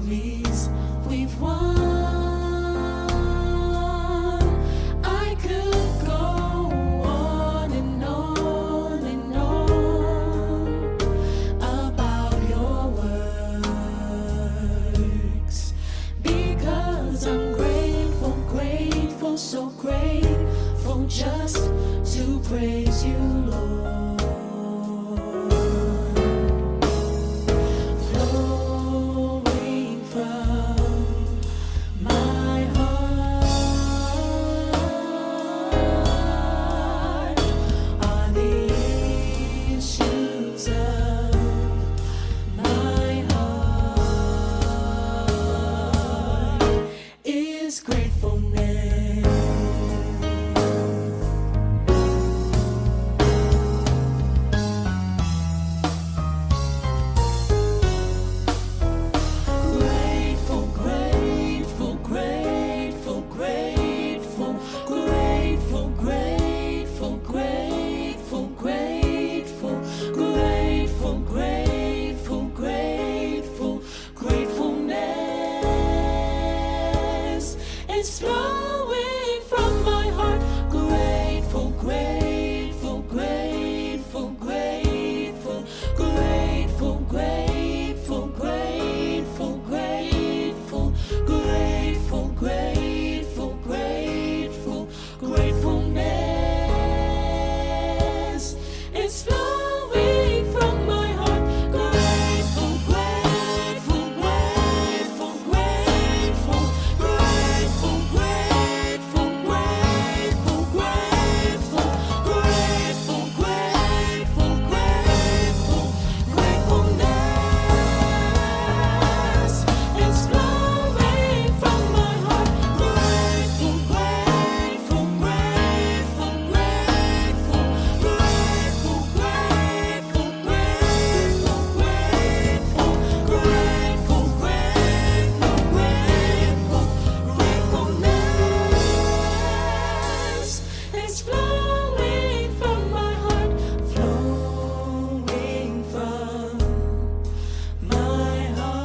victories we've won. I could go on and on and on about your works, because I'm grateful, grateful, so grateful just to praise you, Lord. Flowing from my heart are the issues of my heart is gratefulness. Grateful, grateful, grateful, grateful, grateful, grateful, grateful, grateful, grateful, grateful, grateful, gratefulness is flowing from my heart. Grateful, grateful, grateful, grateful, grateful, grateful, grateful, grateful, grateful, grateful, grateful, gratefulness is flowing from my heart. Grateful, grateful, grateful, grateful, grateful, grateful, grateful, grateful, grateful, grateful, grateful, gratefulness is flowing from my heart. Grateful, grateful, grateful, grateful, grateful, grateful, grateful, grateful, grateful, gratefulness is flowing from my heart, flowing from my heart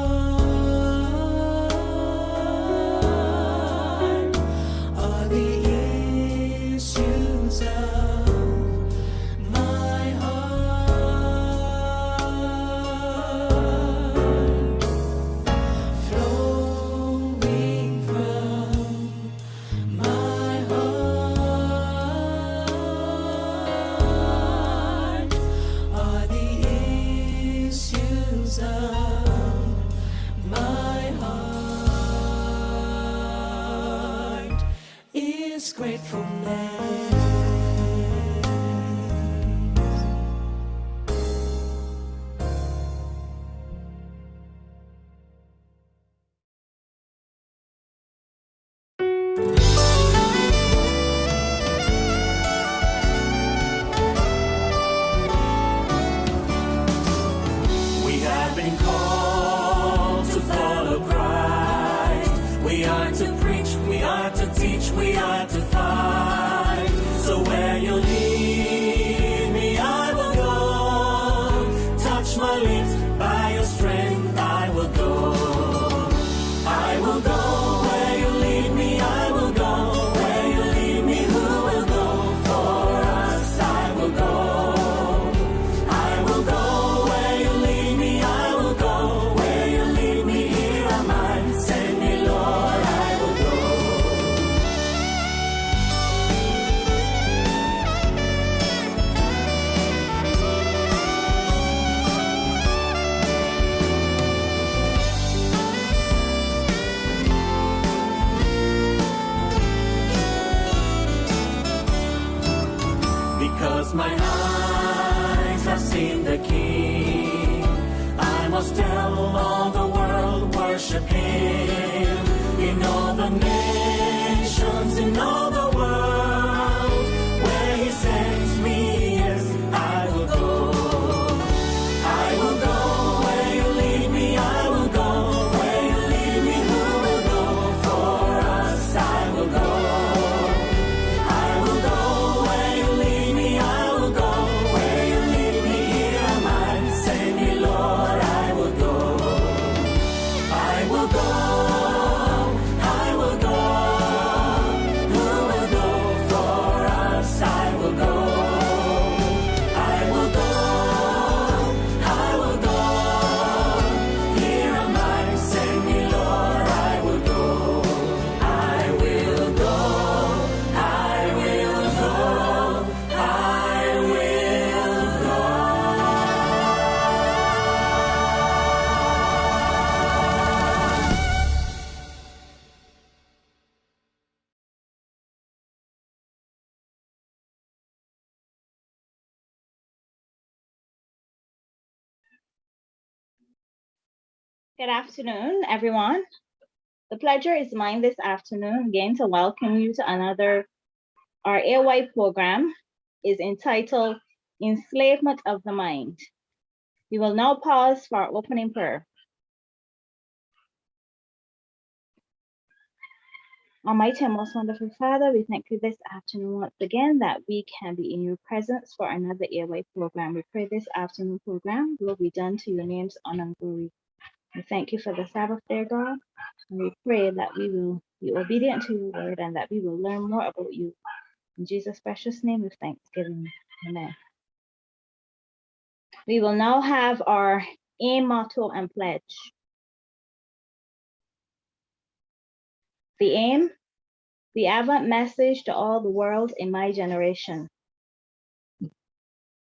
are the issues of my heart, flowing from my heart are the issues of my heart is gratefulness. We have been called to follow Christ. We are to preach, we are to teach, we are to fight. So where you lead me, I will go. Touch my lips, by your strength I will go. I will go where you lead me, I will go. Where you lead me, who will go for us? I will go. I will go where you lead me, I will go. Where you lead me, here am I. Send me, Lord, I will go. Because my eyes have seen the King, I must tell all the world, worship Him. In all the nations, in all the world, where He sends me, yes, I will go. I will go where you lead me, I will go. Where you lead me, who will go for us? I will go. I will go where you lead me, I will go. Where you lead me, here am I. Send me, Lord, I will go. I will go Good afternoon, everyone. The pleasure is mine this afternoon again to welcome you to our AY program is entitled Enslavement of the Mind. We will now pause for our opening prayer. Almighty and most wonderful Father, we thank you this afternoon once again that we can be in your presence for another AY program. We pray this afternoon program will be done to your name's honor and glory. We thank you for the Sabbath, dear God, and we pray that we will be obedient to your word and that we will learn more about you. In Jesus' precious name with thanksgiving. Amen. We will now have our aim, motto, and pledge. The aim, the Advent message to all the world in my generation.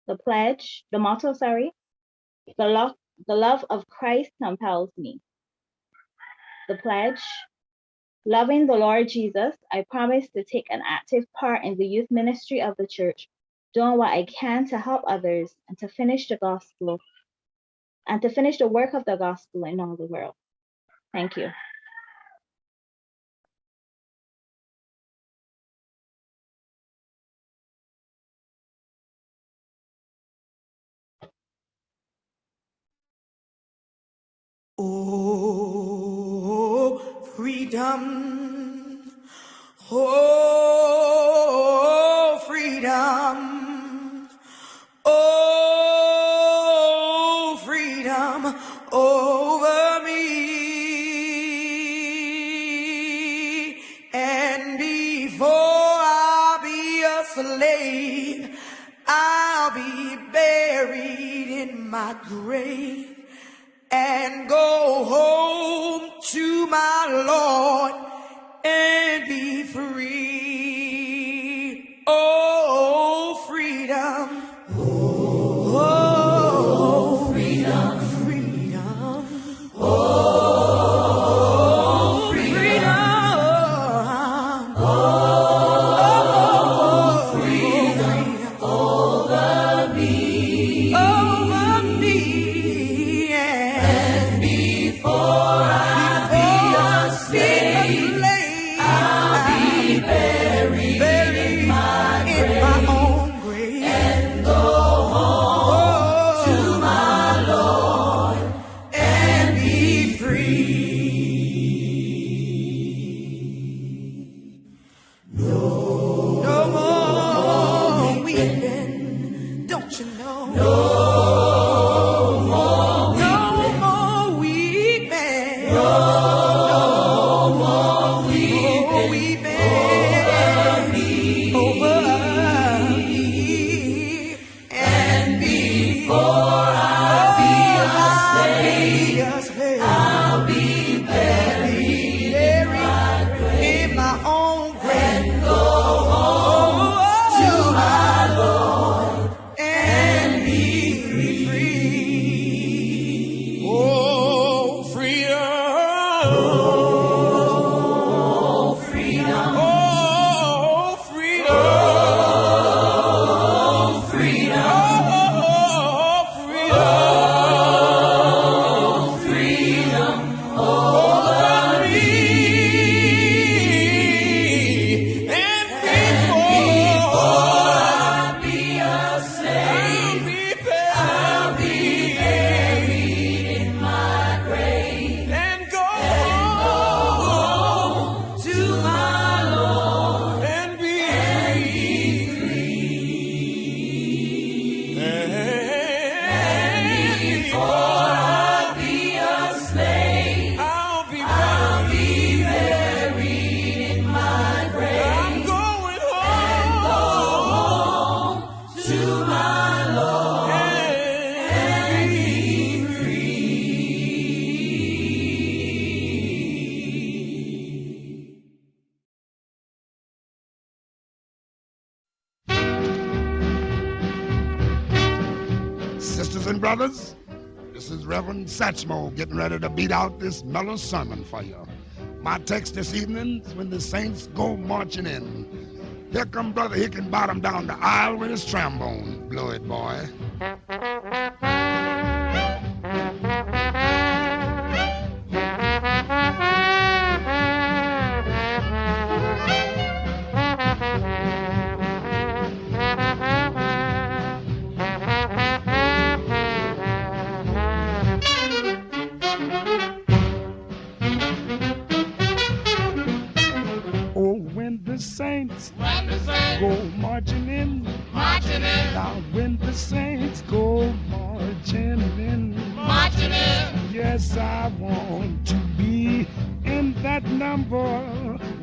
The pledge, the motto, the love of Christ compels me. The pledge, loving the Lord Jesus, I promise to take an active part in the youth ministry of the church, doing what I can to help others and to finish the gospel and to finish the work of the gospel in all the world. Thank you. Oh, freedom. Oh, freedom. Oh, freedom over me. And before I be a slave, I'll be buried in my grave and go home to my Lord and be free. Oh, freedom. Oh, freedom. Freedom. Oh, freedom. Oh, freedom over me. Over me. And before I be a slave, I'll be buried in my own grave and go home to my Lord and be free. No more weeping, don't you know? No more weeping. No more weeping over me. And before I be a slave, I'll be buried in my own grave and go home to my Lord and be free. Oh, freedom. Oh, freedom. Oh, freedom. Oh, freedom. Oh, freedom. Oh, freedom over me. And before I be a slave, I'll be buried in my grave and go home to my Lord and be free. And before I be a slave, I'll be buried in my grave. I'm going home to my Lord and be free. Sisters and brothers, this is Reverend Satchmo getting ready to beat out this mellow sermon for you. My text this evening is when the saints go marching in. Here come Brother Hickenbottom down the aisle with his trombone. Blow it, boy. Oh, when the saints go marching in, now when the saints go marching in, yes, I want to be in that number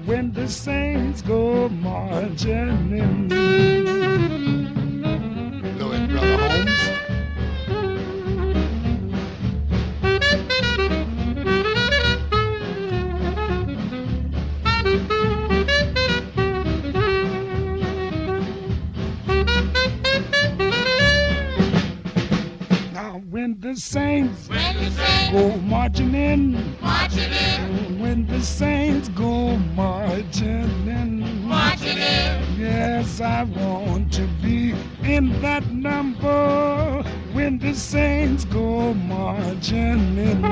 when the saints go marching in. Blow it, Brother Holmes. When the saints go marching in, when the saints go marching in, yes, I want to be in that number when the saints go marching in.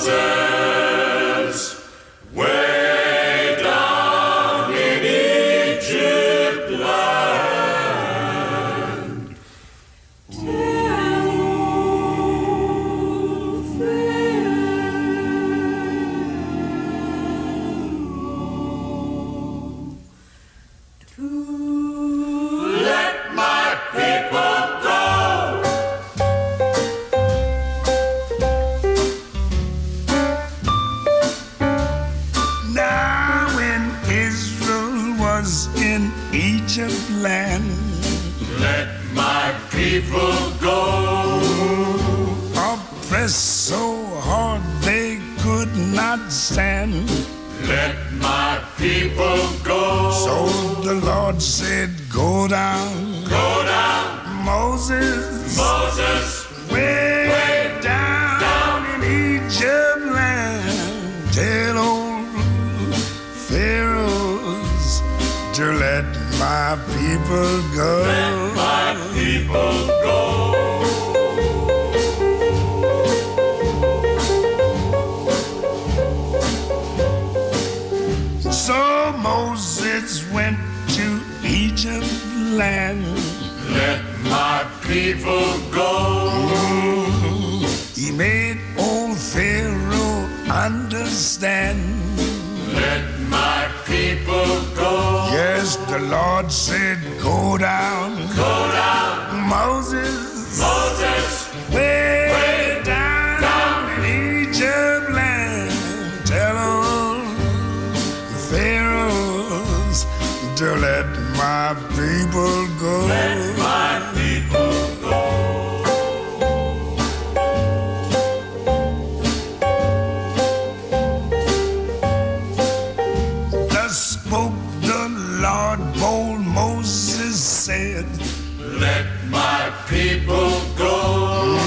Moses, way down in Egypt land. Tell Pharaoh to let my people go. Now when Israel was in Egypt land, Let my people go. oppressed so hard they could not stand. Let my people go. So the Lord said, go down, Go down, Moses, Moses, way down in Egypt land. Tell old Pharaohs to let my people go. let my people go. So Moses went to Egypt land. Let my people go. He made old Pharaoh understand. Let my people go. Yes, the Lord said, go down, Go down, Moses, Moses, way down in Egypt land. Tell old Pharaohs to let my people go. let my people go. Thus spoke the Lord, bold Moses said, Let my people go.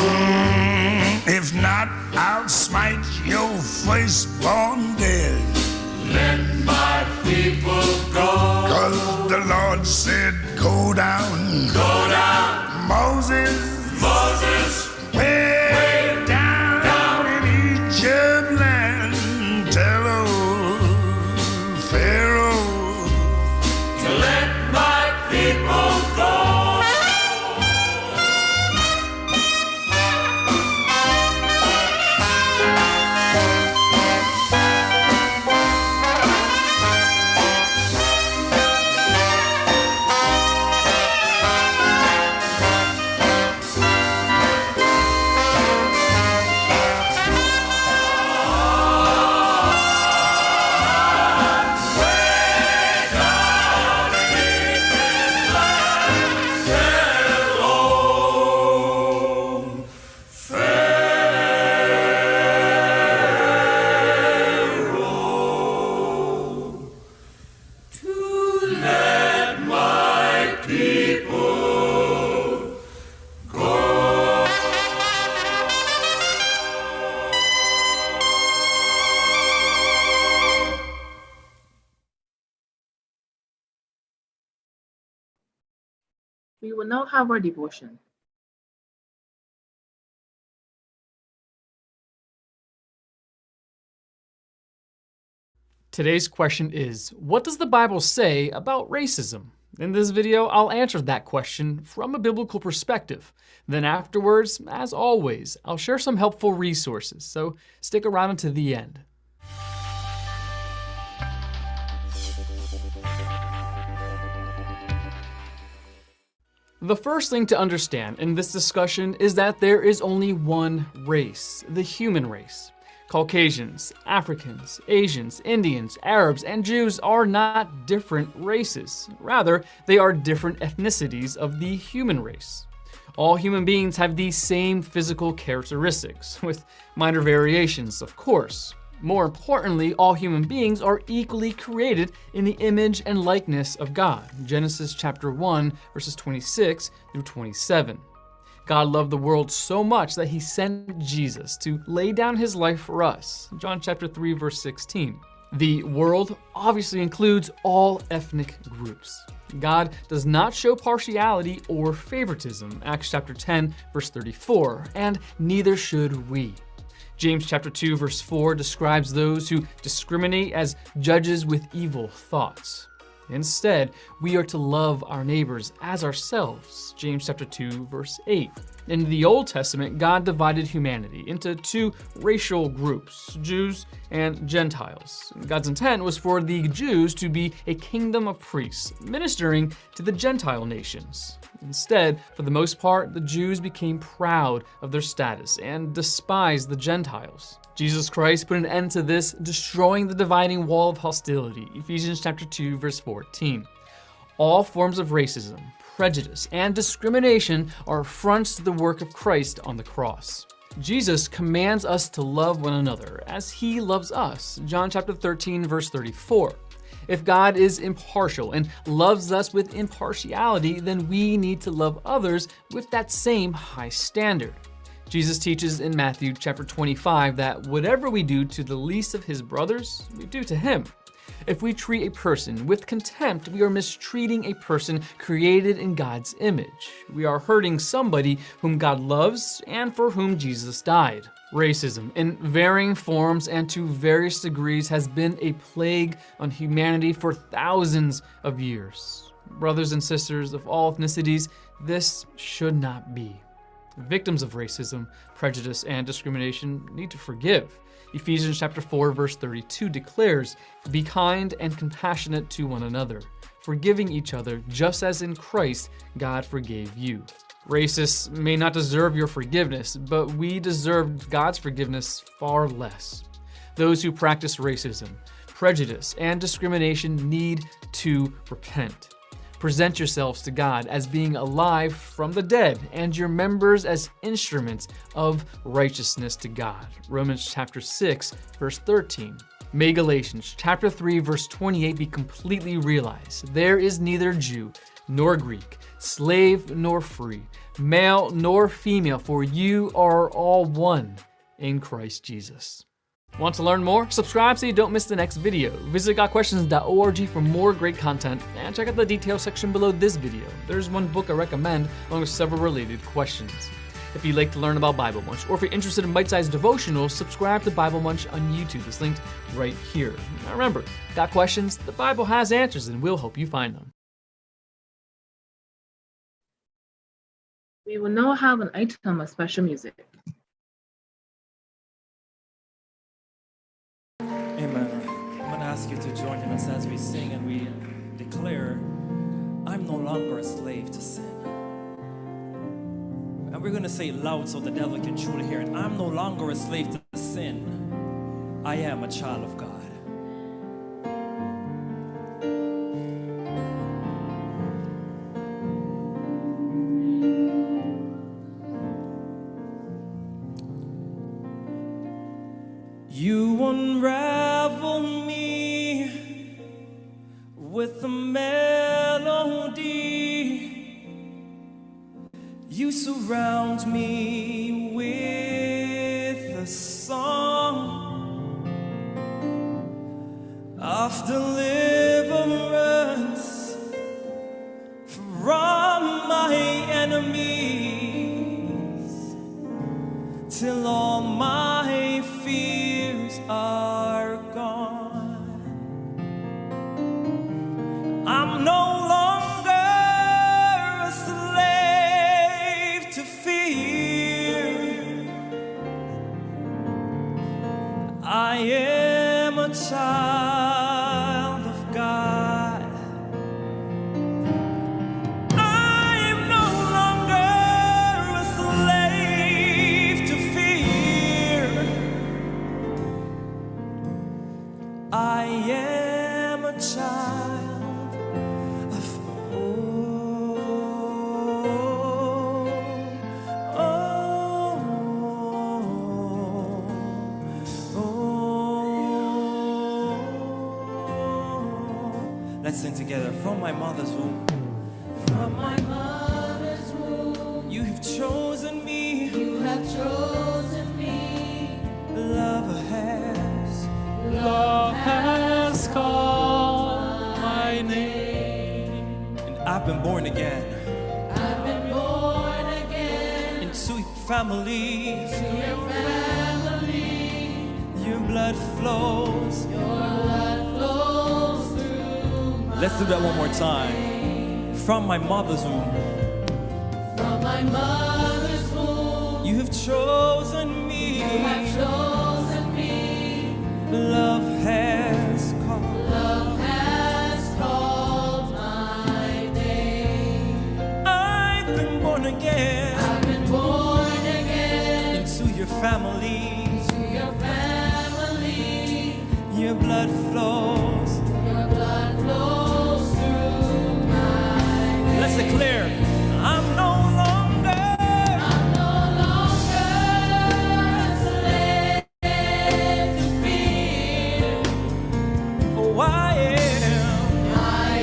if not, I'll smite your firstborn dead. Let my people go. 'Cause the Lord said, go down, Go down, Moses, Moses, way down in Egypt land. Tell old Pharaoh to let my people go. We will now have our devotion. Today's question is, what does the Bible say about racism? In this video, I'll answer that question from a biblical perspective. Then afterwards, as always, I'll share some helpful resources, so stick around until the end. The first thing to understand in this discussion is that there is only one race, the human race. Caucasians, Africans, Asians, Indians, Arabs, and Jews are not different races. Rather, they are different ethnicities of the human race. All human beings have the same physical characteristics, with minor variations, of course. More importantly, all human beings are equally created in the image and likeness of God. Genesis chapter 1, verses 26 through 27. God loved the world so much that he sent Jesus to lay down his life for us. John chapter 3, verse 16. The world obviously includes all ethnic groups. God does not show partiality or favoritism. Acts chapter 10, verse 34, and neither should we. James chapter 2 verse 4 describes those who discriminate as judges with evil thoughts. Instead, we are to love our neighbors as ourselves. James chapter 2 verse 8. In the Old Testament, God divided humanity into two racial groups, Jews and Gentiles. God's intent was for the Jews to be a kingdom of priests, ministering to the Gentile nations. Instead, for the most part, the Jews became proud of their status and despised the Gentiles. Jesus Christ put an end to this, destroying the dividing wall of hostility. Ephesians chapter 2, verse 14. All forms of racism, prejudice, and discrimination are affronts to the work of Christ on the cross. Jesus commands us to love one another as he loves us. John chapter 13, verse 34. If God is impartial and loves us with impartiality, then we need to love others with that same high standard. Jesus teaches in Matthew chapter 25 that whatever we do to the least of his brothers, we do to him. If we treat a person with contempt, we are mistreating a person created in God's image. We are hurting somebody whom God loves and for whom Jesus died. Racism, in varying forms and to various degrees, has been a plague on humanity for thousands of years. Brothers and sisters of all ethnicities, this should not be. Victims of racism, prejudice, and discrimination need to forgive. Ephesians chapter 4, verse 32 declares, "Be kind and compassionate to one another, forgiving each other just as in Christ God forgave you." Racists may not deserve your forgiveness, but we deserve God's forgiveness far less. Those who practice racism, prejudice, and discrimination need to repent. Present yourselves to God as being alive from the dead, and your members as instruments of righteousness to God. Romans chapter 6, verse 13. May Galatians chapter 3, verse 28 be completely realized. There is neither Jew nor Greek, slave nor free, male nor female, for you are all one in Christ Jesus. Want to learn more? Subscribe so you don't miss the next video. Visit gotquestions.org for more great content, and check out the details section below this video. There's one book I recommend along with several related questions. If you'd like to learn about Bible Munch, or if you're interested in bite-sized devotionals, subscribe to Bible Munch on YouTube. It's linked right here. Now remember, got questions? The Bible has answers and we'll help you find them. We will now have an item of special music. Amen. I'm going to ask you to join in us as we sing and we declare, I'm no longer a slave to sin. And we're going to say it loud so the devil can truly hear it. I'm no longer a slave to sin. I am a child of God. You unravel me with a melody. You surround me with a song of deliverance from my enemies till all my fears are gone. I'm no longer a slave to fear. I am a child of God. I'm no longer a slave to fear. I am a child of Let's sing together. From my mother's womb. From my mother's womb. You have chosen me. You have chosen me. Love has called my name. And I've been born again. I've been born again. Into your family. Into your family. blood flows. Let's do that one more time. From my mother's womb. From my mother's womb. You have chosen me. You have chosen me. Love has called. Love has called my name. I've been born again. I've been born again. Into your family. Into your family. Your blood flows. Your blood flows through my veins. Let's declare, I'm no longer a slave to fear. Oh, I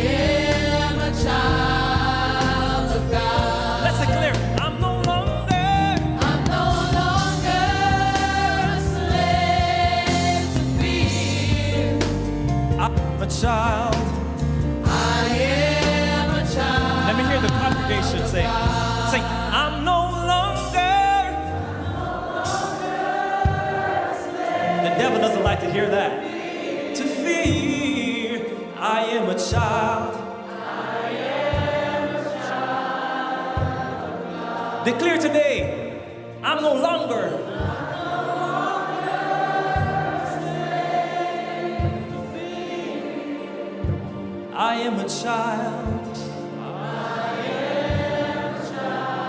am a child of God. Let's declare, I'm no longer a slave to fear. I'm a child. I am a child. Let me hear the congregation say, I'm no longer. The devil doesn't like to hear that. To fear, I am a child. Declare today, I'm no longer. I am a child. I am a child.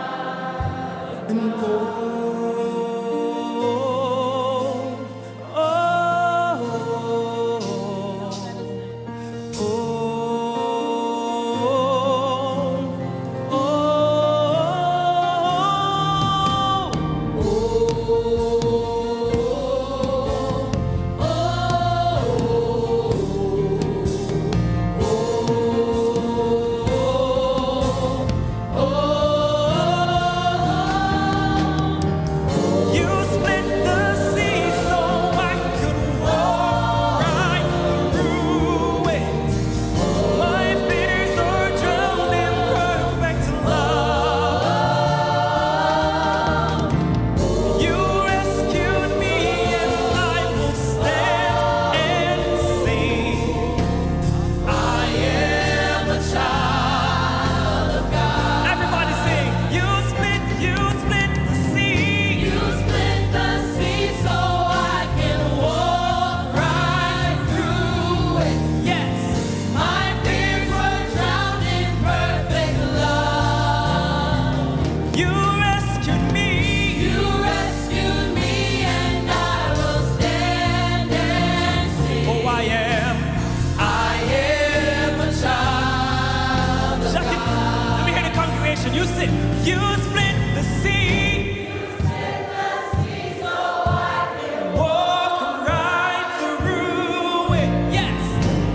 And you split the sea. You split the sea so I can walk right through it. Yes,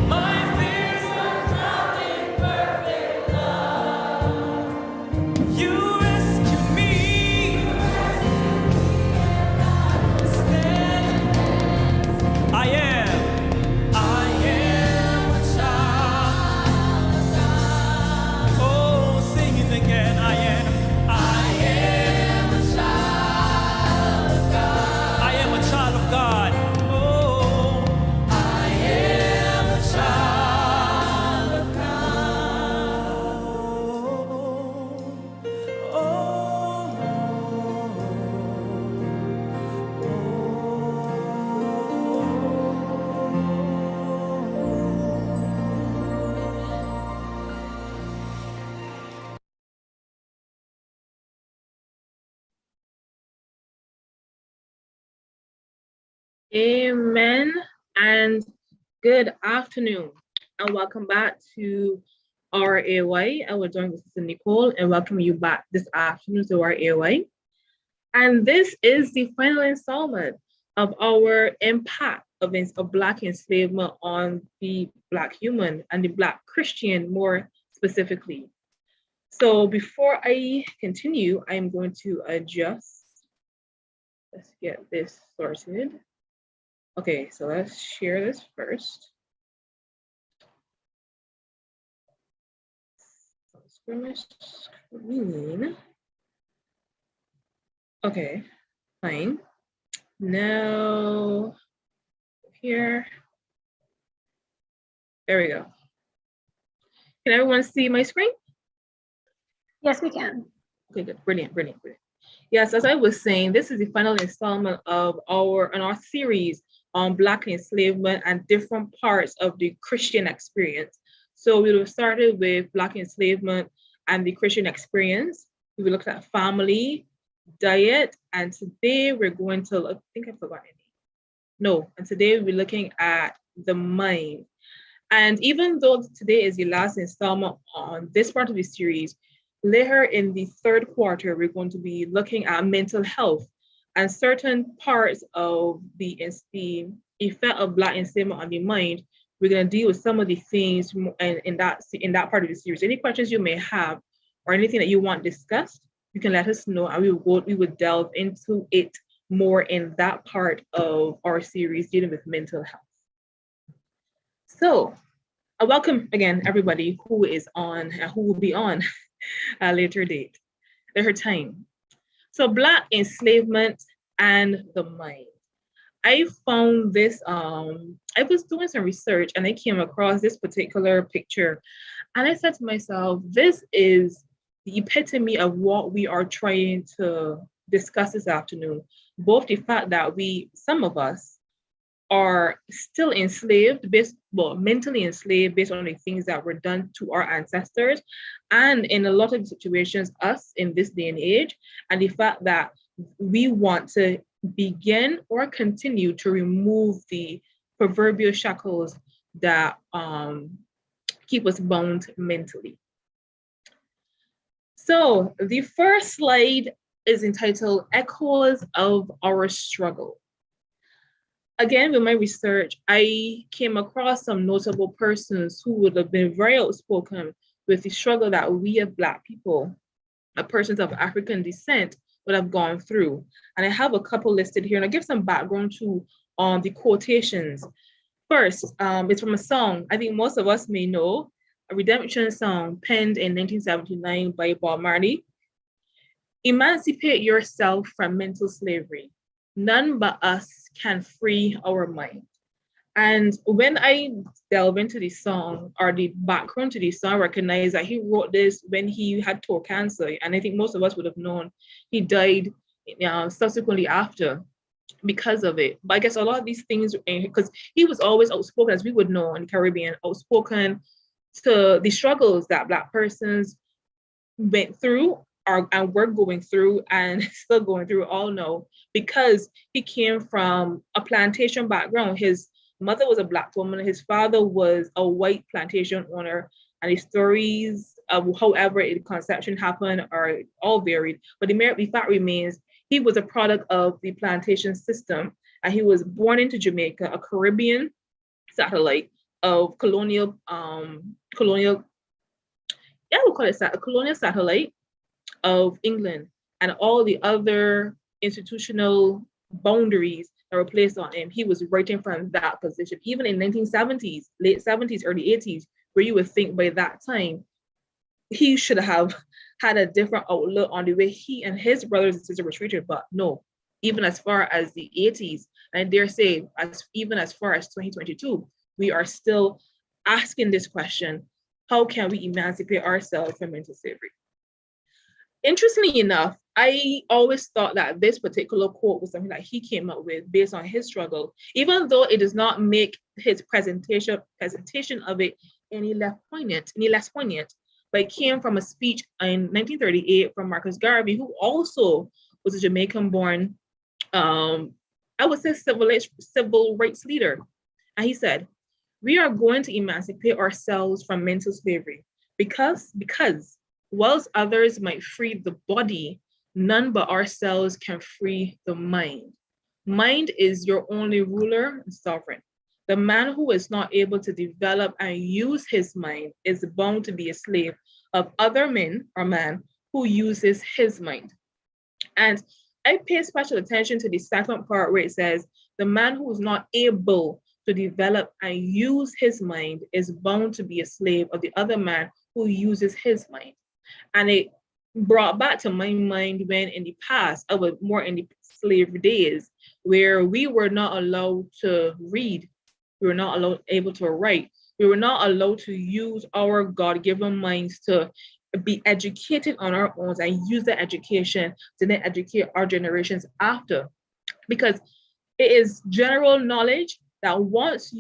my fears were drowned in perfect love. You rescued me. Stand. I am a child of God. Oh, sing it again. I am a child of God. I am a child of God. Oh, I am a child of God. Amen and good afternoon and welcome back to our AOY. I will join with Sister Nicole and welcome you back this afternoon to our AOY. And this is the final installment of our impact of Black enslavement on the Black human and the Black Christian more specifically. So before I continue, I'm going to adjust. Let's get this sorted. Okay, so let's share this first. Share my screen. Okay, fine. Now, here. There we go. Can everyone see my screen? Yes, we can. Okay, good. Brilliant. Yes, as I was saying, this is the final installment of our series on Black enslavement and different parts of the Christian experience. So we will started with Black enslavement and the Christian experience. We will look at family, diet, and today we're going to, I think I forgot any. No, and today we'll be looking at the mind. And even though today is the last installment on this part of the series, later in the third quarter, we're going to be looking at mental health and certain parts of the effect of Black enslavement on the mind. We're going to deal with some of the things in that part of the series. Any questions you may have or anything that you want discussed, you can let us know, and we would delve into it more in that part of our series dealing with mental health. So, welcome again, everybody who is on and who will be on a later time. So, Black enslavement and the mind. I found this, I was doing some research and I came across this particular picture. And I said to myself, this is the epitome of what we are trying to discuss this afternoon. Both the fact that some of us are still enslaved, mentally enslaved based on the things that were done to our ancestors, and in a lot of situations, us in this day and age, and the fact that we want to begin or continue to remove the proverbial shackles that keep us bound mentally. So the first slide is entitled Echoes of Our Struggle. Again, with my research, I came across some notable persons who would have been very outspoken with the struggle that we as Black people, persons of African descent, would have gone through. And I have a couple listed here, and I'll give some background to the quotations. First, it's from a song I think most of us may know, a redemption song penned in 1979 by Bob Marley. Emancipate yourself from mental slavery. None but us can free our mind. And when I delve into the song or the background to the song, I recognize that he wrote this when he had throat cancer. And I think most of us would have known he died subsequently after because of it. But I guess a lot of these things, because he was always outspoken, as we would know in the Caribbean, outspoken to the struggles that Black persons went through and were going through and still going through, all know, because he came from a plantation background. His mother was a Black woman, his father was a white plantation owner, and the stories of however the conception happened are all varied. But the fact remains, he was a product of the plantation system, and he was born into Jamaica, a Caribbean satellite of colonial satellite of England, and all the other institutional boundaries that were placed on him. He was writing from that position, even in 1970s, late 70s, early 80s, where you would think by that time he should have had a different outlook on the way he and his brothers and sisters were treated. But no, even as far as the 80s, and I dare say even as far as 2022, we are still asking this question: how can we emancipate ourselves from mental slavery? Interestingly enough, I always thought that this particular quote was something that he came up with based on his struggle, even though it does not make his presentation of it any less poignant. But it came from a speech in 1938 from Marcus Garvey, who also was a Jamaican-born, I would say civil rights leader. And he said, "We are going to emancipate ourselves from mental slavery because whilst others might free the body, none but ourselves can free the mind. Mind is your only ruler and sovereign. The man who is not able to develop and use his mind is bound to be a slave of other men or man who uses his mind." And I pay special attention to the second part where it says, the man who is not able to develop and use his mind is bound to be a slave of the other man who uses his mind. And it brought back to my mind when in the past, I was more in the slave days, where we were not allowed to read, we were not able to write, we were not allowed to use our God-given minds to be educated on our own and use the education to then educate our generations after. Because it is general knowledge that once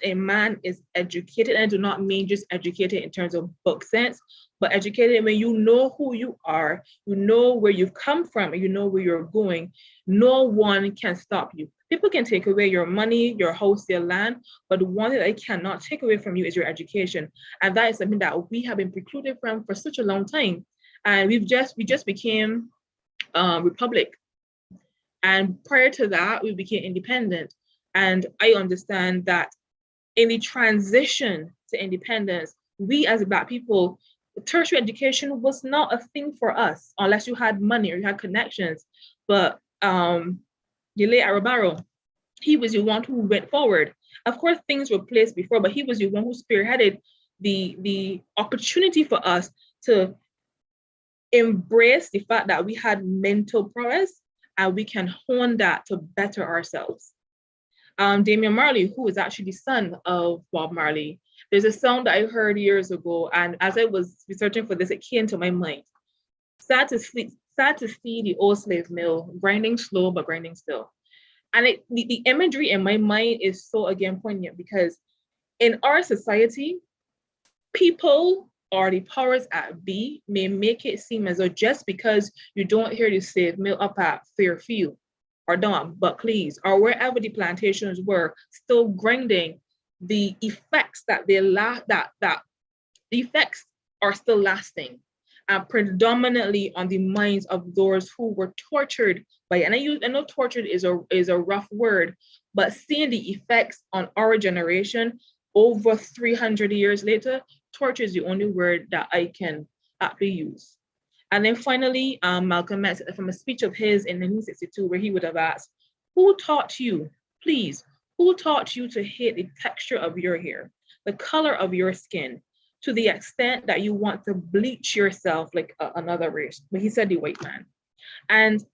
a man is educated, and I do not mean just educated in terms of book sense, but educated when you know who you are, you know where you've come from, and you know where you're going, no one can stop you. People can take away your money, your house, your land, but the one thing they cannot take away from you is your education. And that is something that we have been precluded from for such a long time. And we just became republic. And prior to that, we became independent. And I understand that in the transition to independence, we as Black people, tertiary education was not a thing for us unless you had money or you had connections. But Yele Arabaro, he was the one who went forward. Of course, things were placed before, but he was the one who spearheaded the opportunity for us to embrace the fact that we had mental prowess and we can hone that to better ourselves. Damian Marley, who is actually the son of Bob Marley, there's a song that I heard years ago, and as I was researching for this, it came to my mind. Sad to see the old slave mill, grinding slow but grinding still. And the imagery in my mind is so, again, poignant, because in our society, people or the powers at be may make it seem as though just because you don't hear the slave mill up at Fairfield or down Buckley's or wherever the plantations were still grinding, the effects that the effects are still lasting, and predominantly on the minds of those who were tortured by, and I know tortured is a rough word, but seeing the effects on our generation over 300 years later, torture is the only word that I can actually use. And then finally, Malcolm X, from a speech of his in 1962, where he would have asked, who taught you, please, who taught you to hate the texture of your hair, the color of your skin, to the extent that you want to bleach yourself like another race? But he said the white man. And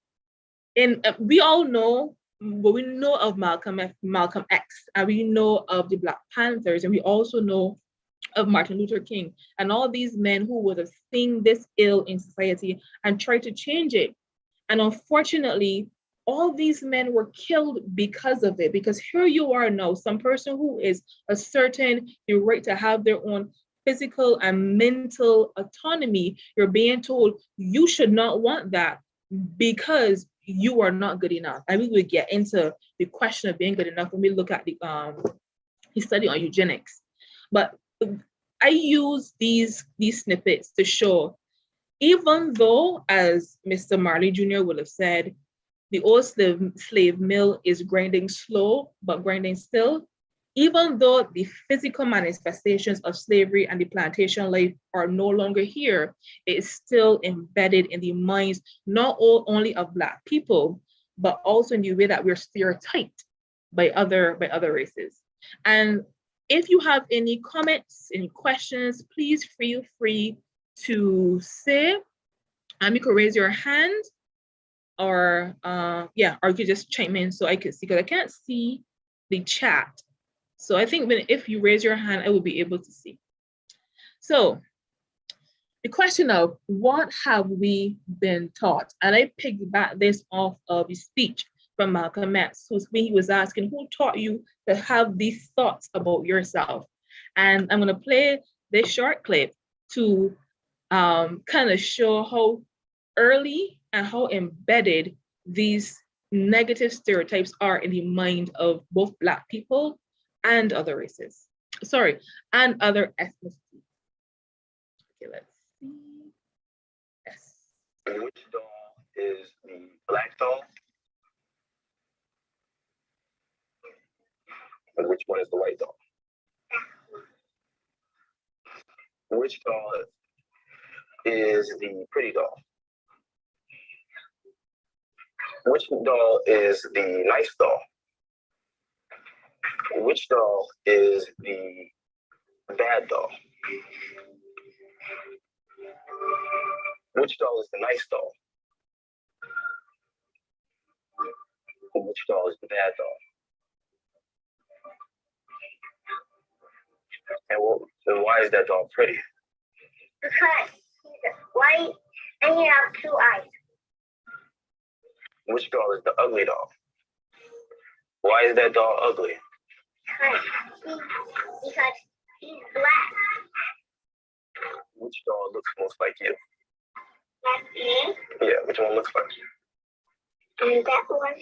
we all know, what we know of Malcolm X, and we know of the Black Panthers, and we also know of Martin Luther King, and all these men who would have seen this ill in society and tried to change it. And unfortunately, all these men were killed because of it, because here you are now, some person who is asserting the right to have their own physical and mental autonomy, you're being told you should not want that because you are not good enough. And we will get into the question of being good enough when we look at the study on eugenics. But I use these snippets to show, even though, as Mr. Marley Jr. would have said, the old slave mill is grinding slow, but grinding still, even though the physical manifestations of slavery and the plantation life are no longer here, it is still embedded in the minds, not only of Black people, but also in the way that we're stereotyped by other races. And if you have any comments, any questions, please feel free to say. You can raise your hand, or you could just chime in so I can see, because I can't see the chat. So I think if you raise your hand, I will be able to see. So the question of what have we been taught? And I piggyback this off of the speech from Malcolm X, when he was asking, who taught you to have these thoughts about yourself? And I'm gonna play this short clip to kind of show how early and how embedded these negative stereotypes are in the mind of both Black people and other races. Sorry, and other ethnicities. Okay, let's see. Yes. Which doll is the black doll? And which one is the white doll? Which doll is the pretty doll? Which doll is the nice doll? Which doll is the bad doll? Which doll is the nice doll? Which doll is the bad doll? And why is that doll pretty? Because he's white and he has 2 eyes. Which doll is the ugly doll? Why is that doll ugly? Because he's black. Which doll looks most like you? Like me. Yeah, which one looks like you? And that one.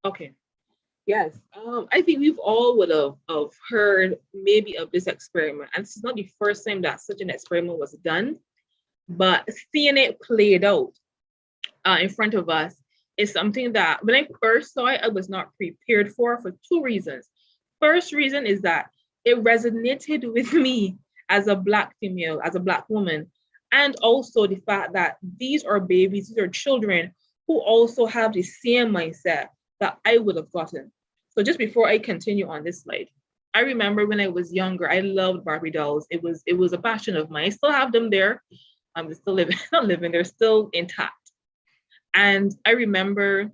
Okay. Yes. I think we've all would have heard maybe of this experiment. And this is not the first time that such an experiment was done, but seeing it played out in front of us is something that when I first saw it, I was not prepared for 2 reasons. First reason is that it resonated with me as a Black female, as a Black woman, and also the fact that these are babies, these are children who also have the same mindset that I would have gotten. So just before I continue on this slide, I remember when I was younger, I loved Barbie dolls. It was a passion of mine. I still have them there. I'm still not living, they're still intact. And I remember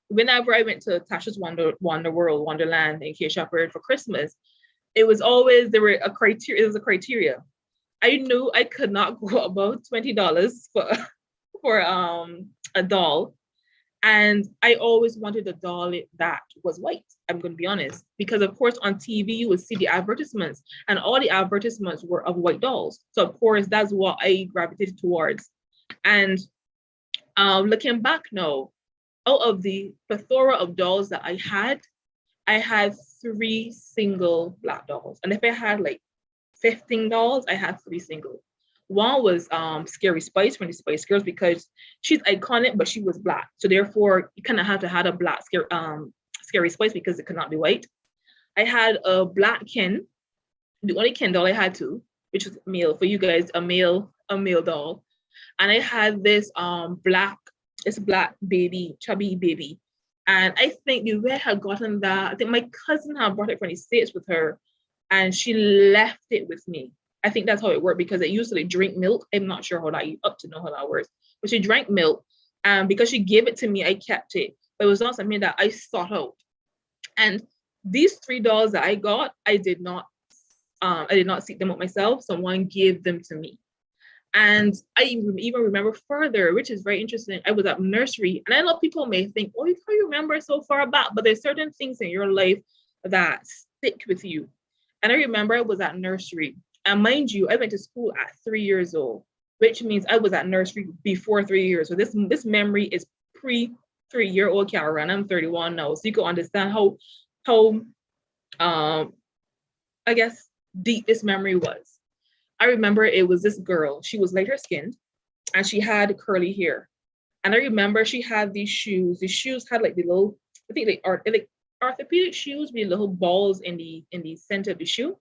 whenever I went to Tasha's Wonderland in K Shepherd for Christmas, it was always, there was a criteria. I knew I could not go above $20 for a doll. And I always wanted a doll that was white, I'm going to be honest, because of course on TV you would see the advertisements and all the advertisements were of white dolls. So of course that's what I gravitated towards. And looking back now, out of the plethora of dolls that I had 3 single Black dolls. And if I had like 15 dolls, I had 3 single. One was Scary Spice from the Spice Girls because she's iconic, but she was Black. So therefore, you kind of have to have a Black Scary Spice because it could not be white. I had a Black Ken, the only Ken doll I had 2, which was male. For you guys, a male doll. And I had this black baby, chubby baby. And I think the way I had gotten that, I think my cousin had brought it from the States with her and she left it with me. I think that's how it worked because it usually drink milk. I'm not sure how that, up to know how that works. But she drank milk and because she gave it to me, I kept it. But it was not something that I sought out. And these 3 dolls that I got, I did not seek them out myself. Someone gave them to me. And I even remember further, which is very interesting. I was at nursery, and I know people may think, oh, you can't remember so far back, but there's certain things in your life that stick with you. And I remember I was at nursery, and mind you, I went to school at 3 years old, which means I was at nursery before 3 years. So this memory is pre-3-year-old Kara, and I'm 31 now. So you can understand how I guess deep this memory was. I remember it was this girl. She was lighter skinned and she had curly hair. And I remember she had these shoes. The shoes had like the little, I think they are like orthopedic shoes with little balls in the center of the shoe.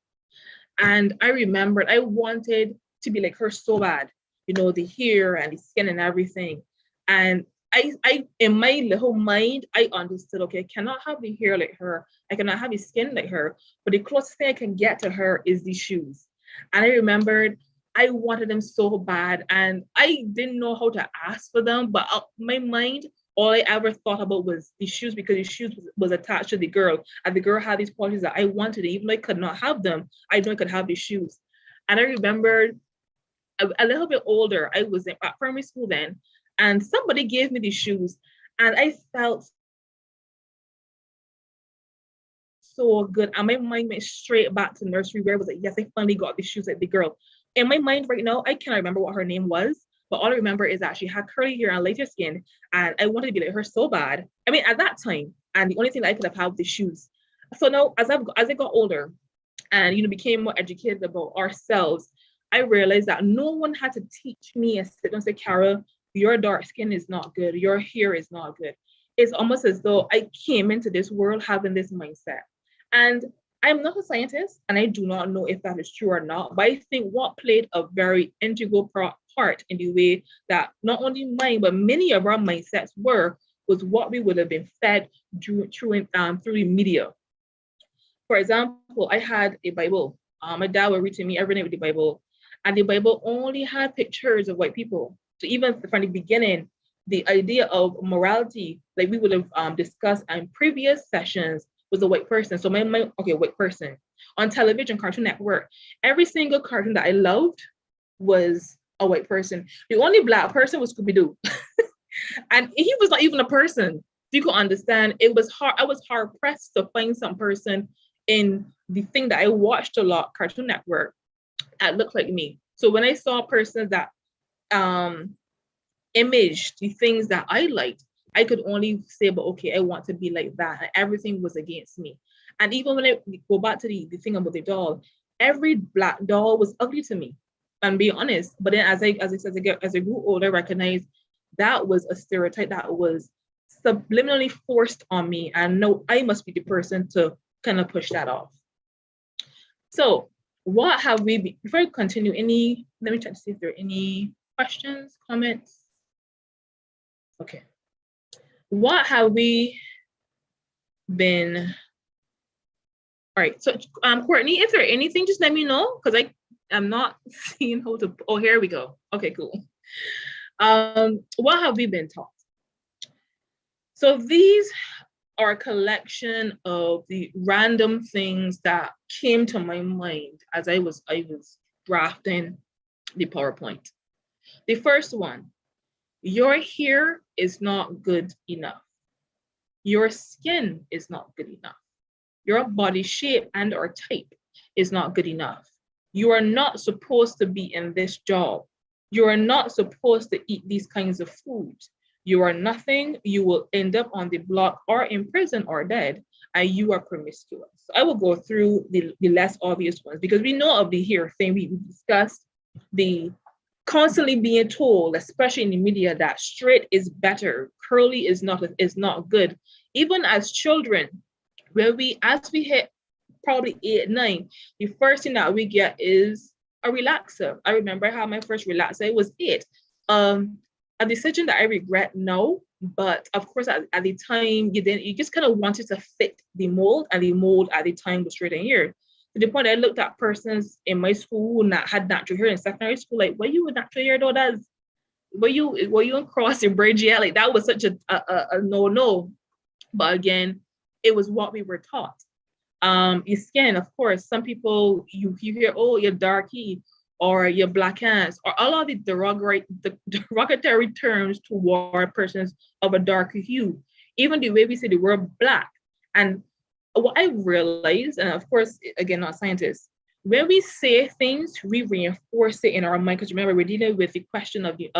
And I remembered I wanted to be like her so bad, you know, the hair and the skin and everything. And I in my little mind, I understood, okay, I cannot have the hair like her. I cannot have the skin like her. But the closest thing I can get to her is these shoes. And I remembered I wanted them so bad and I didn't know how to ask for them, but my mind, all I ever thought about was the shoes because the shoes was attached to the girl and the girl had these qualities that I wanted. Even though I could not have them, I knew I could have the shoes. And I remembered a little bit older, I was at primary school then, and somebody gave me these shoes and I felt so good. And my mind went straight back to nursery where I was like, yes, I finally got these shoes like the girl. In my mind right now, I cannot remember what her name was, but all I remember is that she had curly hair and lighter skin, and I wanted to be like her so bad. I mean, at that time, and the only thing that I could have had was the shoes. So now, as I got older, and became more educated about ourselves, I realized that no one had to teach me and sit and say, Carol, your dark skin is not good, your hair is not good. It's almost as though I came into this world having this mindset. And I'm not a scientist, and I do not know if that is true or not, but I think what played a very integral part in the way that not only mine, but many of our mindsets was what we would have been fed through the media. For example, I had a Bible. My dad would read to me every night with the Bible, and the Bible only had pictures of white people. So even from the beginning, the idea of morality, like we would have discussed in previous sessions, was a white person. So white person. On television, Cartoon Network, every single cartoon that I loved was a white person. The only black person was Scooby-Doo. And he was not even a person. You could understand, it was hard. I was hard pressed to find some person in the thing that I watched a lot, Cartoon Network, that looked like me. So when I saw persons that imaged the things that I liked, I could only say, but okay, I want to be like that. And everything was against me. And even when I go back to the thing about the doll, every black doll was ugly to me. And be honest. But then as I grew older, I recognized that was a stereotype that was subliminally forced on me. And no, I must be the person to kind of push that off. So what have we been, before I continue, let me try to see if there are any questions, comments. Okay. What have we been, all right, so Courtney, if there anything, just let me know, because I'm not seeing how to, oh, here we go. Okay, cool. What have we been taught? So these are a collection of the random things that came to my mind as I was drafting the PowerPoint. The first one, your hair is not good enough. Your skin is not good enough. Your body shape and or type is not good enough. You are not supposed to be in this job. You are not supposed to eat these kinds of food. You are nothing. You will end up on the block or in prison or dead, and you are promiscuous. So I will go through the less obvious ones because we know of the hair thing. We discussed the constantly being told, especially in the media, that straight is better, curly is not good. Even as children, as we hit probably 8, 9, the first thing that we get is a relaxer. I remember how my first relaxer, it was 8. A decision that I regret now, but of course at the time you just kind of wanted to fit the mold, and the mold at the time was straight hair. To the point I looked at persons in my school who had natural hair in secondary school, like, what you with natural hair though? Were you in cross and braid? Yeah, like that was such a no. But again, it was what we were taught. Your skin, of course, some people you hear, oh, you're darky or you're black hands, or all of the derogatory terms toward persons of a darker hue. Even the way we say the word black. And what I realized, and of course, again, not scientists, when we say things, we reinforce it in our mind, because remember, we're dealing with the question of the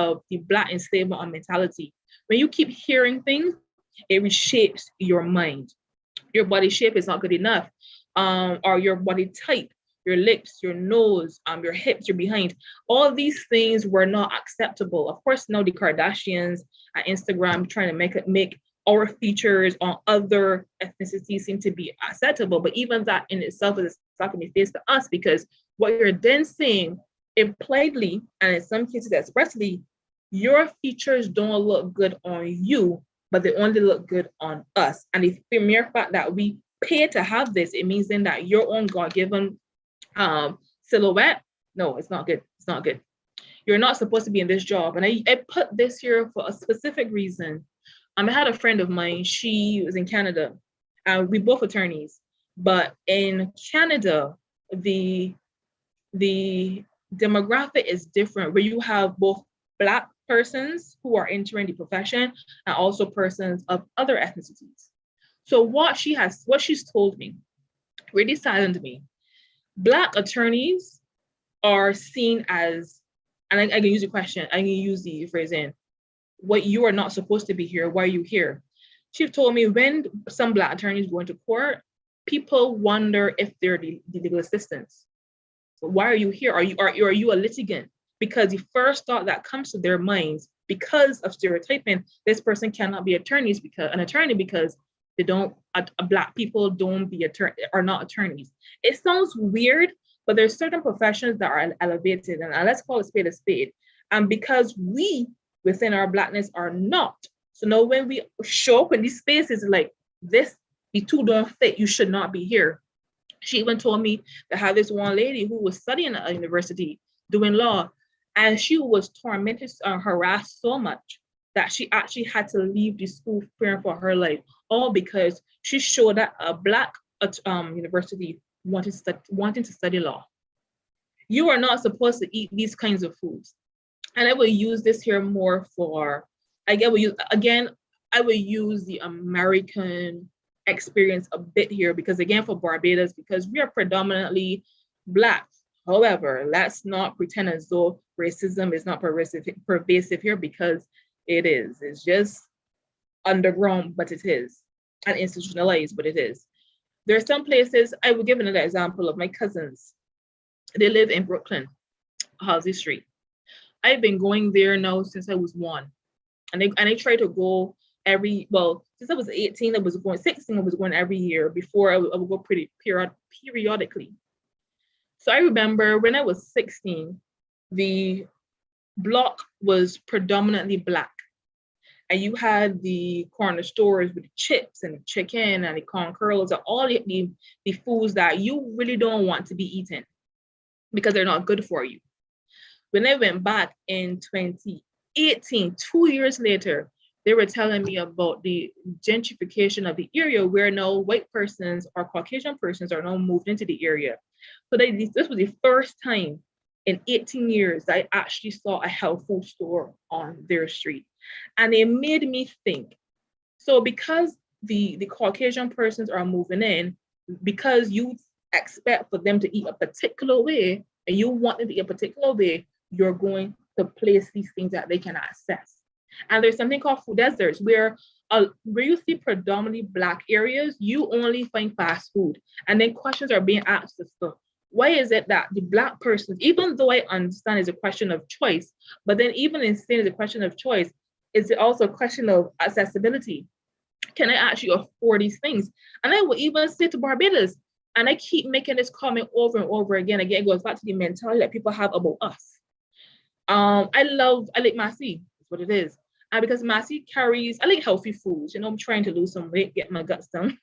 black enslavement mentality. When you keep hearing things, it reshapes your mind. Your body shape is not good enough, or your body type, your lips, your nose, your hips, your behind. All of these things were not acceptable. Of course, now the Kardashians at Instagram trying to make our features on other ethnicities seem to be acceptable, but even that in itself is a slap in the face to us, because what you're then saying impliedly, and in some cases expressly, your features don't look good on you, but they only look good on us. And the mere fact that we pay to have this, it means then that your own God-given silhouette, no, it's not good. It's not good. You're not supposed to be in this job. And I put this here for a specific reason. I had a friend of mine, she was in Canada, and we both attorneys, but in Canada, the demographic is different, where you have both Black persons who are entering the profession and also persons of other ethnicities. So what she's told me really saddened me. Black attorneys are seen as, and I can use the question, I can use the phrase in, what you are not supposed to be here, why are you here? She told me when some Black attorneys go into court, people wonder if they're the legal assistants. So why are you here? Are you a litigant? Because the first thought that comes to their minds, because of stereotyping, this person cannot be an attorney because they don't, Black people are not attorneys. It sounds weird, but there's certain professions that are elevated, and let's call a spade a spade. And because we within our Blackness are not. So now when we show up in these spaces, like this, the two don't fit, you should not be here. She even told me to have this one lady who was studying at a university doing law, and she was tormented and harassed so much that she actually had to leave the school fearing for her life, all because she showed that a Black university wanting to study law. You are not supposed to eat these kinds of foods. And I will use this here more for, I will use the American experience a bit here, because again, for Barbados, because we are predominantly Black. However, let's not pretend as though racism is not pervasive here, because it is. It's just underground, but it is, and institutionalized, but it is. There are some places, I will give another example of my cousins. They live in Brooklyn, Halsey Street. I've been going there now since I was 1. And I try to go since I was 18, I was going 16, I was going every year. Before I would go pretty periodically. So I remember when I was 16, the block was predominantly Black. And you had the corner stores with the chips and the chicken and the corn curls and all the foods that you really don't want to be eating because they're not good for you. When I went back in 2018, 2 years later, they were telling me about the gentrification of the area, where now white persons or Caucasian persons are now moved into the area. So this was the first time in 18 years that I actually saw a health food store on their street. And it made me think, so because the Caucasian persons are moving in, because you expect for them to eat a particular way, and you want them to eat a particular way, you're going to place these things that they can access. And there's something called food deserts, where you see predominantly Black areas, you only find fast food. And then questions are being asked as to why is it that the Black persons, even though I understand it's a question of choice, but then even in saying it's a question of choice, it's also a question of accessibility. Can I actually afford these things? And I will even say to Barbados, and I keep making this comment over and over again. Again, it goes back to the mentality that people have about us. I like Massy, that's what it is. And because Massy carries, I like healthy foods. I'm trying to lose some weight, get my guts done.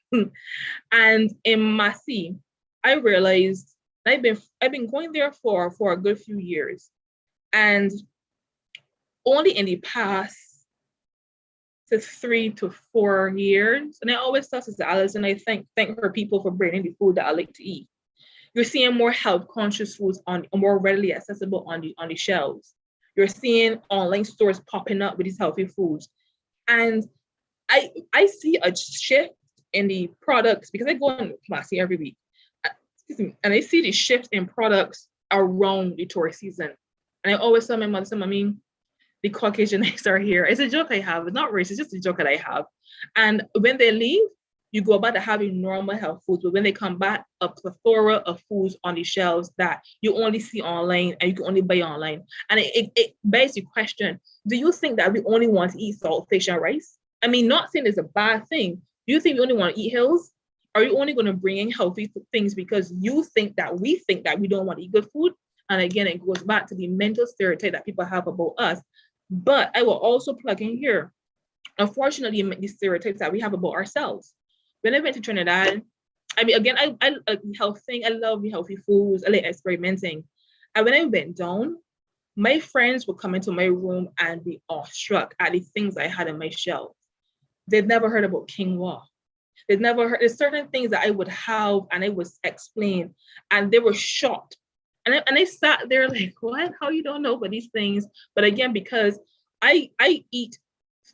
And in Massy, I realized I've been going there for a good few years. And only in the past 3 to 4 years, and I always tell Sister Alice, and I thank her people for bringing the food that I like to eat. You're seeing more health conscious foods more readily accessible on the shelves. You're seeing online stores popping up with these healthy foods. And I see a shift in the products, because I go on Massy every week. And I see the shift in products around the tourist season. And I always tell my mother, Mommy, the Caucasianites are here. It's a joke I have. It's not racist, it's just a joke that I have. And when they leave, you go back to having normal health foods, but when they come back, a plethora of foods on the shelves that you only see online and you can only buy online. And it begs the question, do you think that we only want to eat salt, fish, and rice? I mean, not saying it's a bad thing. Do you think we only want to eat hills? Are you only going to bring in healthy things because we think that we don't want to eat good food? And again, it goes back to the mental stereotype that people have about us. But I will also plug in here, unfortunately, the stereotypes that we have about ourselves. When I went to Trinidad, I mean, again, I the health thing. I love the healthy foods. I like experimenting. And when I went down, my friends would come into my room and be awestruck at the things I had on my shelf. They'd never heard about quinoa. They'd never heard. There's certain things that I would have and I would explain, and they were shocked. And I sat there like, what? How you don't know about these things? But again, because I eat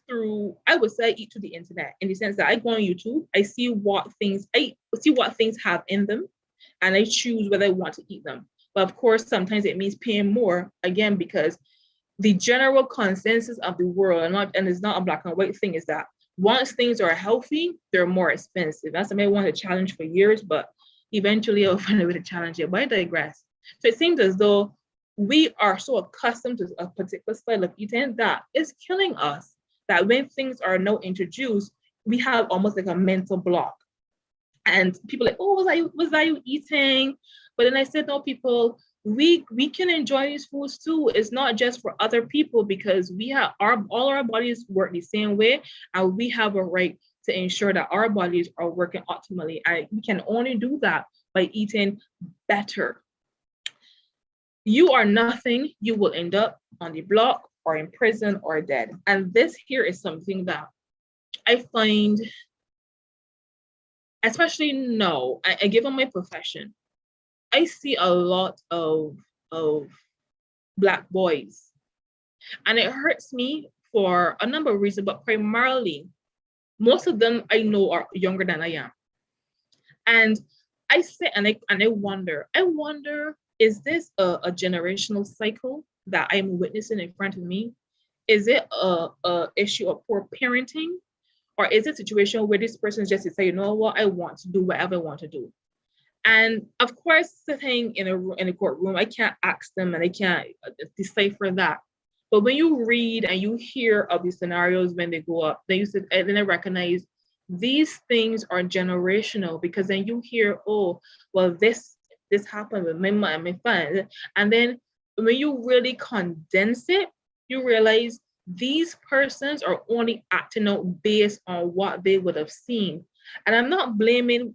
through, I would say I eat through the internet, in the sense that I go on YouTube, I see what things have in them, and I choose whether I want to eat them. But of course, sometimes it means paying more, again, because the general consensus of the world, and it's not a black and white thing, is that once things are healthy, they're more expensive. That's something I wanted to challenge for years, but eventually I'll find a way to challenge it. But I digress. So it seems as though we are so accustomed to a particular style of eating that it's killing us. That when things are now introduced, we have almost like a mental block. And people are like, oh, was that you eating? But then I said, no, people, we can enjoy these foods too. It's not just for other people, because we have all our bodies work the same way, and we have a right to ensure that our bodies are working optimally. And we can only do that by eating better. You are nothing, you will end up on the block or in prison or dead. And this here is something that I find, especially now, given my profession, I see a lot of Black boys. And it hurts me for a number of reasons, but primarily, most of them I know are younger than I am. And I sit and I wonder, is this a generational cycle that I'm witnessing in front of me? Is it a issue of poor parenting? Or is it a situation where this person just say, you know what, I want to do whatever I want to do? And of course, sitting in a courtroom, I can't ask them and I can't decipher that. But when you read and you hear of these scenarios when they go up, then I recognize these things are generational, because then you hear, oh, well, this happened with my mom and my father. And then when you really condense it, you realize these persons are only acting out based on what they would have seen. And I'm not blaming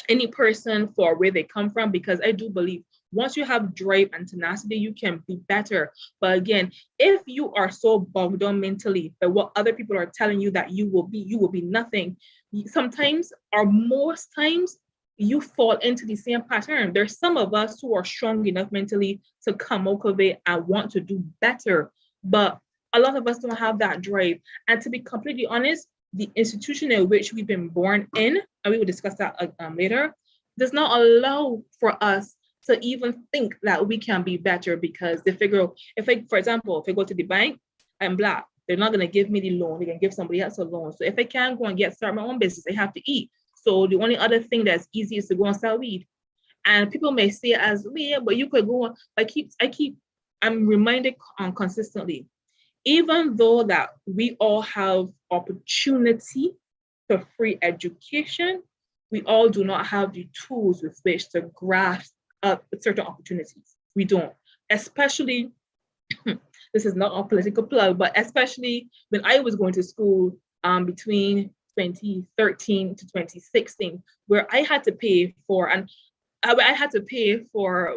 any person for where they come from, because I do believe once you have drive and tenacity, you can be better. But again, if you are so bogged down mentally by what other people are telling you that you will be nothing, sometimes or most times you fall into the same pattern. There's some of us who are strong enough mentally to come out of it and want to do better, but a lot of us don't have that drive. And to be completely honest, the institution in which we've been born in, and we will discuss that later, does not allow for us to even think that we can be better, because they figure, for example, if I go to the bank, I'm Black, they're not going to give me the loan, they can give somebody else a loan. So if I can't go and start my own business, I have to eat. So the only other thing that's easy is to go and sell weed. And people may say as, yeah, but you could go on. I'm reminded consistently, even though that we all have opportunity for free education, we all do not have the tools with which to grasp certain opportunities. We don't, especially, this is not a political plug, but especially when I was going to school between 2013 to 2016, where I had to pay for,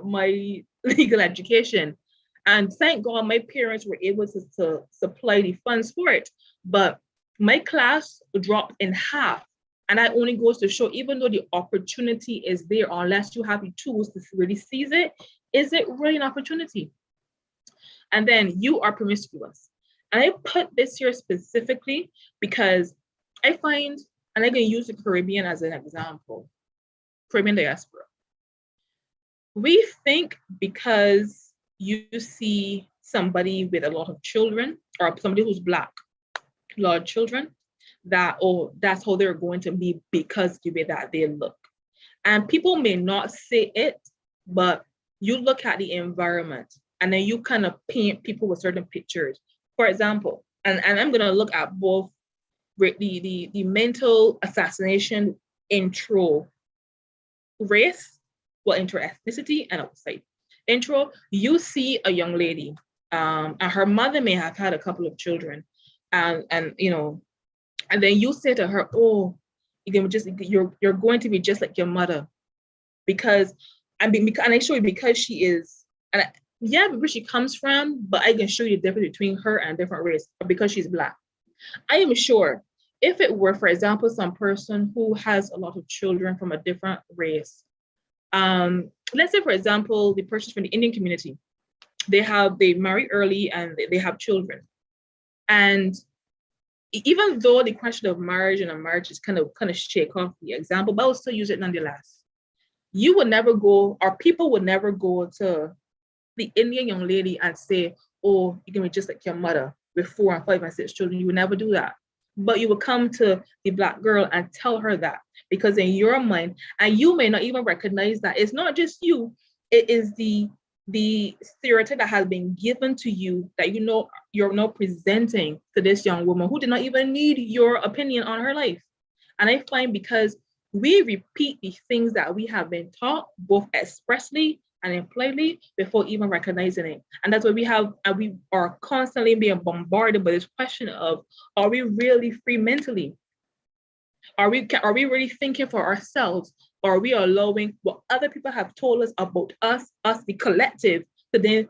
my legal education. And thank God my parents were able to supply the funds for it. But my class dropped in half. And that only goes to show, even though the opportunity is there, unless you have the tools to really seize it, is it really an opportunity? And then you are promiscuous. And I put this here specifically because I find, and I can use the Caribbean as an example, Caribbean diaspora. We think because you see somebody with a lot of children, or somebody who's Black, a lot of children, that, oh, that's how they're going to be because the way that they look. And people may not say it, but you look at the environment and then you kind of paint people with certain pictures. For example, and I'm going to look at both the mental assassination intro race, intro ethnicity and outside. Intro, you see a young lady, and her mother may have had a couple of children, and then you say to her, oh, you're going to be just like your mother, because I show you because she is, where she comes from, but I can show you the difference between her and a different race because she's Black. I am sure if it were, for example, some person who has a lot of children from a different race, let's say, for example, the person from the Indian community, they marry early and they have children. And even though the question of marriage and a marriage is kind of shake off the example, but I will still use it nonetheless. You would never go, or people would never go to the Indian young lady and say, oh, you're gonna be just like your mother with 4 and 5 and 6 children. You would never do that. But you would come to the Black girl and tell her that, because in your mind, and you may not even recognize that it's not just you, it is the stereotype that has been given to you that you're now presenting to this young woman who did not even need your opinion on her life. And I find because we repeat the things that we have been taught, both expressly and impliedly, before even recognizing it. And that's why we are constantly being bombarded by this question of, are we really free mentally? Are we really thinking for ourselves? or we are allowing what other people have told us about us, the collective, to then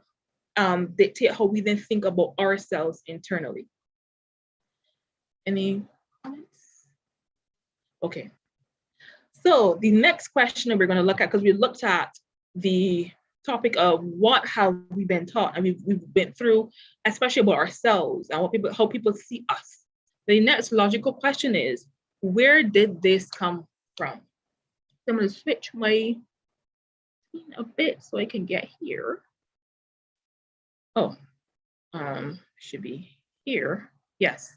dictate how we then think about ourselves internally. Any comments? Okay. So the next question that we're going to look at, because we looked at the topic of what have we been taught, and we've been through, especially about ourselves and how people see us. The next logical question is, where did this come from? So I'm going to switch my screen a bit so I can get here. Oh, should be here. Yes.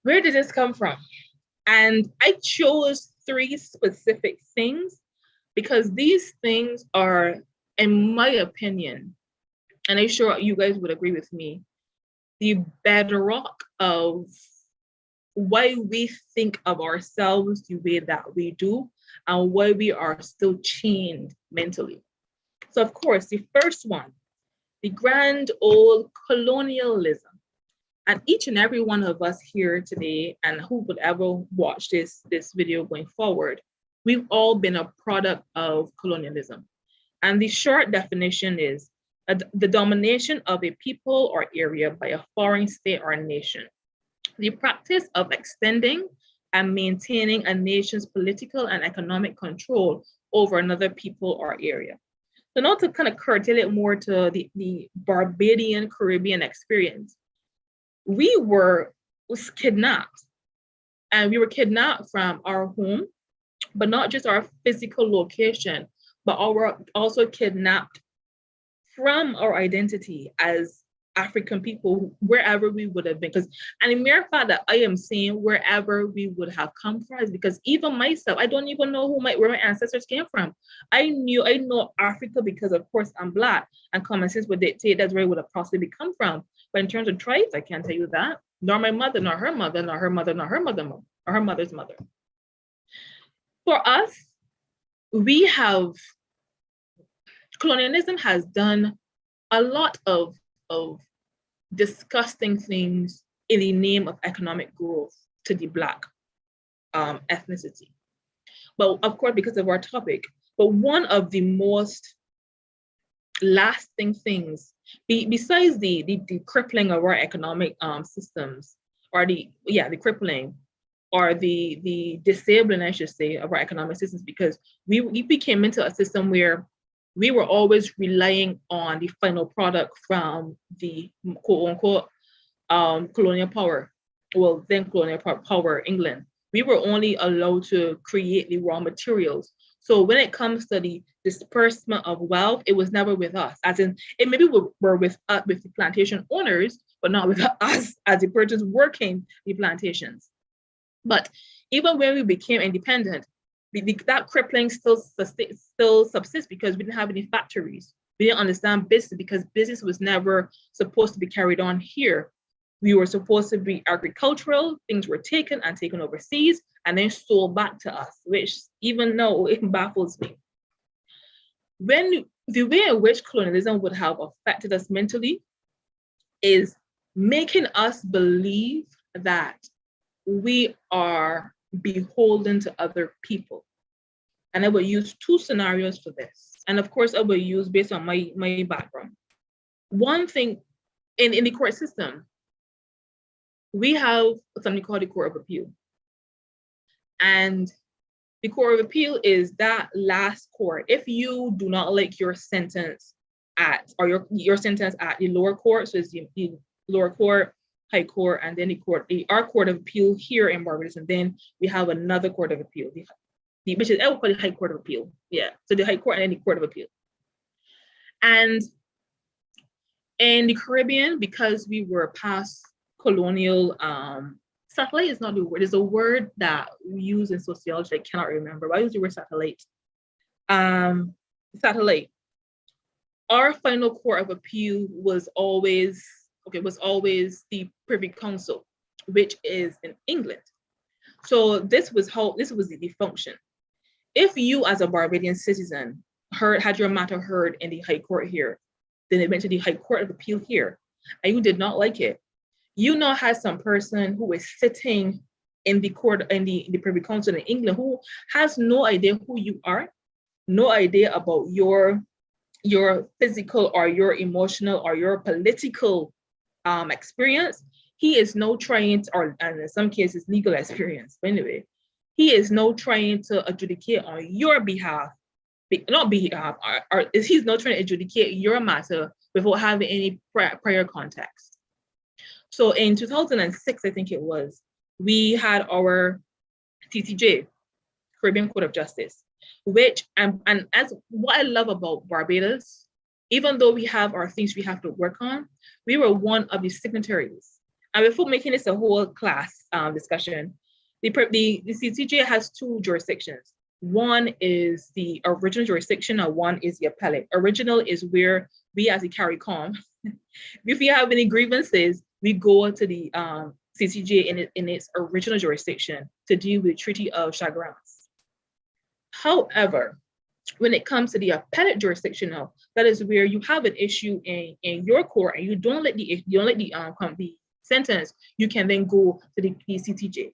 Where did this come from? And I chose 3 specific things because these things are, in my opinion, and I'm sure you guys would agree with me, the bedrock of why we think of ourselves the way that we do and why we are still chained mentally. So of course, the first one, the grand old colonialism. And each and every one of us here today, and who would ever watch this video going forward, we've all been a product of colonialism. And the short definition is the domination of a people or area by a foreign state or nation. The practice of extending and maintaining a nation's political and economic control over another people or area. So now to kind of curtail it more to the Barbadian Caribbean experience, we was kidnapped, and we were kidnapped from our home, but not just our physical location, but also kidnapped from our identity as African people, wherever we would have been. And the mere fact that I am saying wherever we would have come from is because even myself, I don't even know where my ancestors came from. I know Africa because of course I'm Black, and common sense would dictate that's where it would have possibly come from. But in terms of tribes, I can't tell you that. Nor my mother, nor her mother, nor her mother, nor her mother, or her mother's mother. For us, colonialism has done a lot of disgusting things in the name of economic growth to the Black ethnicity. But of course, because of our topic, but one of the most lasting things, besides the crippling of our economic systems, or the crippling or the disabling, I should say, of our economic systems, because we became into a system where we were always relying on the final product from the quote unquote colonial power, well then colonial power England. We were only allowed to create the raw materials. So when it comes to the disbursement of wealth, it was never with us. As in, it maybe were with the plantation owners, but not with us as the persons working the plantations. But even when we became independent, that crippling still subsists because we didn't have any factories. We didn't understand business because business was never supposed to be carried on here. We were supposed to be agricultural. Things were taken overseas and then sold back to us, which even though it baffles me. When the way in which colonialism would have affected us mentally is making us believe that we are beholden to other people. And I will use 2 scenarios for this. And of course, I will use based on my background. One thing, in the court system, we have something called the Court of Appeal. And the Court of Appeal is that last court. If you do not like your sentence your sentence at the lower court, so it's the lower court, high court, and then our Court of Appeal here in Barbados, and then we have another Court of Appeal, which is I would call it High Court of Appeal. Yeah, so the High Court and then the Court of Appeal. And in the Caribbean, because we were past colonial, satellite is not the word. It's a word that we use in sociology. I cannot remember. But I use the word satellite. Satellite. Our final Court of Appeal was always the Privy Council, which is in England. So this was the function. If you, as a Barbadian citizen, had your matter heard in the High Court here, then it went to the High Court of Appeal here, and you did not like it, you now had some person who is sitting in the court, in the Privy Council in England, who has no idea who you are, no idea about your physical or your emotional or your political experience. He is now trying to, or and in some cases legal experience, but anyway, he is now trying to adjudicate on your behalf, not behalf, or he's not trying to adjudicate your matter without having any prior context. So in 2006, I think it was, we had our CCJ, Caribbean Court of Justice, which, and as what I love about Barbados, even though we have our things we have to work on, we were one of the signatories. And before making this a whole class discussion, the CCJ has two jurisdictions. One is the original jurisdiction and one is the appellate. Original is where we as the CARICOM, if we have any grievances, we go to the CCJ in its original jurisdiction to deal with the Treaty of Chagrins. However, when it comes to the appellate jurisdiction now, that is where you have an issue in your court and you don't let the sentence, you can then go to the CCJ.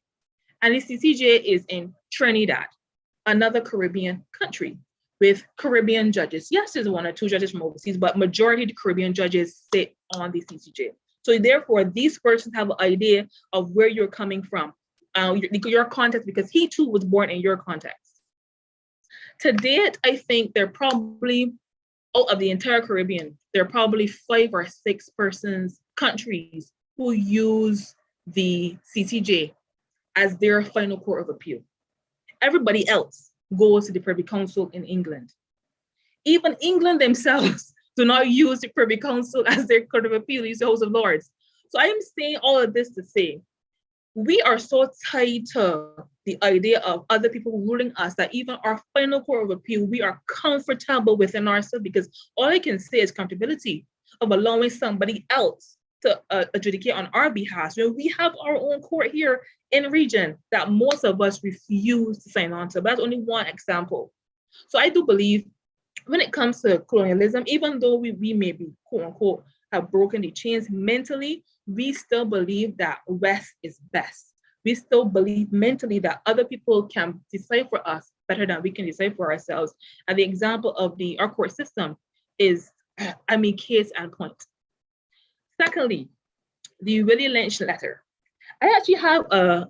And the CCJ is in Trinidad, another Caribbean country with Caribbean judges. Yes, there's one or two judges from overseas, but majority of the Caribbean judges sit on the CCJ. So therefore, these persons have an idea of where you're coming from, your context, because he too was born in your context. To date, I think there are probably, out of the entire Caribbean, there are probably 5 or 6 countries who use the CCJ as their final court of appeal. Everybody else goes to the Privy Council in England. Even England themselves do not use the Privy Council as their court of appeal, use the House of Lords. So I am saying all of this to say, we are so tied to the idea of other people ruling us that even our final court of appeal, we are comfortable within ourselves, because all I can say is comfortability of allowing somebody else to adjudicate on our behalf. So we have our own court here in region that most of us refuse to sign on to. But that's only one example. So I do believe when it comes to colonialism, even though we may be, quote unquote, have broken the chains mentally, we still believe that West is best. We still believe mentally that other people can decide for us better than we can decide for ourselves. And the example of our court system is, case in point. Secondly, the Willie Lynch letter. I actually have a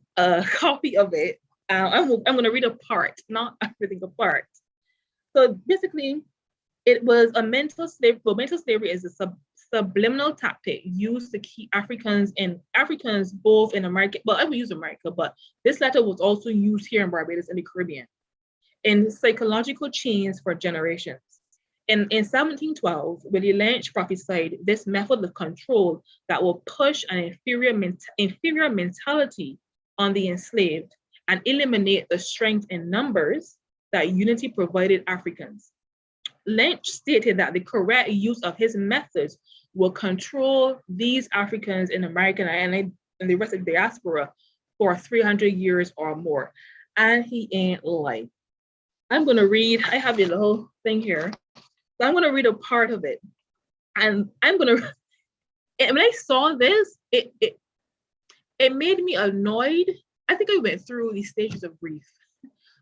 copy of it. I'm going to read a part, not everything apart. So basically, it was a mental slavery. Well, mental slavery is a subliminal tactic used to keep Africans both in America. Well, I will use America, but this letter was also used here in Barbados and the Caribbean in psychological chains for generations. In 1712, Willie Lynch prophesied this method of control that will push an inferior mentality on the enslaved and eliminate the strength in numbers that unity provided Africans. Lynch stated that the correct use of his methods will control these Africans in America and the rest of the diaspora for 300 years or more. And he ain't lying. I'm going to read, I have the whole thing here. So I'm going to read a part of it. And I'm going to, when I saw this, it made me annoyed. I think I went through these stages of grief.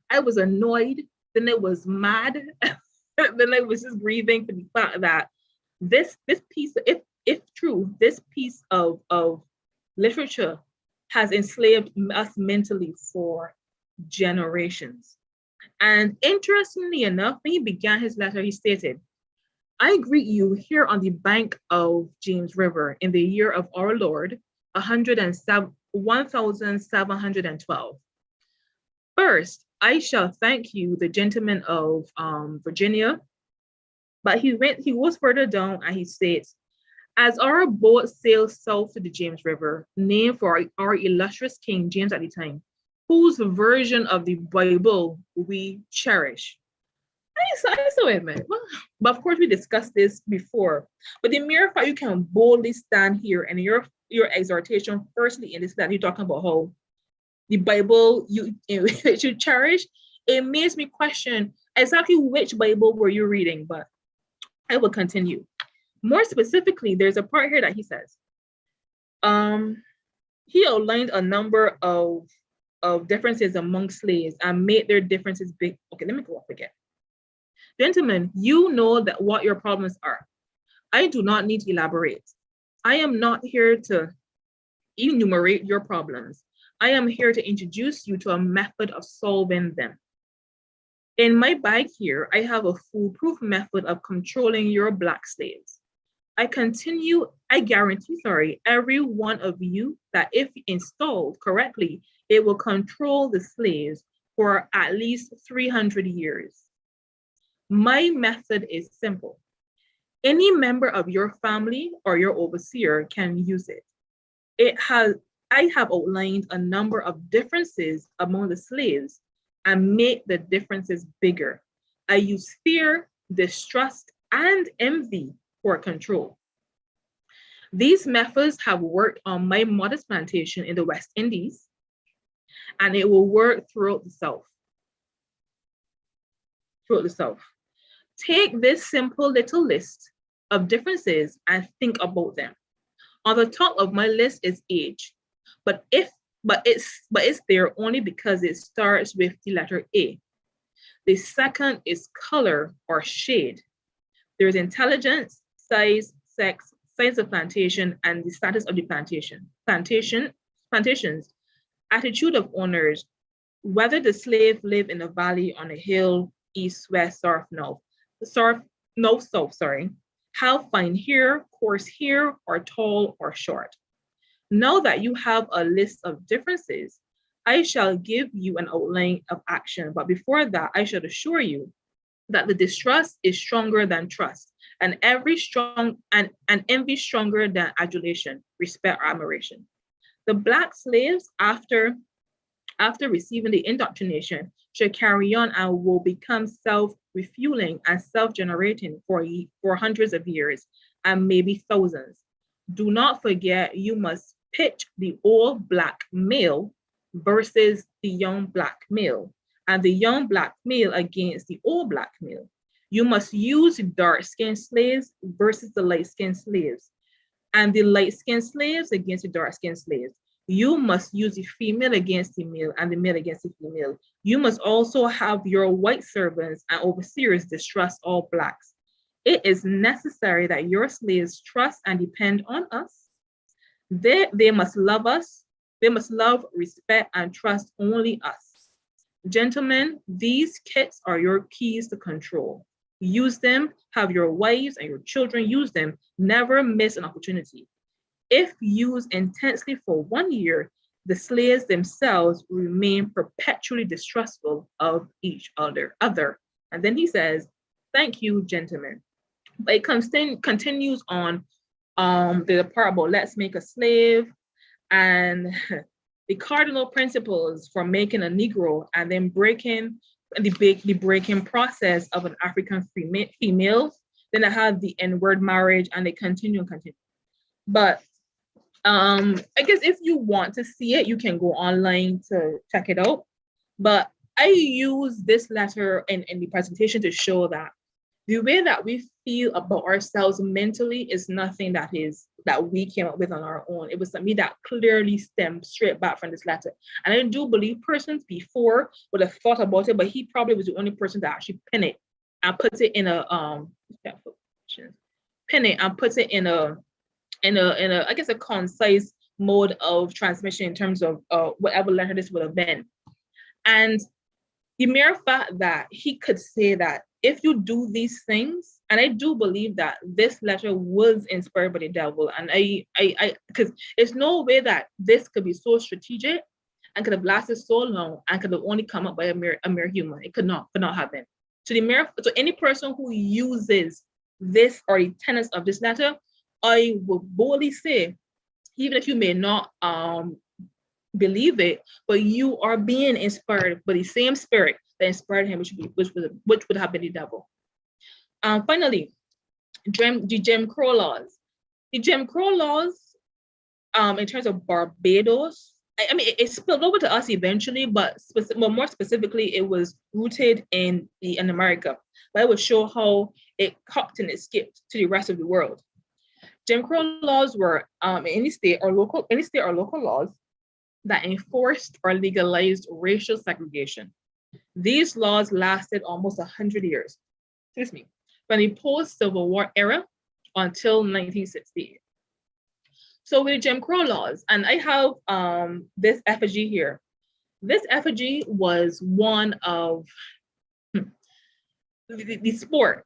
I was annoyed, then I was mad, then I was just grieving for the fact that this piece, if true, this piece of literature has enslaved us mentally for generations. And interestingly enough, when he began his letter, he stated, "I greet you here on the bank of James River in the year of our Lord, 1712. First, I shall thank you, the gentlemen of Virginia." But he goes further down and he states, "As our boat sails south to the James River, named for our illustrious King James at the time, whose version of the Bible we cherish." I saw it, man. But of course, we discussed this before. But the mere fact you can boldly stand here and your exhortation, firstly, in this that you're talking about how the Bible you cherish, it makes me question exactly which Bible were you reading. But I will continue. More specifically, there's a part here that he says, he outlined a number of differences among slaves and made their differences big. Okay, let me go up again. Gentlemen, you know that what your problems are. I do not need to elaborate. I am not here to enumerate your problems. I am here to introduce you to a method of solving them. In my bag here, I have a foolproof method of controlling your Black slaves. I guarantee, every one of you that if installed correctly, it will control the slaves for at least 300 years. My method is simple. Any member of your family or your overseer can use it. I have outlined a number of differences among the slaves and make the differences bigger. I use fear, distrust, and envy for control. These methods have worked on my modest plantation in the West Indies, and it will work throughout the South. Take this simple little list of differences and think about them. On the top of my list is age, but it's there only because it starts with the letter A. The second is color or shade. There's intelligence, size, sex, size of plantation, and the status of the plantations, attitude of owners, whether the slave lived in a valley, on a hill, east, west, north, south, how fine hair, coarse hair, or tall or short. Now that you have a list of differences, I shall give you an outline of action. But before that, I should assure you that the distrust is stronger than trust, and envy stronger than adulation, respect, or admiration. The Black slaves, after receiving the indoctrination, should carry on and will become self-refueling and self-generating for hundreds of years and maybe thousands. Do not forget, you must pitch the old Black male versus the young Black male, and the young Black male against the old Black male. You must use dark-skinned slaves versus the light-skinned slaves, and the light-skinned slaves against the dark-skinned slaves. You must use the female against the male and the male against the female. You must also have your white servants and overseers distrust all Blacks. It is necessary that your slaves trust and depend on us. They must love us. They must love, respect, and trust only us. Gentlemen, these kits are your keys to control. Use them, have your wives and your children use them. Never miss an opportunity. If used intensely for 1 year, the slaves themselves remain perpetually distrustful of each other. And then he says, thank you, gentlemen. But it continues on the part about let's make a slave and the cardinal principles for making a Negro, and then breaking the breaking process of an African female. Then I had the N-word marriage, and they continue. But I guess if you want to see it, you can go online to check it out. But I use this letter in the presentation to show that the way that we feel about ourselves mentally is nothing that we came up with on our own. It was something that clearly stemmed straight back from this letter. And I do believe persons before would have thought about it, but he probably was the only person that actually pin it and puts it in a I guess a concise mode of transmission in terms of whatever letter this would have been. And the mere fact that he could say that if you do these things, and I do believe that this letter was inspired by the devil, and I because there's no way that this could be so strategic and could have lasted so long and could have only come up by a mere human. It could not happen. So any person who uses this or the tenets of this letter, I will boldly say, even if you may not believe it, but you are being inspired by the same spirit that inspired him, which would have been the devil. Finally, the Jim Crow laws. The Jim Crow laws, in terms of Barbados, I mean, it spilled over to us eventually, but more specifically, it was rooted in America. But I will show how it hopped and it skipped to the rest of the world. Jim Crow laws were any state or local laws that enforced or legalized racial segregation. These laws lasted almost 100 years, excuse me, from the post-Civil War era until 1968. So with Jim Crow laws, and I have this effigy here. This effigy was one of the sport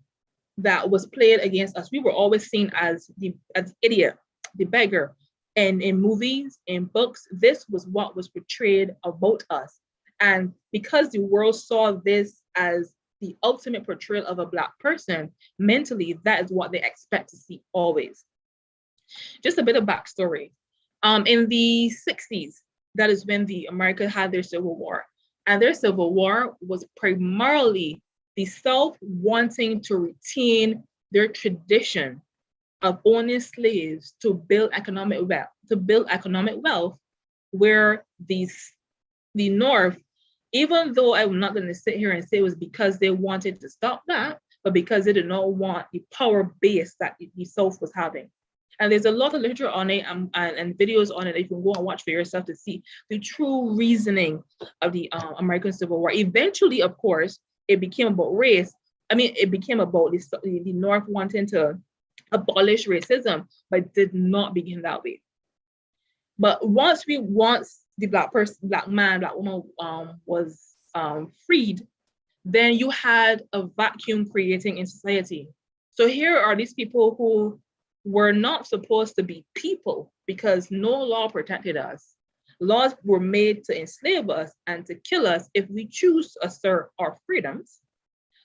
that was played against us. We were always seen as the idiot, the beggar. And in movies, in books, this was what was portrayed about us. And because the world saw this as the ultimate portrayal of a Black person, mentally, that is what they expect to see always. Just a bit of backstory. In the 60s, that is when the America had their Civil War. And their Civil War was primarily the South wanting to retain their tradition of owning slaves to build economic wealth, where the North, even though I'm not going to sit here and say it was because they wanted to stop that, but because they did not want the power base that the South was having. And there's a lot of literature on it and videos on it that you can go and watch for yourself to see the true reasoning of the American Civil War. Eventually, of course, it became about race. I mean, it became about the North wanting to abolish racism, but did not begin that way. But once the Black man, Black woman was freed, then you had a vacuum creating in society. So here are these people who were not supposed to be people because no law protected us. Laws were made to enslave us and to kill us if we choose to assert our freedoms.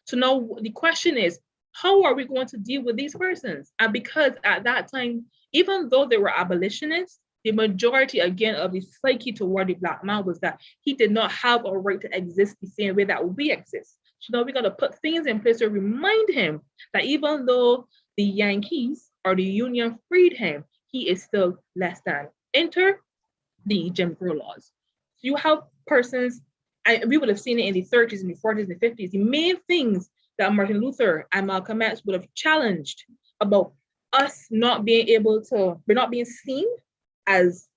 So now the question is, how are we going to deal with these persons? And because at that time, even though they were abolitionists, the majority, again, of the psyche toward the Black man was that he did not have a right to exist the same way that we exist. So now we got to put things in place to remind him that even though the Yankees or the Union freed him, he is still less than. Enter the Jim Crow laws. So you have persons, and we would have seen it in the 30s and the 40s and the 50s. The main things that Martin Luther and Malcolm X would have challenged about us not being seen as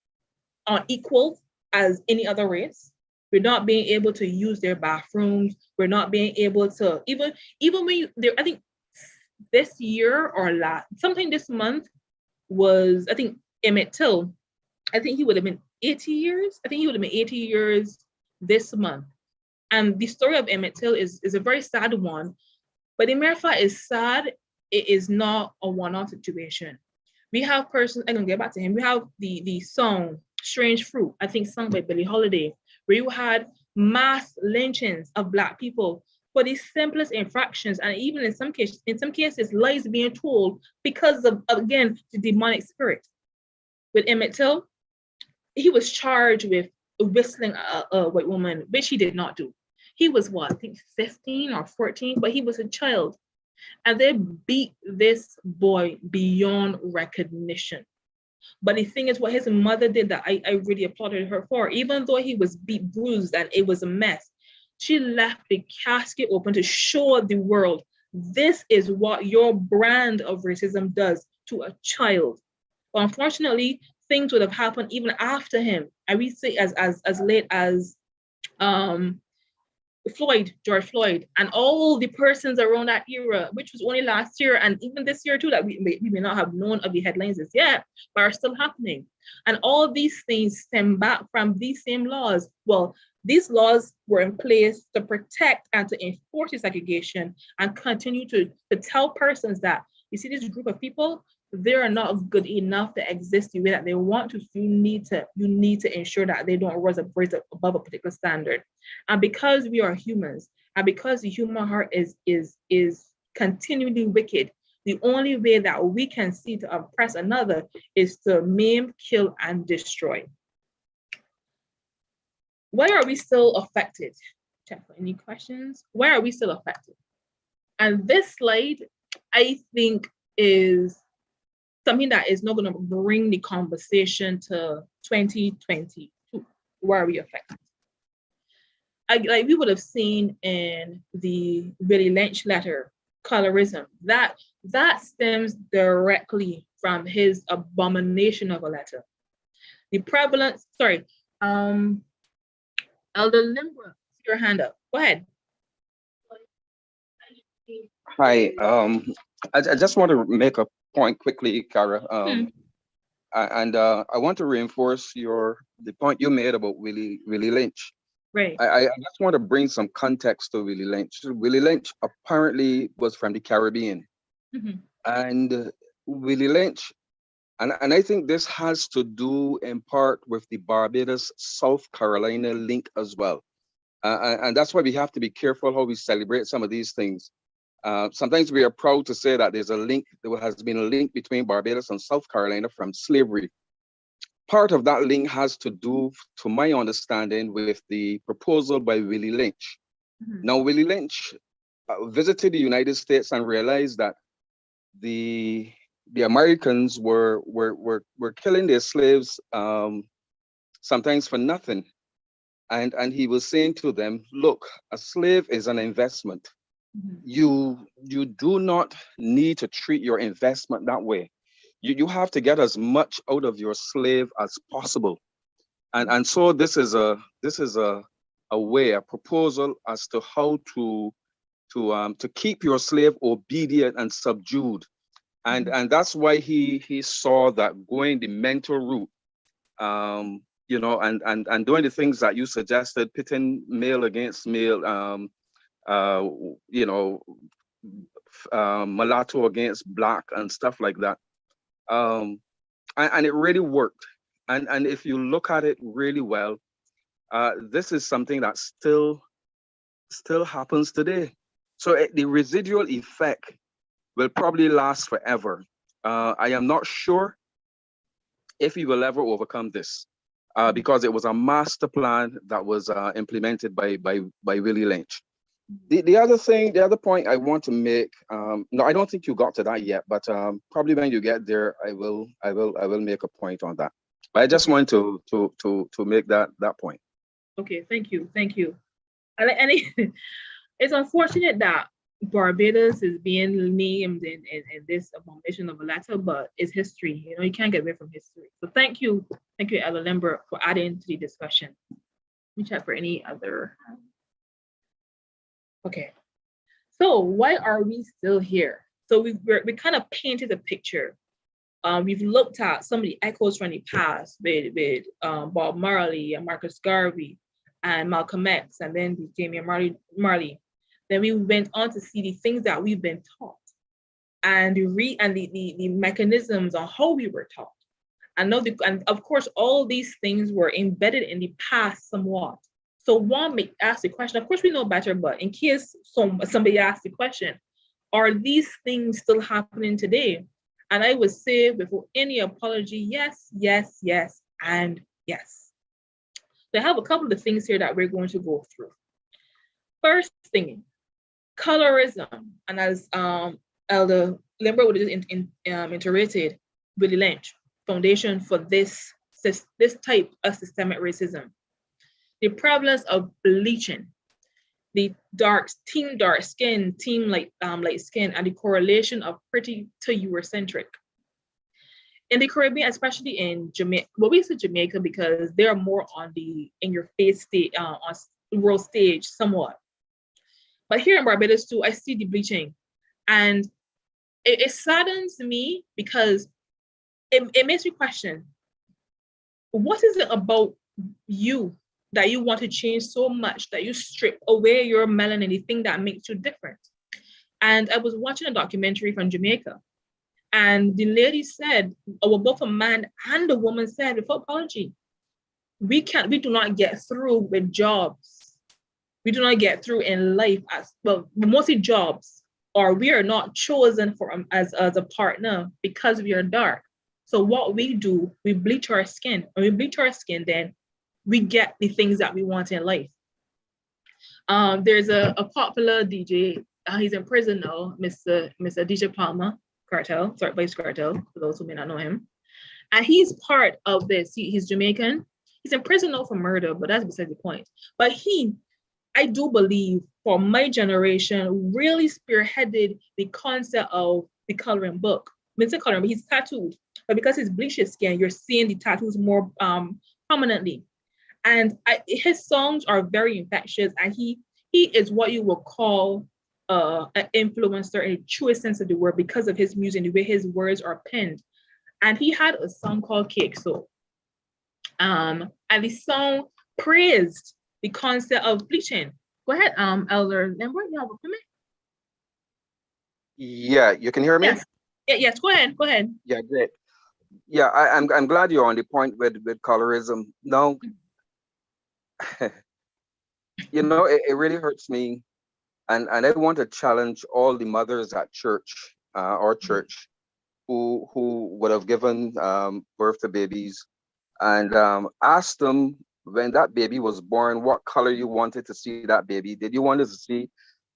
equal as any other race. We're not being able to use their bathrooms. We're not being able to, even when I think this year or sometime this month was, I think, Emmett Till. I think he would have been 80 years. I think he would have been 80 years this month. And the story of Emmett Till is a very sad one. But the mere fact is sad, it is not a one-off situation. We have persons, I'm gonna get back to him. We have the song Strange Fruit, I think sung by Billie Holiday, where you had mass lynchings of Black people for the simplest infractions, and even in some cases, lies being told because of, again, the demonic spirit. With Emmett Till, he was charged with whistling a white woman, which he did not do. He was what, I think 15 or 14, but he was a child. And they beat this boy beyond recognition. But the thing is, what his mother did that I really applauded her for, even though he was beat, bruised, and it was a mess, she left the casket open to show the world, this is what your brand of racism does to a child. But unfortunately, things would have happened even after him. I would say as late as George Floyd, and all the persons around that era, which was only last year and even this year too, that we may not have known of the headlines as yet, but are still happening. And all these things stem back from these same laws. Well, these laws were in place to protect and to enforce segregation and continue to tell persons that, you see, this group of people, they are not good enough to exist the way that they want to. So you need to ensure that they don't rise above a particular standard. And because we are humans, and because the human heart is continually wicked, the only way that we can see to oppress another is to maim, kill, and destroy. Why are we still affected? Check for any questions. Why are we still affected? And this slide, I think, is something that is not going to bring the conversation to 2022. Why are we affected? Like we would have seen in the Willie Lynch letter, colorism, that stems directly from his abomination of a letter. The prevalence, Elder Limbra, your hand up. Go ahead. Hi. I just want to make a point quickly, Kara. I want to reinforce the point you made about Willie Lynch. Right. I just want to bring some context to Willie Lynch. Willie Lynch apparently was from the Caribbean, and Willie Lynch, and I think this has to do in part with the Barbados South Carolina link as well, and that's why we have to be careful how we celebrate some of these things. Sometimes we are proud to say that there has been a link between Barbados and South Carolina from slavery. Part of that link has to do, to my understanding, with the proposal by Willie Lynch. Now, Willie Lynch visited the United States and realized that the Americans were killing their slaves sometimes for nothing. And he was saying to them, look, a slave is an investment. You do not need to treat your investment that way. You have to get as much out of your slave as possible. And so this is a proposal as to how to keep your slave obedient and subdued. And that's why he saw that going the mental route, and doing the things that you suggested, pitting male against male, mulatto against black and stuff like that. And it really worked. And if you look at it really well, this is something that still happens today. So the residual effect will probably last forever. I am not sure if we will ever overcome this, because it was a master plan that was implemented by Willie Lynch. The other point I want to make, no, I don't think you got to that yet, but probably when you get there, I will make a point on that. But I just want to make that point. Okay, thank you. And it's unfortunate that Barbados is being named in this abomination of a letter, but it's history. You can't get away from history. So thank you, Ella Limber, for adding to the discussion. Let me check for any other. Okay, so why are we still here? So we kind of painted a picture. We've looked at some of the echoes from the past with Bob Marley and Marcus Garvey and Malcolm X, and then the Jamie Marley. Then we went on to see the things that we've been taught and the mechanisms on how we were taught. And of course, all these things were embedded in the past somewhat. So one may ask the question, of course we know better, but in case somebody asks the question, are these things still happening today? And I would say without any apology, yes, yes, yes, and yes. So I have a couple of things here that we're going to go through. First thing, colorism, and as Elder Limber would have iterated, Willie Lynch, foundation for this type of systemic racism. The prevalence of bleaching, the dark skin, team light skin, and the correlation of pretty to Eurocentric. In the Caribbean, especially in Jamaica, well, we say Jamaica because they're more on the in-your-face stage, on world stage somewhat. But here in Barbados too, I see the bleaching, and it saddens me because it makes me question, what is it about you that you want to change so much that you strip away your melanin, the thing that makes you different? And I was watching a documentary from Jamaica, and the lady said, or both a man and a woman said, without apology, we do not get through with jobs. We do not get through in life as well, mostly jobs, or we are not chosen as a partner because we are dark. So what we do, we bleach our skin. When we bleach our skin, then we get the things that we want in life. There's a popular DJ, he's in prison now, Mr. DJ Palmer Cartel, Vice Cartel, for those who may not know him. And he's part of this, he's Jamaican. He's in prison now for murder, but that's beside the point. But I do believe, for my generation, really spearheaded the concept of the coloring book. Mr. Coloring, he's tattooed, but because he's bleached his skin, you're seeing the tattoos more prominently. And his songs are very infectious, and he is what you would call an influencer in the truest sense of the word because of his music and the way his words are penned. And he had a song called Cake Soul. And the song praised the concept of bleaching. Go ahead, Elder Lambert, you have a comment? Yeah, you can hear me? Yes. Yes, go ahead. Yeah, great. Yeah, I'm glad you're on the point with colorism. Now, you know, it really hurts me, and I want to challenge all the mothers at church, our church, who would have given birth to babies, and ask them when that baby was born, what color you wanted to see that baby. Did you want to see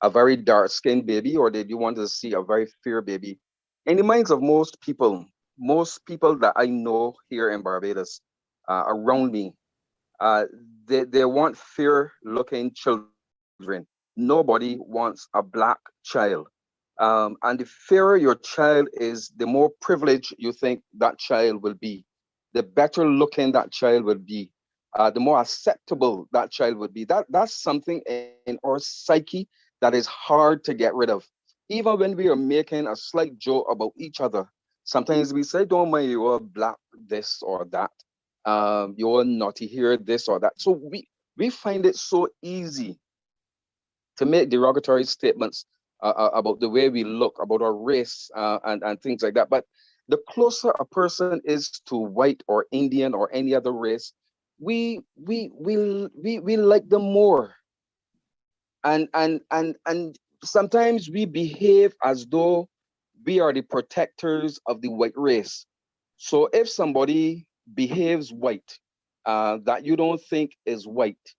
a very dark-skinned baby, or did you want to see a very fair baby? In the minds of most people that I know here in Barbados, around me, they want fair-looking children. Nobody wants a black child. And the fairer your child is, the more privileged you think that child will be, the better looking that child will be, the more acceptable that child would be. That's something in our psyche that is hard to get rid of. Even when we are making a slight joke about each other, sometimes we say, don't mind, you're black, this or that. You're naughty here, this or that. So we find it so easy to make derogatory statements about the way we look, about our race, and things like that. But the closer a person is to white or Indian or any other race, we like them more. And sometimes we behave as though we are the protectors of the white race. So if somebody behaves white, that you don't think is white,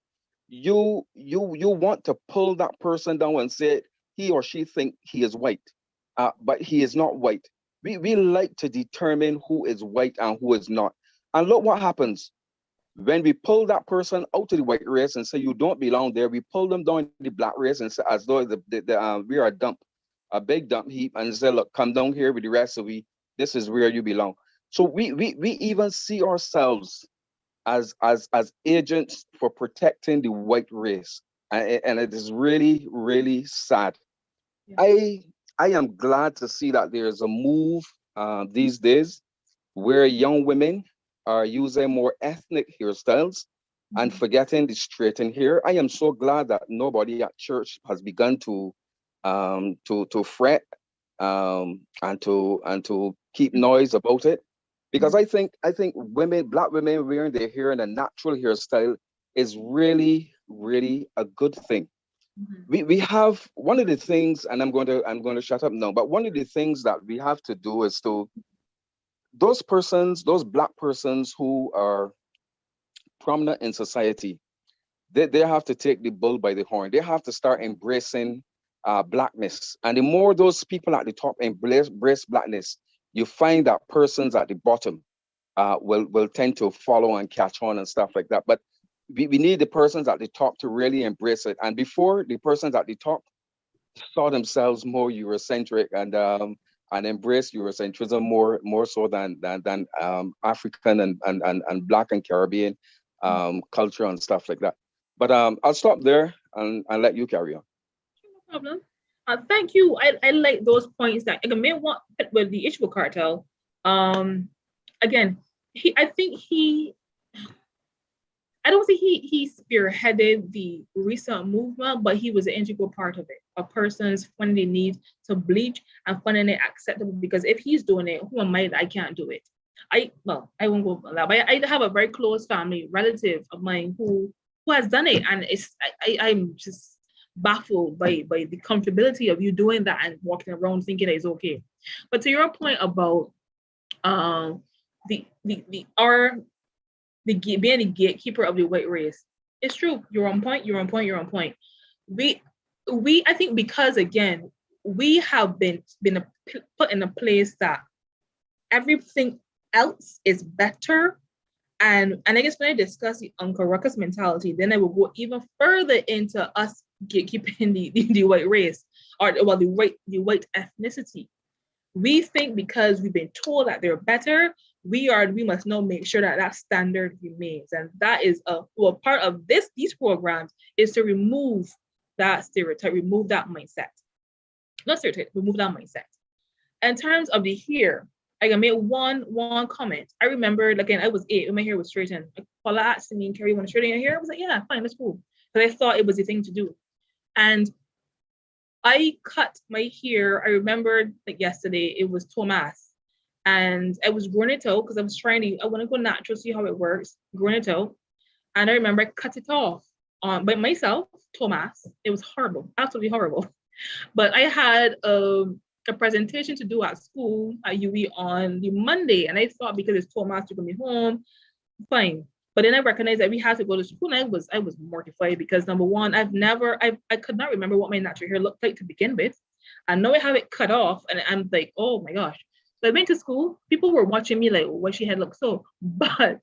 you want to pull that person down and say he or she think he is white, but he is not white. We like to determine who is white and who is not. And look what happens when we pull that person out of the white race and say you don't belong there. We pull them down the black race and say as though we are a big dump heap, and say, look, come down here with the rest of we. This is where you belong. So we even see ourselves as agents for protecting the white race, and it is really, really sad. Yeah. I am glad to see that there is a move these days where young women are using more ethnic hairstyles and forgetting the straightened hair. I am so glad that nobody at church has begun to fret and to keep noise about it. Because I think black women wearing their hair in a natural hairstyle is really, really a good thing. We have one of the things, and I'm going to shut up now, but one of the things that we have to do is to those black persons who are prominent in society, they have to take the bull by the horn. They have to start embracing blackness. And the more those people at the top embrace blackness, you find that persons at the bottom will tend to follow and catch on and stuff like that. But we need the persons at the top to really embrace it. And before, the persons at the top saw themselves more Eurocentric and embrace Eurocentrism more so than African and Black and Caribbean culture and stuff like that. But I'll stop there and let you carry on. No problem. Thank you. I like those points that again may want with the Ishmael cartel. Again, I don't think he spearheaded the recent movement, but he was an integral part of it. A person's finding the need to bleach and finding it acceptable, because if he's doing it, who am I that I can't do it? I won't go for that, but I have a very close family relative of mine who has done it, and I'm just baffled by the comfortability of you doing that and walking around thinking that it's okay. But to your point about being the gatekeeper of the white race, it's true. You're on point. We I think because again we have been put in a place that everything else is better. And I guess when I discuss the Uncle Ruckus mentality, then I will go even further into us gatekeeping the white race, or well the white ethnicity. We think because we've been told that they're better, we must now make sure that that standard remains. And that is part of these programs is to remove that stereotype, remove that mindset. Not stereotype, remove that mindset. In terms of the hair, I can make one comment. I remember, again, I was 8 when my hair was straightened. Paula asked me, Carrie, want to straighten your hair? I was like, yeah, fine, that's cool. But I thought it was the thing to do. And I cut my hair. I remember like yesterday, it was Thomas. And I was growing it out because I want to go natural, see how it works, growing it out. And I remember I cut it off by myself, Thomas. It was horrible, absolutely horrible. But I had a presentation to do at school at UE on the Monday. And I thought because it's Thomas, you're going to be home, fine. But then I recognized that we had to go to school, and I was mortified because number one, I could not remember what my natural hair looked like to begin with. And now I have it cut off, and I'm like, oh my gosh. So I went to school, people were watching me like, why she had looked so. But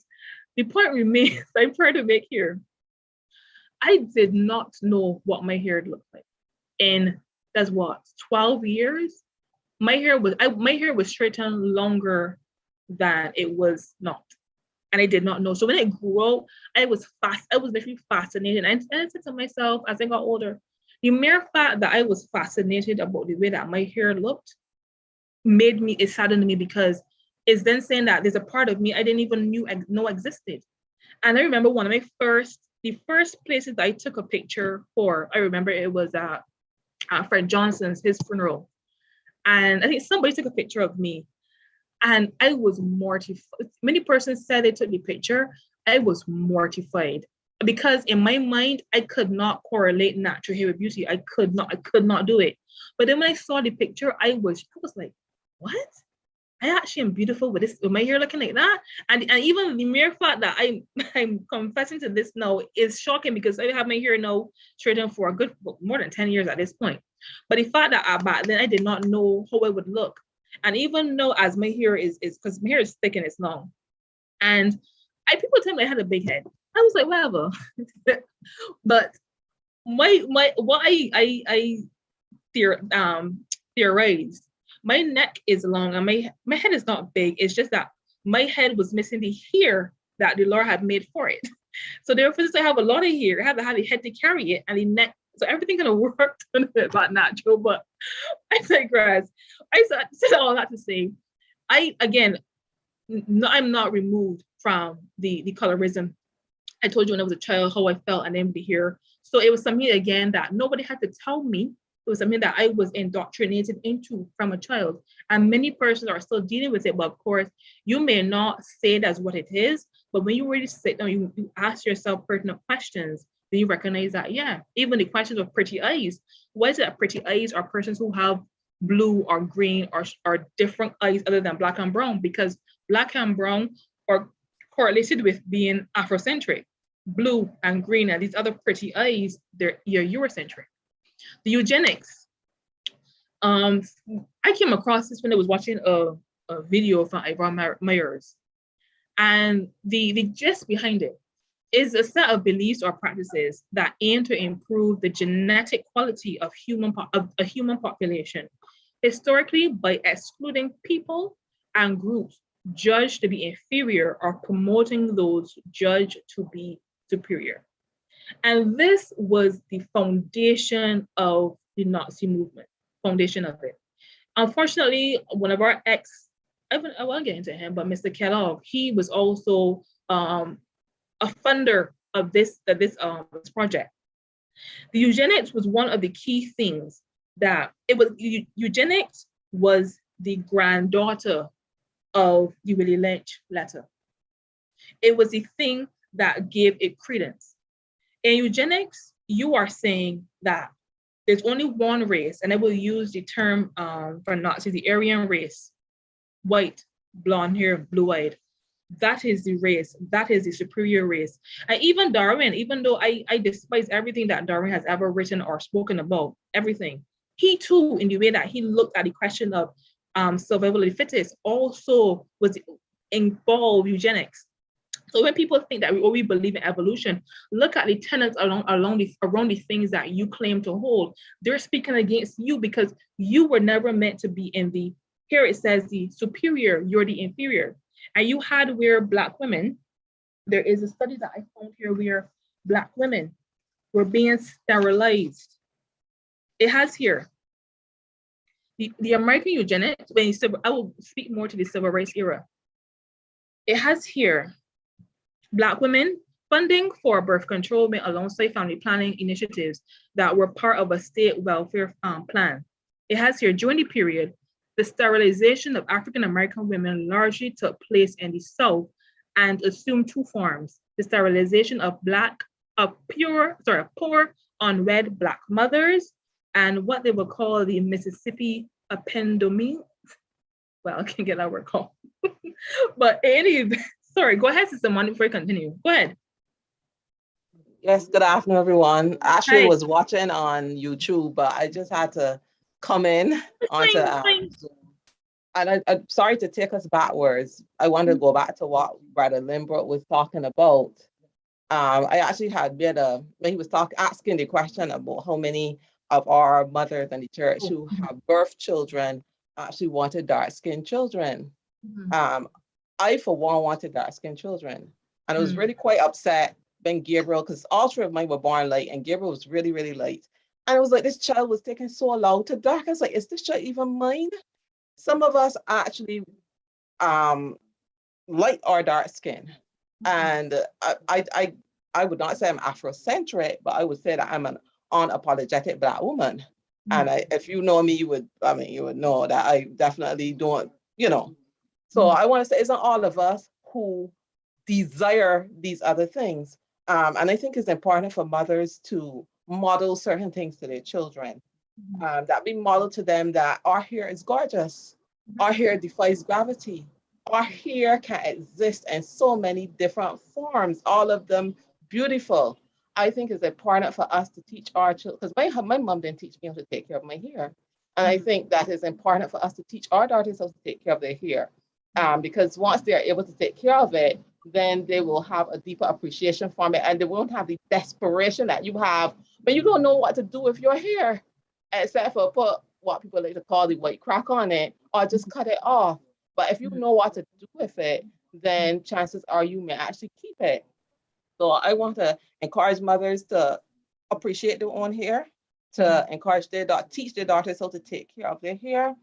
the point remains, I'm trying to make here. I did not know what my hair looked like. And that's what, 12 years? My hair was straightened longer than it was not. And I did not know. So when I grew up, I was literally fascinated. And I said to myself as I got older, the mere fact that I was fascinated about the way that my hair looked it saddened me, because it's then saying that there's a part of me I didn't even know existed. And I remember one of the first places I took a picture for, I remember it was at Fred Johnson's, his funeral. And I think somebody took a picture of me. And I was mortified. Many persons said they took the picture. I was mortified because in my mind, I could not correlate natural hair with beauty. I could not do it. But then when I saw the picture, I was like, what? I actually am beautiful with my hair looking like that. And even the mere fact that I'm confessing to this now is shocking, because I have my hair now straightened for a good more than 10 years at this point. But the fact that back then I did not know how I would look. And even though as my hair is because my hair is thick and it's long, and people tell me I had a big head. I was like, whatever. But what I theorized, my neck is long and my head is not big. It's just that my head was missing the hair that the Lord had made for it. So therefore, since I have a lot of hair, I have to have the head to carry it and the neck. So everything kind of worked about natural, but I digress. I said all that to say, I'm not removed from the colorism. I told you when I was a child how I felt and then the hair. So it was something, again, that nobody had to tell me. It was something that I was indoctrinated into from a child. And many persons are still dealing with it. But of course, you may not say it as what it is, but when you really sit down, you ask yourself pertinent questions, then you recognize that, yeah, even the questions of pretty eyes. Why is it that pretty eyes are persons who have blue or green or different eyes other than black and brown? Because black and brown are correlated with being Afrocentric. Blue and green and these other pretty eyes, you're Eurocentric. The eugenics. I came across this when I was watching a video from Yvonne Myers. And the gist behind it is a set of beliefs or practices that aim to improve the genetic quality of a human population, historically by excluding people and groups judged to be inferior or promoting those judged to be superior. And this was the foundation of the Nazi movement, foundation of it. Unfortunately, one of our I won't get into him, but Mr. Kellogg, he was also a funder of this project. The eugenics was one of the key things that eugenics was the granddaughter of the Willie Lynch letter. It was the thing that gave it credence. In eugenics, you are saying that there's only one race, and I will use the term for Nazi, the Aryan race, white, blonde hair, blue-eyed. That is the race. That is the superior race. And even Darwin, even though I despise everything that Darwin has ever written or spoken about, everything, he too, in the way that he looked at the question of survival of the fittest, also was involved eugenics. So when people think that we believe in evolution, look at the tenets around the things that you claim to hold. They're speaking against you because you were never meant to be in the here it says the superior, you're the inferior. And you had where Black women, there is a study that I found here where Black women were being sterilized. It has here, the American eugenics, I will speak more to the civil rights era. It has here, Black women funding for birth control went alongside family planning initiatives that were part of a state welfare plan. It has here, during the period, the sterilization of African American women largely took place in the South and assumed two forms: the sterilization of poor, unwed Black mothers, and what they would call the Mississippi appendectomy. Well, I can't get that word called. But sorry, go ahead, Sister Money, before you continue. Go ahead. Yes, good afternoon, everyone. Actually, Hi. was watching on YouTube, but I just had to come in onto Zoom. And I'm sorry to take us backwards. I wanted to go back to what Brother Limbrook was talking about. I actually had made when he was asking the question about how many of our mothers in the church who have birthed children actually wanted dark-skinned children. I, for one, wanted dark-skinned children. And I was really quite upset when Gabriel, because all three of mine were born light, and Gabriel was really, really light. And I was like, this child was taken so long to dark. I was like, is this child even mine? Some of us actually light or dark skin. And I would not say I'm Afrocentric, but I would say that I'm an unapologetic Black woman. And if you know me, you would know that I definitely don't, So I want to say, it's not all of us who desire these other things. And I think it's important for mothers to model certain things to their children. That we model to them that our hair is gorgeous. Our hair defies gravity. Our hair can exist in so many different forms, all of them beautiful. I think it's important for us to teach our children, because my mom didn't teach me how to take care of my hair. And I think that is important for us to teach our daughters how to take care of their hair. Because once they're able to take care of it, then they will have a deeper appreciation for it, and they won't have the desperation that you have when you don't know what to do with your hair, except for put what people like to call the white crack on it, or just cut it off. But if you know what to do with it, then chances are you may actually keep it. So I want to encourage mothers to appreciate their own hair, to encourage teach their daughters how to take care of their hair,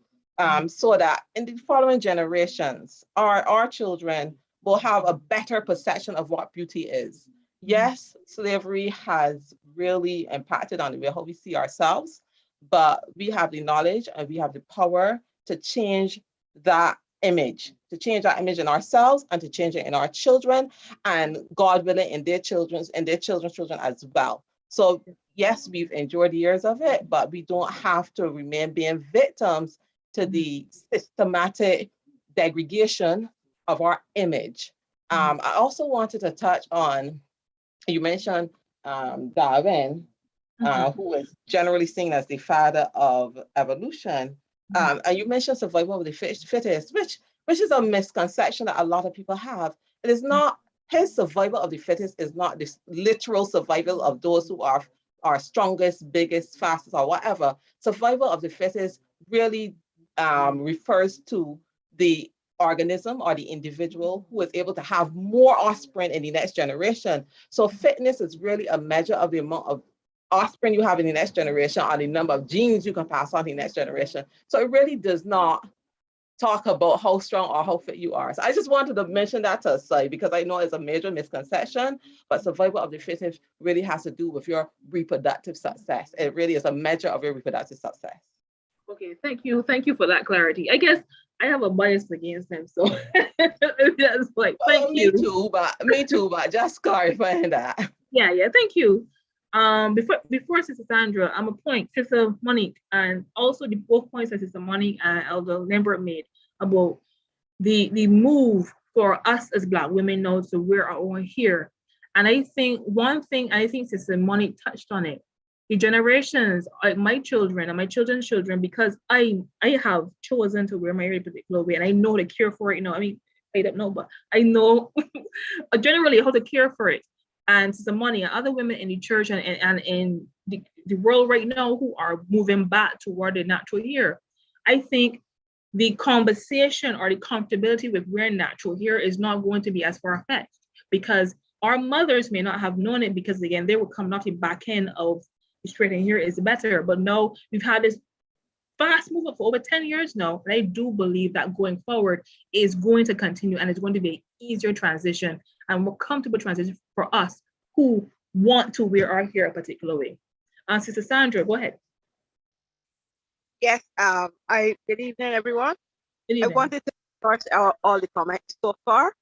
so that in the following generations, our children will have a better perception of what beauty is. Yes, slavery has really impacted on the way how we see ourselves, but we have the knowledge and we have the power to change that image, in ourselves and to change it in our children, and God willing, in their children's children as well. So yes, we've endured years of it, but we don't have to remain being victims to the systematic degradation of our image. I also wanted to touch on, you mentioned Darwin, who is generally seen as the father of evolution. And you mentioned survival of the fittest, which is a misconception that a lot of people have. It is not, his survival of the fittest is not this literal survival of those who are strongest, biggest, fastest, or whatever. Survival of the fittest really refers to the organism or the individual who is able to have more offspring in the next generation. So fitness is really a measure of the amount of offspring you have in the next generation, or the number of genes you can pass on to the next generation. So it really does not talk about how strong or how fit you are. So I just wanted to mention that to aside, because I know it's a major misconception, but survival of the fittest really has to do with your reproductive success. It really is a measure of your reproductive success. Okay, thank you for that clarity. I guess I have a bias against them, so that's like, thank you. Me too, but just clarifying that. Yeah, thank you. Before Sister Sandra, I'm a point Sister Monique, and also the both points that Sister Monique and Elder Lambert made about the move for us as Black women now to wear our own hair. And I think one thing, I think Sister Monique touched on it, the generations, like my children and my children's children, because I have chosen to wear my hair a particular way, and I know to care for it. I don't know, but I know generally how to care for it. And Sister Money and other women in the church and in the world right now who are moving back toward the natural hair, I think the conversation or the comfortability with wearing natural hair is not going to be as far-fetched, because our mothers may not have known it, because again, they would come off the back end of straightening hair is better. But no, we've had this fast movement for over 10 years now, and I do believe that going forward is going to continue, and it's going to be an easier transition and more comfortable transition for us who want to wear our hair a particular way. Sister Sandra, go ahead. Yes, good evening, everyone. Good evening. I wanted to start out all the comments so far.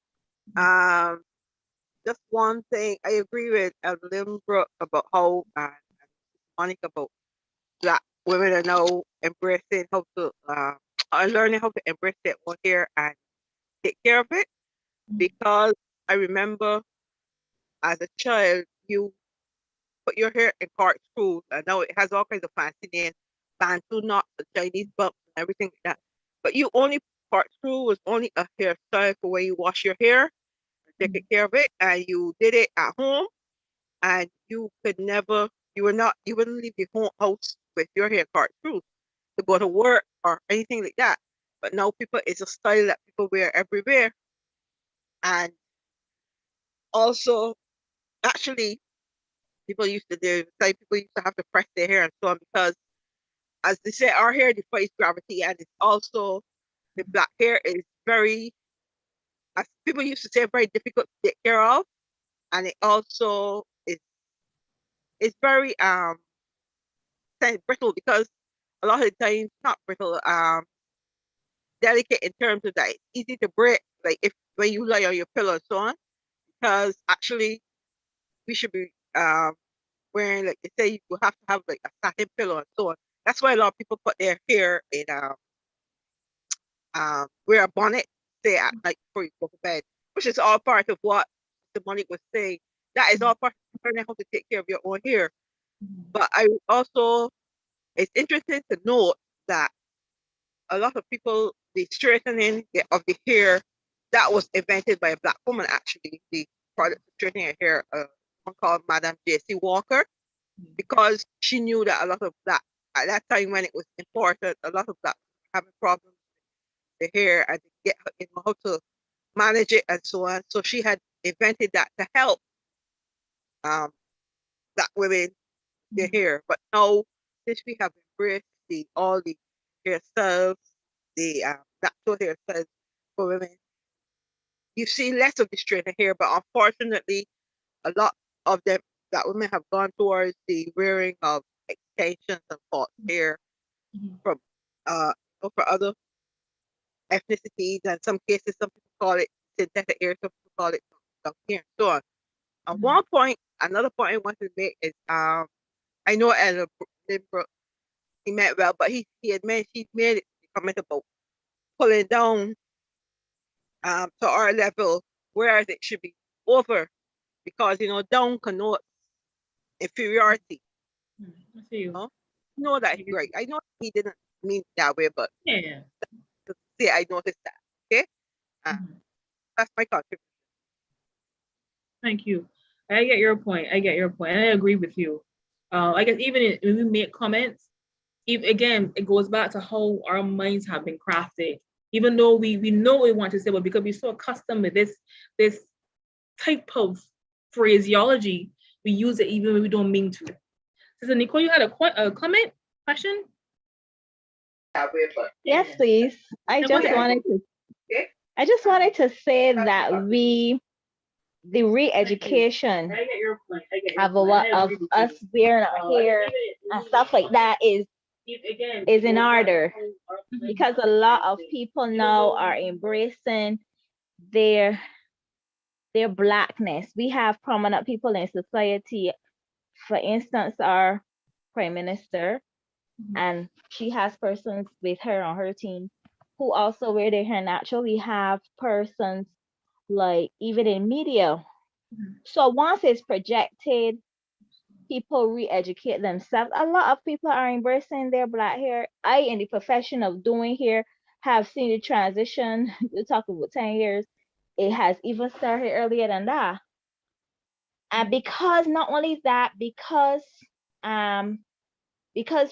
Just one thing, I agree with Limbrook about how Monica about Black women are now embracing how to are learning how to embrace their own hair and take care of it. Because I remember as a child, you put your hair in corkscrews, and now it has all kinds of fancy names, Bantu knots, Chinese bumps, and everything like that. But you only corkscrew was only a hairstyle for where you wash your hair, take care of it, and you did it at home, and you wouldn't leave the home house with your hair corkscrews to go to work or anything like that. But now it's a style that people wear everywhere. And also, actually, people used to have to press their hair and so on, because as they say, our hair defies gravity, and it's also, the black hair is very, as people used to say, very difficult to take care of. And it also is very brittle, because a lot of the times, not brittle, delicate in terms of that it's easy to break, like when you lie on your pillow and so on. Because actually we should be wearing, like they say, you have to have like a satin pillow and so on. That's why a lot of people put their hair in wear a bonnet, say at night before you go to bed, which is all part of what the Monique was saying. That is all part of learning how to take care of your own hair. But it's interesting to note that a lot of people, the straightening of the hair, that was invented by a Black woman, actually. The product of straightening her hair, one called Madame J.C. Walker, because she knew that a lot of Black, at that time when it was important, a lot of Black having problems with the hair and get how to manage it and so on. So she had invented that to help Black women their hair. But now, since we have embraced all the hairstyles, the natural hairstyles for women, you see less of the straightened hair. But unfortunately, a lot of them, that women have gone towards the wearing of extensions and false hair from for other ethnicities, and some cases some people call it synthetic hair, some people call it long hair, and so on. And another point I want to make is I know Elder Limbrook, he meant well, but he made a comment about pulling down to our level, whereas it should be over, because down connotes inferiority. You know that he's right. I know he didn't mean it that way, but to say I noticed that. Okay, that's my contribution. Thank you. I get your point. And I agree with you. I guess even when we make comments, again, it goes back to how our minds have been crafted. Even though we know what we want to say, but because we're so accustomed with this type of phraseology, we use it even when we don't mean to. Sister Nicole, you had a comment, question? Yes, please. I just wanted to say that the re-education of us wearing our hair and stuff like that is in order, because a lot of people now are embracing their Blackness. We have prominent people in society, for instance, our Prime Minister, and she has persons with her on her team who also wear their hair natural. We have persons like even in media. So once it's projected, people re-educate themselves. A lot of people are embracing their Black hair. I, in the profession of doing hair, have seen the transition. We're talking about 10 years. It has even started earlier than that. And because not only that, because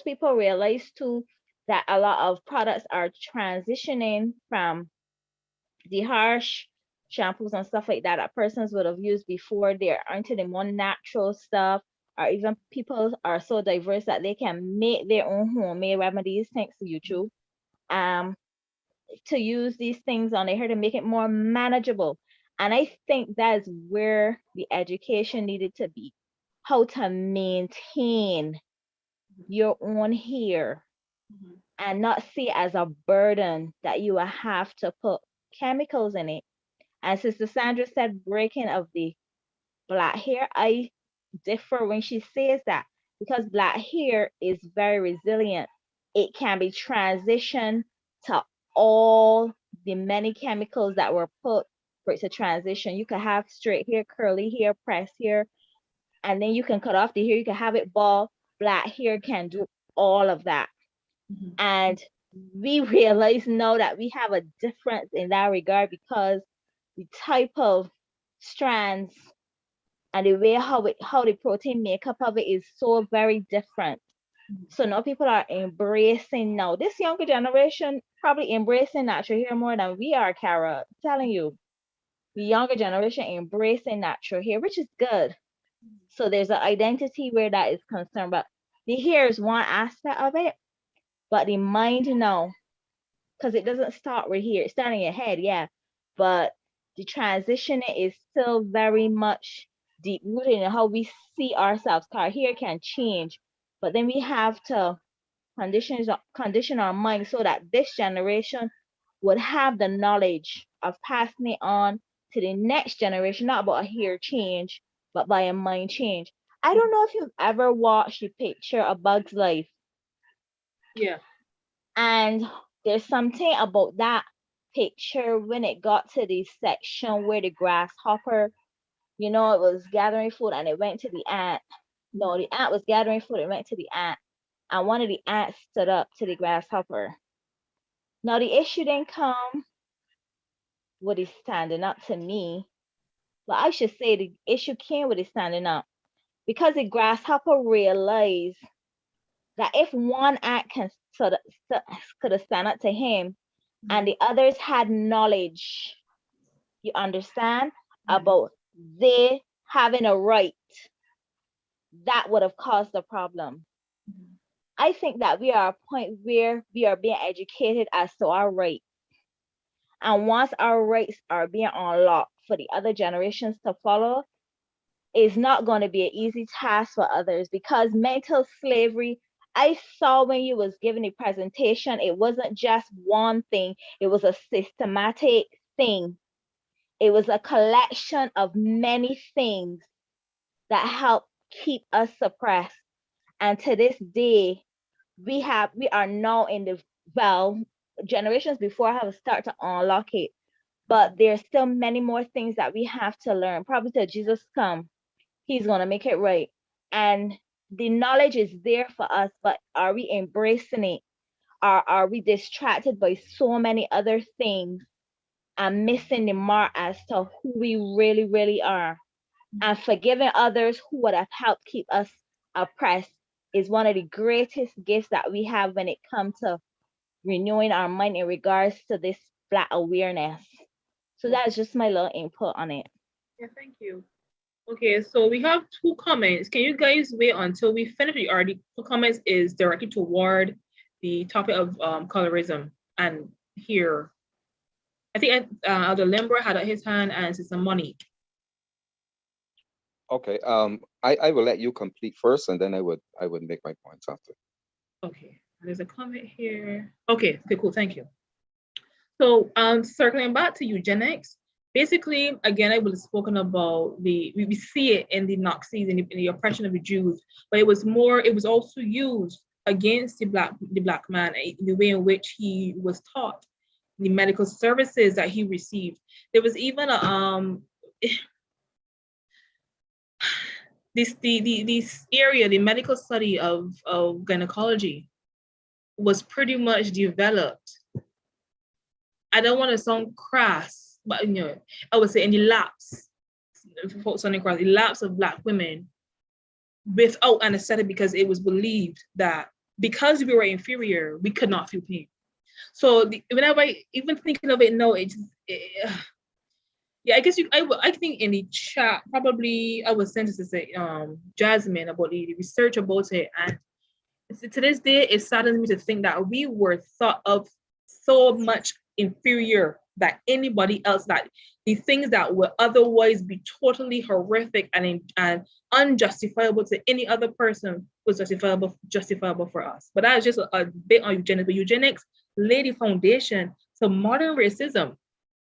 people realize too, that a lot of products are transitioning from the harsh shampoos and stuff like that that persons would have used before. They're into the more natural stuff, or even people are so diverse that they can make their own homemade remedies thanks to YouTube. To use these things on their hair to make it more manageable. And I think that's where the education needed to be. How to maintain your own hair and not see it as a burden that you will have to put chemicals in it. And Sister Sandra said breaking of the black hair, I differ when she says that, because black hair is very resilient. It can be transitioned to all the many chemicals that were put for it to transition. You could have straight hair, curly hair, pressed hair, and then you can cut off the hair. You can have it bald. Black hair can do all of that. And we realize now that we have a difference in that regard, because the type of strands and the way how the protein makeup of it is so very different. So now people are embracing now. This younger generation probably embracing natural hair more than we are, Kara. I'm telling you, the younger generation embracing natural hair, which is good. So there's an identity where that is concerned. But the hair is one aspect of it, but the mind now, because it doesn't start right here. It's starting in your head, yeah. But the transition is still very much deep rooted in how we see ourselves. Our hair can change, but then we have to condition our mind so that this generation would have the knowledge of passing it on to the next generation, not about a hair change, but by a mind change. I don't know if you've ever watched the picture of Bug's Life. Yeah. And there's something about that picture when it got to the section where the grasshopper, it was gathering food and it went to the ant. No, the ant was gathering food, it went to the ant. And one of the ants stood up to the grasshopper. Now the issue didn't come with it standing up to me, but I should say the issue came with it standing up, because the grasshopper realized that if one ant could have stand up to him, and the others had knowledge, you understand, about they having a right, that would have caused the problem. I think that we are at a point where we are being educated as to our rights. And once our rights are being unlocked for the other generations to follow, it's not going to be an easy task for others, because mental slavery, I saw when you was giving the presentation, it wasn't just one thing, it was a systematic thing. It was a collection of many things that help keep us suppressed. And to this day, we are now in the, generations before have started to unlock it, but there's still many more things that we have to learn. Probably till Jesus come, he's going to make it right. And the knowledge is there for us, but are we embracing it? Are we distracted by so many other things and missing the mark as to who we really, really are? And forgiving others who would have helped keep us oppressed is one of the greatest gifts that we have when it comes to renewing our mind in regards to this Black awareness. So that's just my little input on it. Yeah, thank you. Okay, so we have 2 comments. Can you guys wait until we finish the article? 2 comments is directed toward the topic of colorism. And here, I think Elder Lembra had his hand and Sister Monique. Okay, I will let you complete first, and then I would make my points after. Okay, there's a comment here. Okay, cool, thank you. So circling back to eugenics, basically, again, I was spoken about we see it in the Nazis, in the oppression of the Jews, but it was also used against the black man, the way in which he was taught, the medical services that he received. There was even this area, the medical study of gynecology, was pretty much developed. I don't want to sound crass, but I would say in the lapse, the lapse of Black women without anesthetic, because it was believed that because we were inferior, we could not feel pain. So whenever even thinking of it now, yeah, I guess I think in the chat, probably I was sent to say Jasmine about the research about it. And to this day, it saddens me to think that we were thought of so much inferior than anybody else, that the things that would otherwise be totally horrific and unjustifiable to any other person was justifiable for us. But that is just a bit on eugenics. But eugenics laid the foundation to modern racism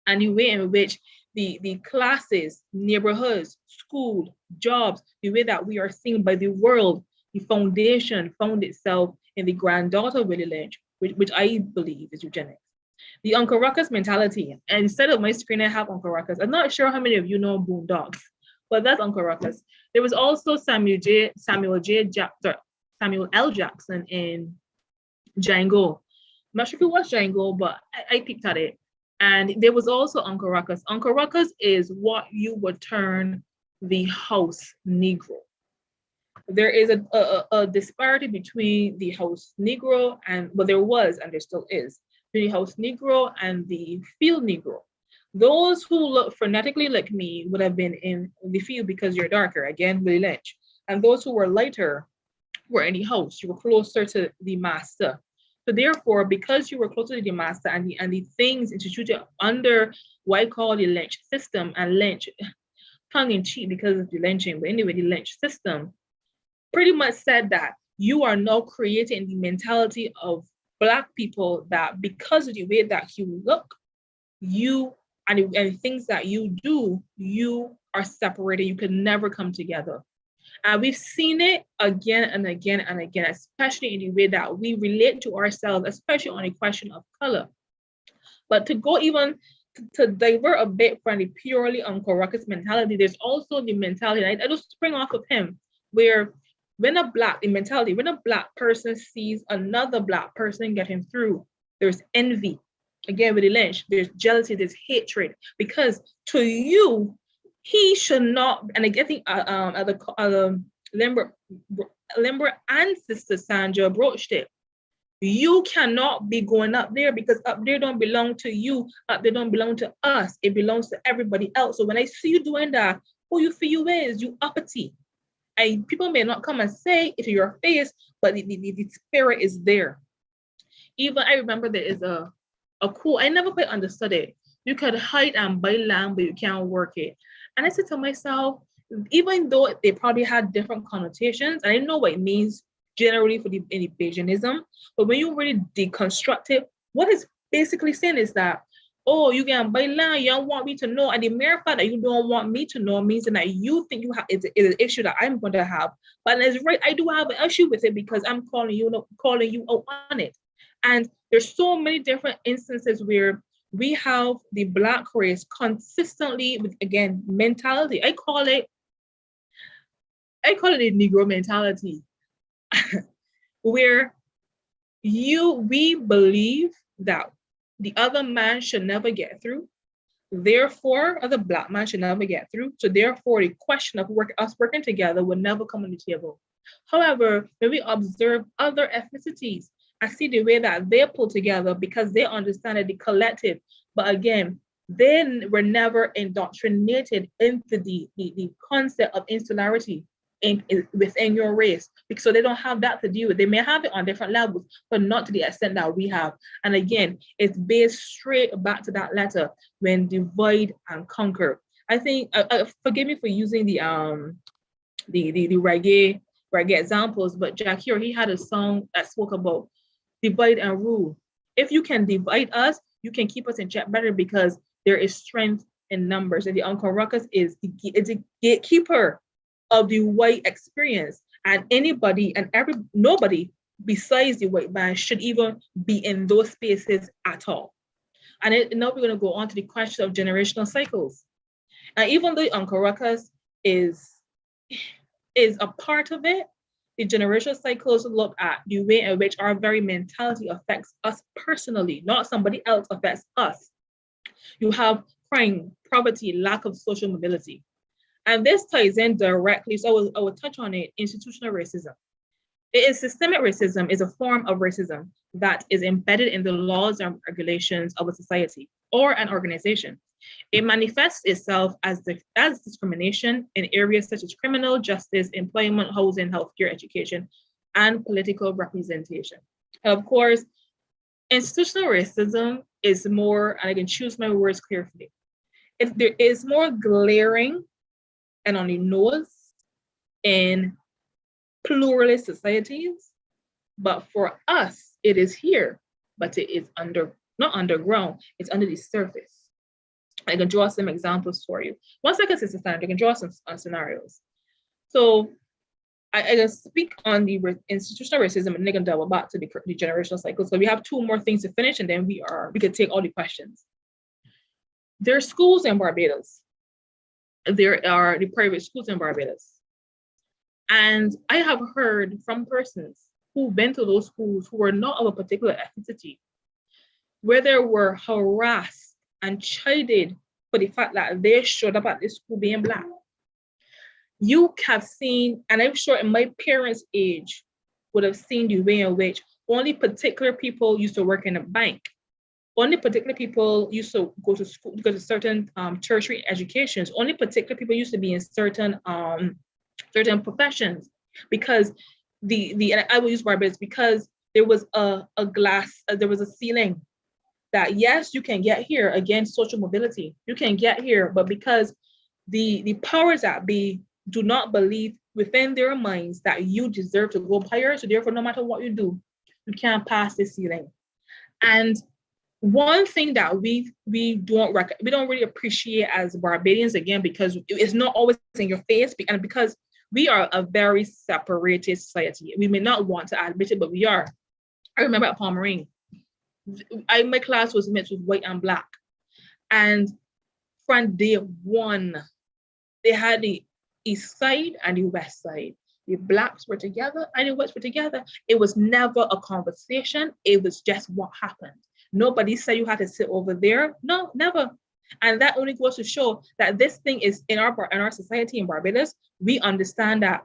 and the way in which the classes, neighborhoods, school, jobs, the way that we are seen by the world, the foundation found itself in the granddaughter of Willie Lynch, which I believe is eugenics. The Uncle Ruckus mentality. And instead of my screen, I have Uncle Ruckus. I'm not sure how many of you know Boondocks, but that's Uncle Ruckus. There was also Samuel L. Jackson in Django. I'm not sure if you watched Django, but I peeked at it. And there was also Uncle Ruckus. Uncle Ruckus is what you would term the house Negro. There is a disparity between the house Negro and, well, there was, and there still is, the house Negro and the field Negro. Those who look phonetically like me would have been in the field because you're darker, again, Willie Lynch. And those who were lighter were in the house. You were closer to the master. So therefore, because you were closer to the master and the things instituted under what I call the Lynch system, and Lynch, tongue in cheek because of the lynching, but anyway, the Lynch system pretty much said that you are now creating the mentality of Black people that because of the way that you look, you and things that you do, you are separated. You can never come together. And we've seen it again and again and again, especially in the way that we relate to ourselves, especially on a question of color. But to go even to divert a bit from the purely Uncle Ruckus mentality, there's also the mentality, I just spring off of him, where when a Black person sees another Black person getting through, there's envy. Again, with the Lynch, there's jealousy, there's hatred, because to you, he should not, and I think Limber and Sister Sandra broached it. You cannot be going up there because up there don't belong to you, up there don't belong to us, it belongs to everybody else. So when I see you doing that, who you feel you is, you uppity. And people may not come and say it to your face, but the spirit is there. Even I remember there is a quote, I never quite understood it. You could hide and buy land, but you can't work it. And I said to myself, even though they probably had different connotations, and I know what it means generally for any Bayesianism, but when you really deconstruct it, what it's basically saying is that, oh, you can buy land, you don't want me to know. And the mere fact that you don't want me to know means that you think you have it's an issue that I'm going to have. But it's right, I do have an issue with it because I'm calling you out on it. And there's so many different instances where we have the Black race consistently with, again, mentality. I call it a Negro mentality, where we believe that the other man should never get through. Therefore, other Black man should never get through. So therefore, the question of us working together will never come on the table. However, when we observe other ethnicities, I see the way that they pull together because they understand the collective. But again, they were never indoctrinated into the concept of insularity within your race, because so they don't have that to deal with. They may have it on different levels, but not to the extent that we have. And again, it's based straight back to that letter, when divide and conquer. I think, forgive me for using the reggae examples, but Jack here, he had a song that spoke about divide and rule. If you can divide us, you can keep us in check better because there is strength in numbers. And the Uncle Ruckus is the gatekeeper of the white experience. And nobody besides the white man should even be in those spaces at all. And now we're going to go on to the question of generational cycles. And even though Uncle Ruckus is a part of it, the generational cycles look at the way in which our very mentality affects us personally, not somebody else affects us. You have crime, poverty, lack of social mobility. And this ties in directly, so I will touch on it, institutional racism. Systemic racism is a form of racism that is embedded in the laws and regulations of a society or an organization. It manifests itself as discrimination in areas such as criminal justice, employment, housing, healthcare, education, and political representation. Of course, institutional racism is more, and I can choose my words carefully, there is more glaring and on the nose in pluralist societies, but for us, it is here, but it is not underground, it's under the surface. I can draw some examples for you. One second, Sister Sandra, I can draw some scenarios. So I can speak on the institutional racism and then I can double back to the generational cycle. So we have 2 more things to finish and then we could take all the questions. There are schools in Barbados. There are the private schools in Barbados. And I have heard from persons who've been to those schools who were not of a particular ethnicity, where they were harassed and chided for the fact that they showed up at this school being Black. You have seen, and I'm sure in my parents' age would have seen the way in which only particular people used to work in a bank. Only particular people used to go to school, go to certain tertiary educations. Only particular people used to be in certain professions, because and I will use Barbados because there was a glass, there was a ceiling that yes, you can get here, again, social mobility, you can get here, but because the powers that be do not believe within their minds that you deserve to go higher, so therefore no matter what you do, you can't pass this ceiling. And one thing that we don't really appreciate as Barbadians, again, because it's not always in your face, and because we are a very separated society. We may not want to admit it, but we are. I remember at Palmering, my class was mixed with white and Black. And from day one, they had the east side and the west side. The Blacks were together and the whites were together. It was never a conversation. It was just what happened. Nobody said you had to sit over there. No, never. And that only goes to show that this thing is in our society in Barbados. We understand that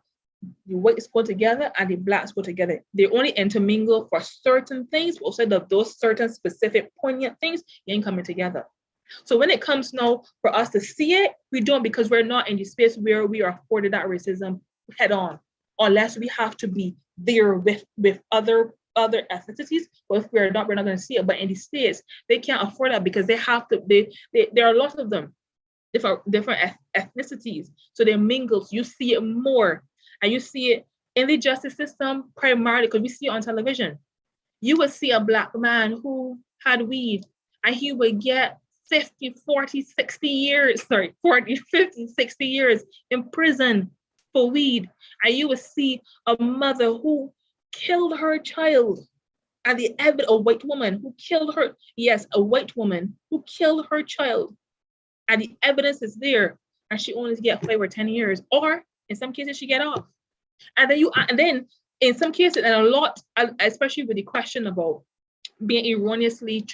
the whites go together and the Blacks go together. They only intermingle for certain things, but outside of those certain specific poignant things, they ain't coming together. So when it comes now for us to see it, we don't, because we're not in the space where we are afforded that racism head on, unless we have to be there with other ethnicities. But if we're not going to see it. But in the States, they can't afford that because they have to. There are lots of them, different ethnicities. So they mingle. So you see it more, and you see it in the justice system primarily because we see it on television. You would see a Black man who had weed, and he would get 50, 40, 60 years, 40, 50, 60 years in prison for weed. And you would see a mother who killed her child, and the evidence, a white woman who killed her, yes, a white woman who killed her child, and the evidence is there, and she only get 5 or 10 years, or in some cases she get off. And then in some cases, and a lot, especially with the question about being erroneously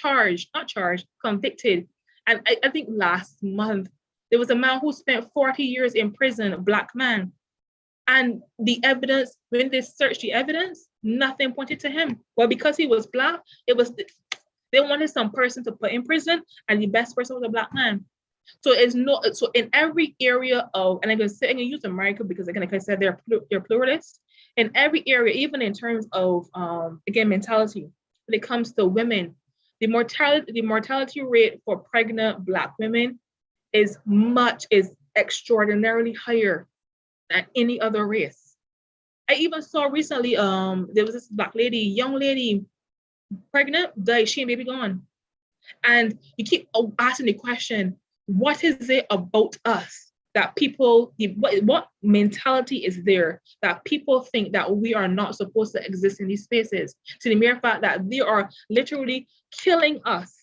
convicted. And I think last month, there was a man who spent 40 years in prison, a Black man. And the evidence, when they searched the evidence, nothing pointed to him. Well, because he was Black, they wanted some person to put in prison, and the best person was a Black man. So so in every area of, and I'm going to use America because, again, like I said, they're pluralists. In every area, even in terms of, again, mentality, when it comes to women, the mortality rate for pregnant Black women is extraordinarily higher than any other race. I even saw recently, there was this Black lady, young lady, pregnant, died, she and baby gone. And you keep asking the question, what is it about us that people, what mentality is there that people think that we are not supposed to exist in these spaces, to the mere fact that they are literally killing us?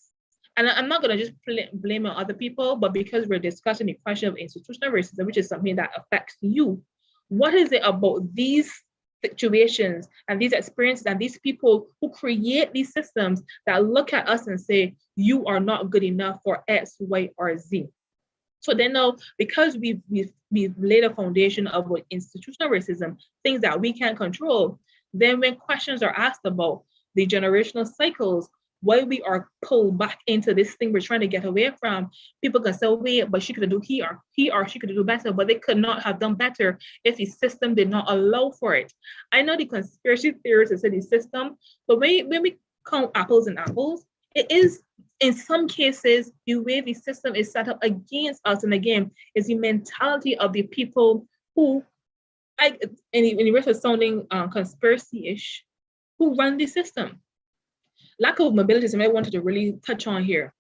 And I'm not going to just blame on other people, but because we're discussing the question of institutional racism, which is something that affects you, what is it about these situations and these experiences and these people who create these systems that look at us and say, you are not good enough for X, Y, or Z? So then now, because we've laid a foundation of institutional racism, things that we can't control, Then when questions are asked about the generational cycles, why we are pulled back into this thing we're trying to get away from, people can say, wait, but she could do he or she could do better, but they could not have done better if the system did not allow for it. I know the conspiracy theorists say the system, but when we count apples and apples, it is in some cases the way the system is set up against us. And again, is the mentality of the people who, in the risk of sounding conspiracy-ish, who run the system. Lack of mobility is something I wanted to really touch on here.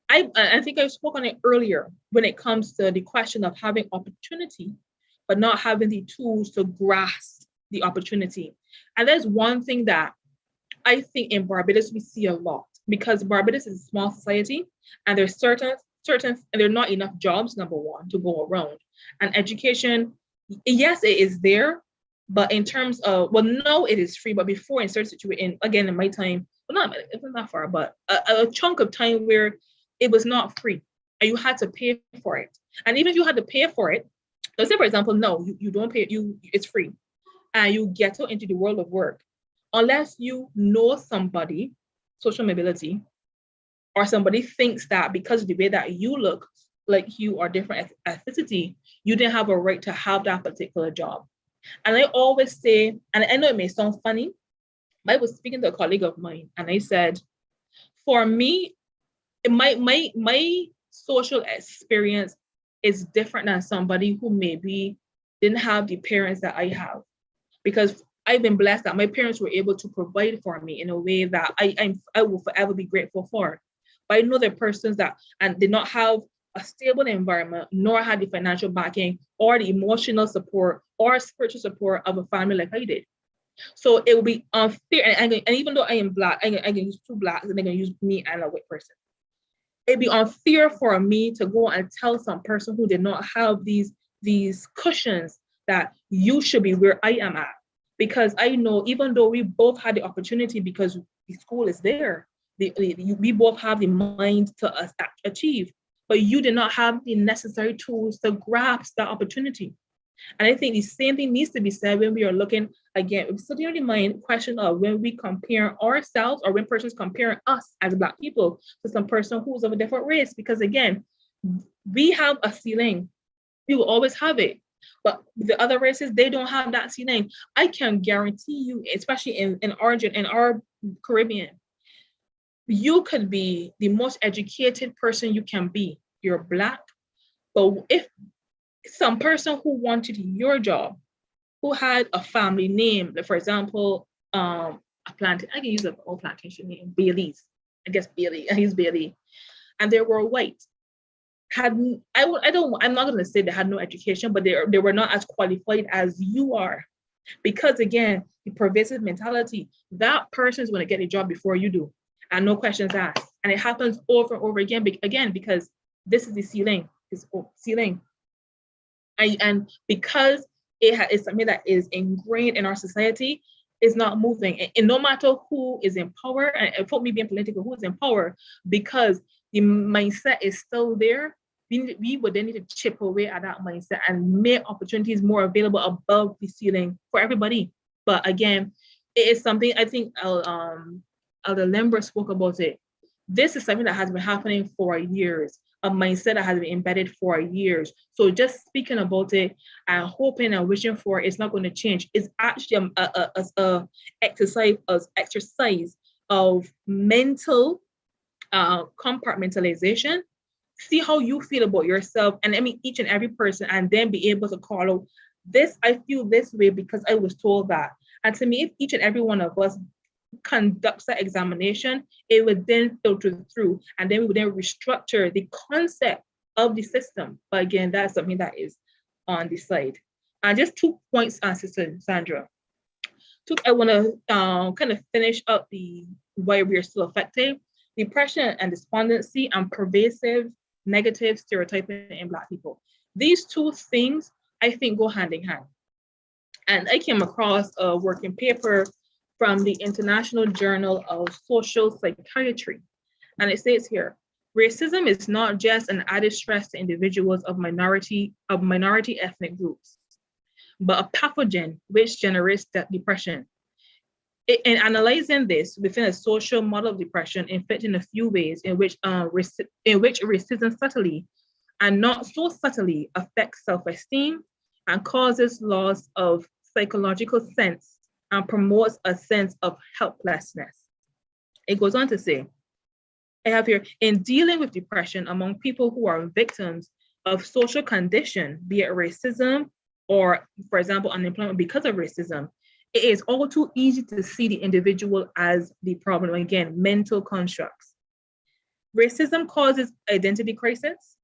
I think I spoke on it earlier when it comes to the question of having opportunity, but not having the tools to grasp the opportunity. And there's one thing that I think in Barbados we see a lot, because Barbados is a small society and there's certain, and there are not enough jobs, number one, to go around. And education, yes, it is there, but in terms of, well, no, it is free, but before in certain situations, again, in my time, well, it's not that far, but a chunk of time where it was not free and you had to pay for it. And even if you had to pay for it, let's say, for example, no, you don't pay, it's free. And you get out into the world of work. Unless you know somebody, social mobility, or somebody thinks that because of the way that you look like you are different ethnicity, you didn't have a right to have that particular job. And I always say, and I know it may sound funny, but I was speaking to a colleague of mine and I said, for me, my social experience is different than somebody who maybe didn't have the parents that I have, because I've been blessed that my parents were able to provide for me in a way that I will forever be grateful for. But I know there are persons that and did not have a stable environment, nor had the financial backing or the emotional support or spiritual support of a family like I did. So it will be unfair. And even though I am Black, I can use two Blacks and they're going to use me and a white person. It'd be unfair for me to go and tell some person who did not have these cushions that you should be where I am at. Because I know, even though we both had the opportunity because the school is there, we both have the mind to achieve, but you did not have the necessary tools to grasp that opportunity. And I think the same thing needs to be said when we are looking, again, so the mind question of when we compare ourselves or when persons compare us as Black people to some person who's of a different race, because again, we have a ceiling. We will always have it. But the other races, they don't have that ceiling. I can guarantee you, especially in origin, in our Caribbean, you could be the most educated person you can be. You're Black, but if some person who wanted your job, who had a family name, like for example, a plantation, I can use an old plantation name, Bailey's. I guess Bailey, he's Bailey, and they were white. I'm not going to say they had no education, but they were not as qualified as you are, because again, the pervasive mentality, that person is going to get a job before you do, and no questions asked, and it happens over and over again because this is the ceiling, ceiling. And because it is something that is ingrained in our society, is not moving. And no matter who is in power, and for me being political, who is in power, because the mindset is still there, we would then need to chip away at that mindset and make opportunities more available above the ceiling for everybody. But again, it is something I think Elder Limber spoke about it. This is something that has been happening for years, a mindset that has been embedded for years. So just speaking about it and hoping and wishing for it's not going to change is actually a exercise of mental compartmentalization. See how you feel about yourself, and I mean each and every person, and then be able to call out this, I feel this way because I was told that. And to me, if each and every one of us conducts that examination, it would then filter through, and then we would then restructure the concept of the system. But again, that's something that is on the side. And just 2 points, Sister Sandra. I want to kind of finish up the why we are still affected. Depression and despondency and pervasive negative stereotyping in Black people. These two things, I think, go hand in hand. And I came across a working paper from the International Journal of Social Psychiatry. And it says here, racism is not just an added stress to individuals of minority ethnic groups, but a pathogen which generates depression. In analyzing this within a social model of depression, infecting a few ways in which racism subtly and not so subtly affects self-esteem and causes loss of psychological sense and promotes a sense of helplessness. It goes on to say, I have here, in dealing with depression among people who are victims of social condition, be it racism or, for example, unemployment because of racism, it is all too easy to see the individual as the problem. Again, mental constructs. Racism causes identity crisis,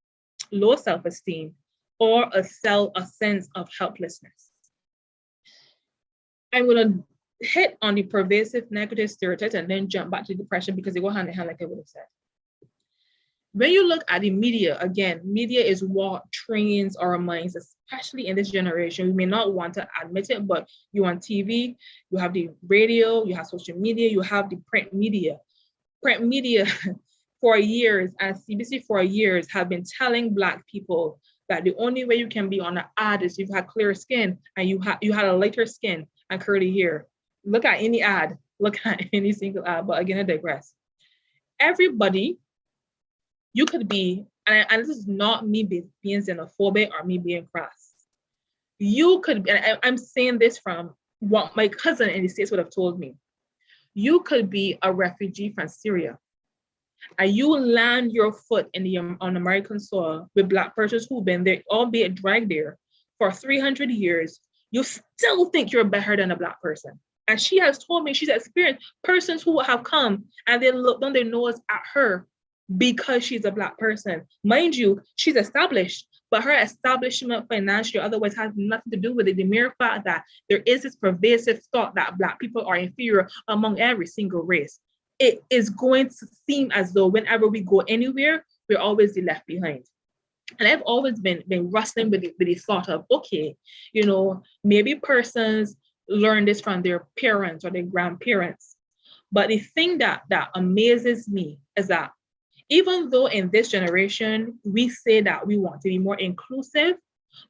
low self-esteem, or a sense of helplessness. I'm going to hit on the pervasive negative stereotypes and then jump back to depression because they go hand in hand, like I would have said. When you look at the media, again, media is what trains our minds, especially in this generation. We may not want to admit it, but you're on TV, you have the radio, you have social media, you have the print media. Print media for years, and CBC for years, have been telling Black people that the only way you can be on an ad is if you've had clear skin and you had a lighter skin and curly hair. Look at any ad, look at any single ad, but again, I digress. Everybody, you could be, and this is not me being xenophobic or me being crass. You could be, and I'm saying this from what my cousin in the States would have told me. You could be a refugee from Syria, and you land your foot on American soil with Black persons who've been there, albeit dragged there, for 300 years. You still think you're better than a Black person. And she has told me she's experienced persons who have come and they look down their nose at her because she's a Black person. Mind you, she's established, but her establishment financially or otherwise has nothing to do with it. The mere fact that there is this pervasive thought that Black people are inferior among every single race. It is going to seem as though whenever we go anywhere, we're always the left behind. And I've always been wrestling with the thought of, okay, maybe persons learn this from their parents or their grandparents. But the thing that amazes me is that even though in this generation, we say that we want to be more inclusive,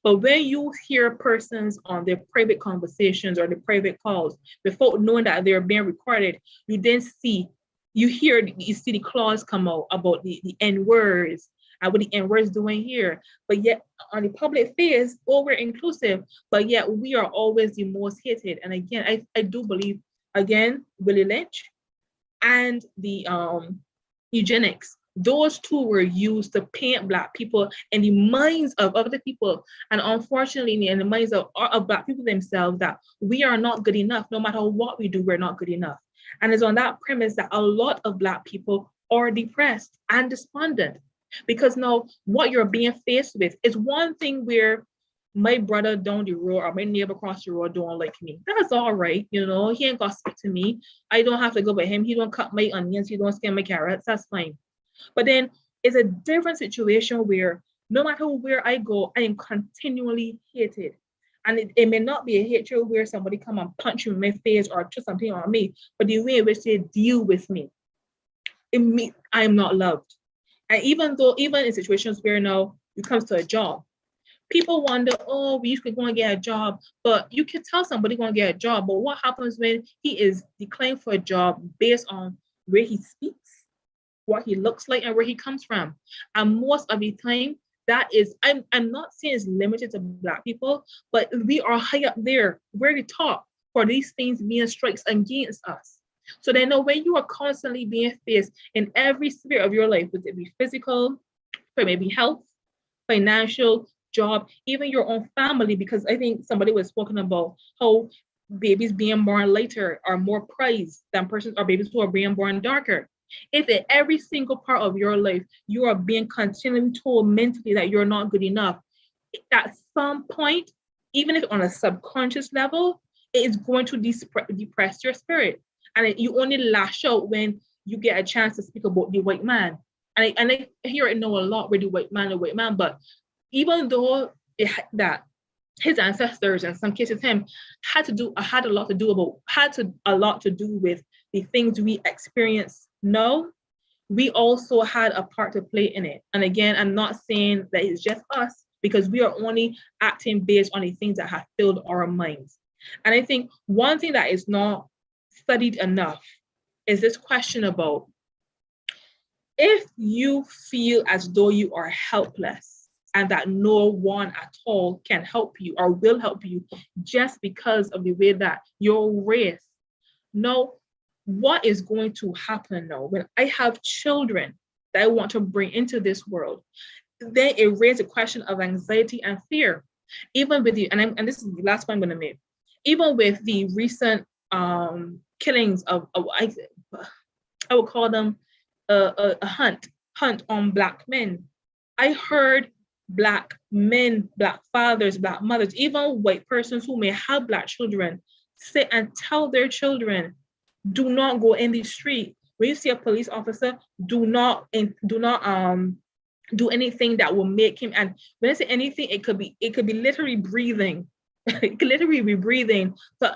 but when you hear persons on their private conversations or their private calls, without knowing that they're being recorded, you see the clause come out about the N-words and what the N-words doing here. But yet on the public face, we're inclusive, but yet we are always the most hated. And again, I do believe, again, Willie Lynch and the eugenics, those two were used to paint Black people in the minds of other people, and unfortunately in the minds of Black people themselves, that we are not good enough. No matter what we do, we're not good enough. And it's on that premise that a lot of Black people are depressed and despondent, because now what you're being faced with is one thing where my brother down the road or my neighbor across the road don't like me. That's all right, he ain't gonna speak to me. I don't have to go by him. He don't cut my onions, he don't skin my carrots. That's fine. But then it's a different situation where no matter where I go, I am continually hated. And it may not be a hatred where somebody come and punch you in my face or do something on me, but the way in which they deal with me, I am not loved. And even in situations where now it comes to a job, people wonder, oh, we used to go and get a job, but you can tell somebody going to get a job, but what happens when he is declined for a job based on where he speaks, what he looks like, and where he comes from? And most of the time, that is, I'm not saying it's limited to Black people, but we are high up there. We're the top for these things being strikes against us. So then when you are constantly being faced in every sphere of your life, whether it be physical, or maybe health, financial, job, even your own family, because I think somebody was spoken about how babies being born later are more prized than persons or babies who are being born darker. If in every single part of your life, you are being continually told mentally that you're not good enough, at some point, even if on a subconscious level, it is going to depress your spirit. And you only lash out when you get a chance to speak about the white man. And I hear it now a lot with the white man, but even though that his ancestors, in some cases him, had a lot to do with the things we experience now, we also had a part to play in it. And again, I'm not saying that it's just us, because we are only acting based on the things that have filled our minds. And I think one thing that is not studied enough is this question about if you feel as though you are helpless and that no one at all can help you or will help you just because of the way that you're raised. Now, what is going to happen now when I have children that I want to bring into this world? Then it raises a question of anxiety and fear. Even with the, and this is the last point I'm going to make, even with the recent killings of I would call them a hunt on Black men. I heard Black men, Black fathers, Black mothers, even white persons who may have Black children sit and tell their children, do not go in the street. When you see a police officer, do not do anything that will make him, and when I say anything, it could be literally breathing. It could literally be breathing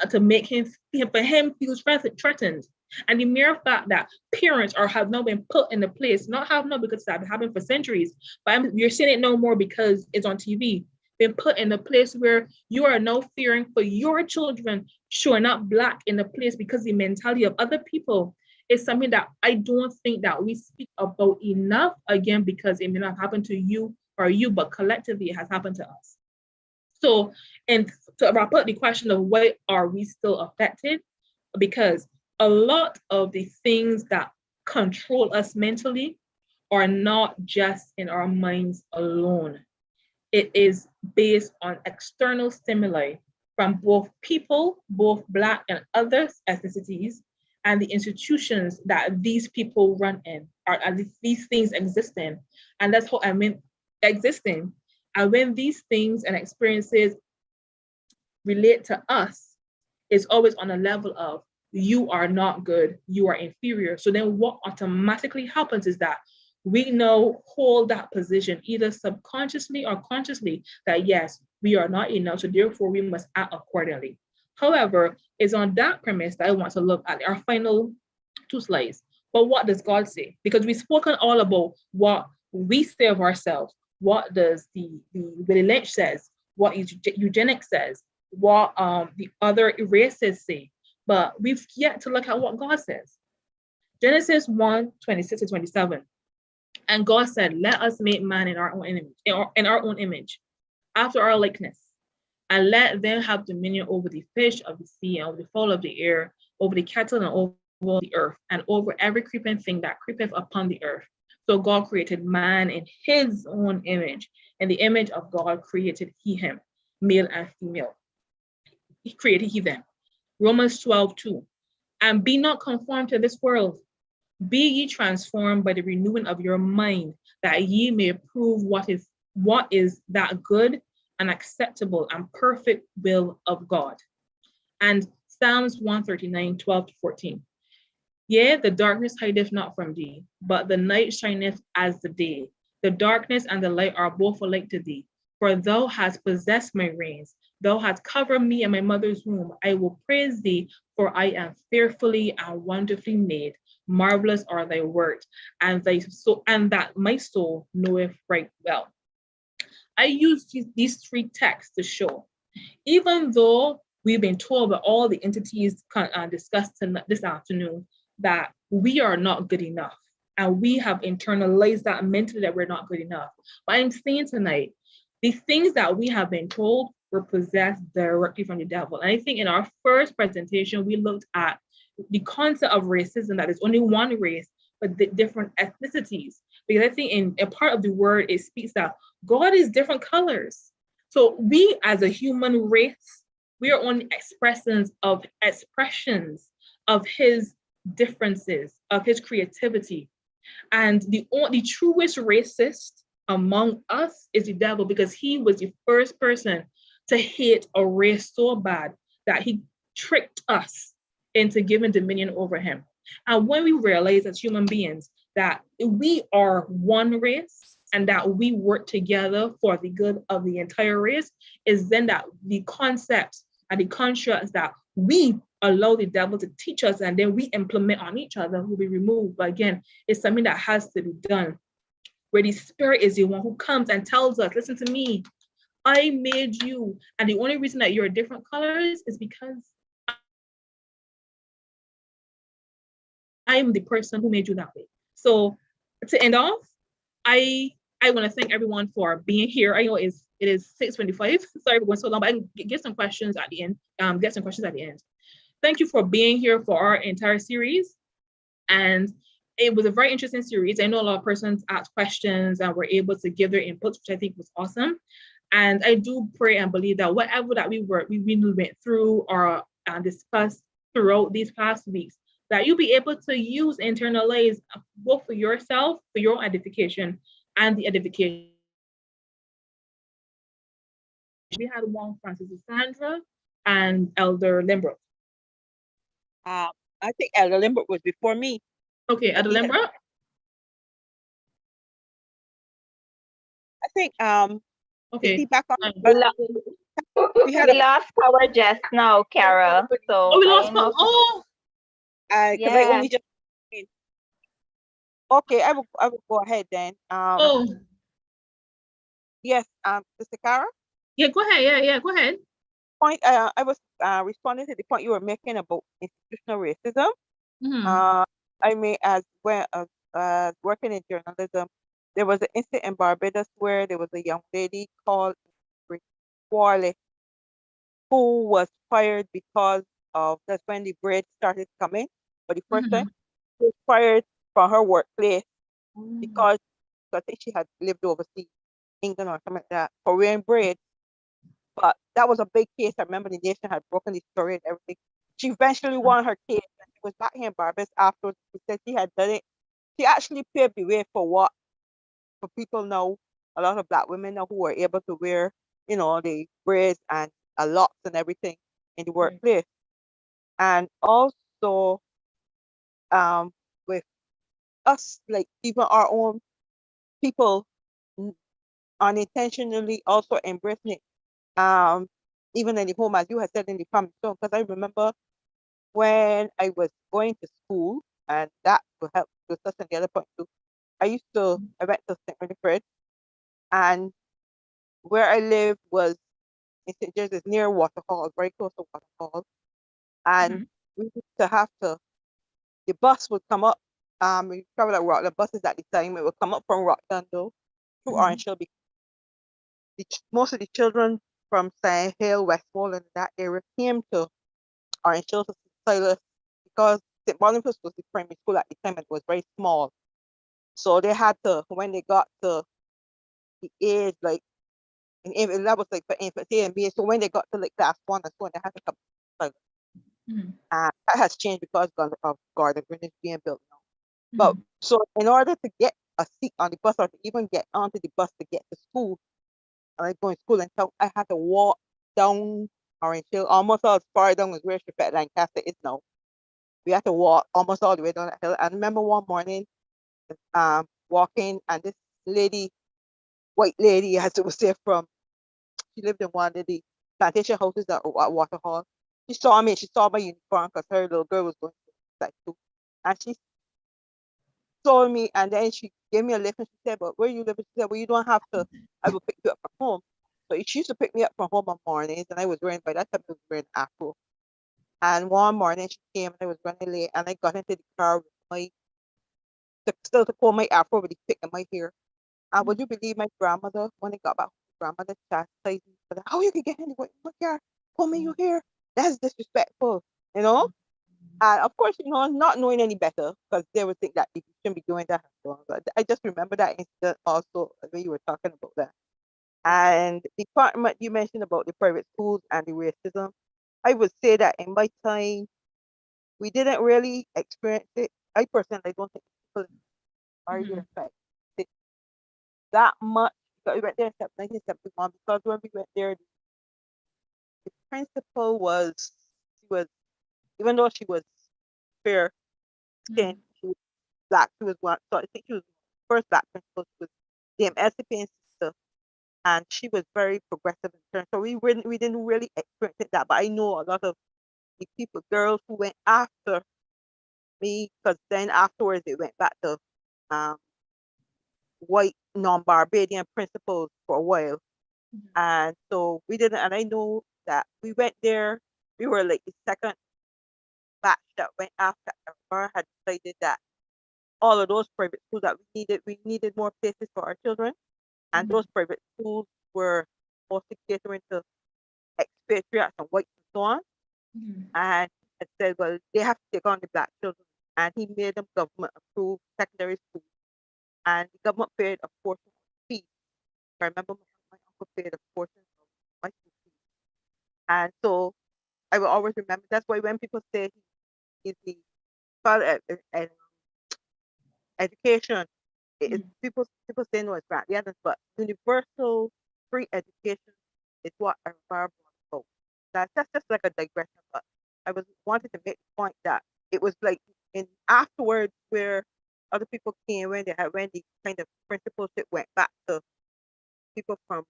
to make him feel threatened. And the mere fact that parents have now been put in the place, not have now because it's happened for centuries, but you're seeing it no more because it's on TV, been put in a place where you are now fearing for your children, sure, not Black, in the place because the mentality of other people is something that I don't think that we speak about enough, again, because it may not happen to you or you, but collectively it has happened to us. So, and to wrap up the question of why are we still affected? Because a lot of the things that control us mentally are not just in our minds alone. It is based on external stimuli from both people, both Black and other ethnicities, and the institutions that these people run in, or these things exist in. And that's how I mean existing. And when these things and experiences relate to us, it's always on a level of you are not good, you are inferior. So then what automatically happens is that we now hold that position either subconsciously or consciously that yes, we are not enough, so therefore we must act accordingly. However, it's on that premise that I want to look at our final 2 slides. But what does God say? Because we've spoken all about what we say of ourselves. What does the Willie Lynch says? What eugenics says? What the other races say? But we've yet to look at what God says. Genesis 1:26-27. And God said, let us make man in our own image, after our likeness, and let them have dominion over the fish of the sea, and over the fowl of the air, over the cattle, and over the earth, and over every creeping thing that creepeth upon the earth. So God created man in his own image. In the image of God created he him, male and female. He created he them. Romans 12:2. And be not conformed to this world. Be ye transformed by the renewing of your mind, that ye may prove what is that good and acceptable and perfect will of God. And Psalms 139:12-14. Yea, the darkness hideth not from thee, but the night shineth as the day. The darkness and the light are both alike to thee. For thou hast possessed my reins. Thou hast covered me in my mother's womb. I will praise thee, for I am fearfully and wonderfully made. Marvelous are thy works, and that my soul knoweth right well. I use these 3 texts to show, even though we've been told by all the entities discussed this afternoon that we are not good enough, and we have internalized that mentally that we're not good enough. But I'm saying tonight, the things that we have been told were possessed directly from the devil. And I think in our first presentation, we looked at the concept of racism, that is only one race, but the different ethnicities. Because I think in a part of the word, it speaks that God is different colors. So we as a human race, we are only expressions of his differences, of his creativity. And the truest racist among us is the devil, because he was the first person to hate a race so bad that he tricked us into giving dominion over him. And when we realize as human beings that we are one race and that we work together for the good of the entire race, is then that the concepts and the constructs that we allow the devil to teach us and then we implement on each other will be removed. But again, it's something that has to be done, where the Spirit is the one who comes and tells us, listen to me, I made you. And the only reason that you're different colors is because I'm the person who made you that way. So to end off, I want to thank everyone for being here. I know it is 6:25. Sorry for going so long, but I can get some questions at the end. Get some questions at the end. Thank you for being here for our entire series. And it was a very interesting series. I know a lot of persons asked questions and were able to give their inputs, which I think was awesome. And I do pray and believe that whatever that we really went through or discussed throughout these past weeks, that you'll be able to use internalize both for yourself, for your edification, and the edification. We had one Francis Sandra and Elder Limbrook. I think Elder Limbrook was before me. Okay, Elder Limbrook. I think okay. Is he back on? We lost power just now, Carol. So we lost power. Oh, because I only just. Okay, I will go ahead then. Yes, Sister Cara? Yeah, go ahead. Yeah, go ahead. Point. I was responding to the point you were making about institutional racism. I mean, as well as working in journalism, there was an incident in Barbados where there was a young lady called Worley who was fired because of that's when the bread started coming for the first time. She was fired from her workplace because I think she had lived overseas, England or something like that, for wearing braids. But that was a big case. I remember the nation had broken the story and everything. She eventually won her case, and she was back here in Barbados afterwards. She said she had done it. She actually paved the way for people now, a lot of Black women now who are able to wear, the braids and locks and everything in the workplace. And also, with us, like even our own people unintentionally also embracing it. Even in the home, as you had said in the family. So, because I remember when I was going to school, and that will help with us and the other point too. I went to St. Winifred, and where I lived was in St. George's near Waterhall, very close to Waterhall. And we used to have to, the bus would come up, we travel at Rockland buses at the time, it would come up from Rockland though, through Orange Hill. Most of the children from Sand Hill, Westmoreland, and that area came to Orange Hill to Silas because St. Boniface was the primary school at the time and it was very small. So they had to, when they got to the age, like, and that was like for infants A and B. So when they got to like class 1 and so on, they had to come to Silas. That has changed because of Garden Green is being built now. But so in order to get a seat on the bus or to even get onto the bus to get to school, like going to school and so I had to walk down Orange Hill, almost as far down as where Shepard Lancaster is now. We had to walk almost all the way down that hill. I remember one morning, walking, and this lady, white lady, as it was say she lived in one of the plantation houses at Waterhall. She saw me, she saw my uniform because her little girl was going to that too. And she saw me and then she gave me a lift and she said, "But where you live?" She said, "Well, you don't have to, I will pick you up from home." So she used to pick me up from home on mornings, and I was wearing, by that time I was wearing afro. And one morning she came and I was running late and I got into the car with still to pull my afro with the pick in my hair. And would you believe my grandmother, when I got back, grandmother chastised me for that? How you can get anywhere? Look here, pull me your hair. That's disrespectful, you know? And of course, not knowing any better, because they would think that you shouldn't be doing that. But I just remember that incident also when you were talking about that. And the part you mentioned about the private schools and the racism, I would say that in my time, we didn't really experience it. I personally don't think people are affected that much because we went there in 1971. Because when we went there, the principal even though she was fair skinned, she was Black. She was one, so I think she was the first Black principal. She was the emancipating sister, and she was very progressive in terms. So we didn't really experience that, but I know a lot of the girls who went after me, because then afterwards they went back to white non-Barbadian principles for a while. And so we didn't, and I know that we went there, we were like the second batch that went after Ever had decided that all of those private schools that we needed more places for our children, and those private schools were mostly catering to expatriates and whites and so on. And it said, well, they have to take on the black children, and he made them government approved secondary schools, and the government paid a portion of the fees. I remember my uncle paid a portion of my school fees, and so I will always remember. That's why when people say he's the father of education, people say no, it's Grant Adams, but universal free education is what I brought about. That's just like a digression, but I was wanted to make the point that it was like in afterwards where other people came when the kind of principalship went back to people from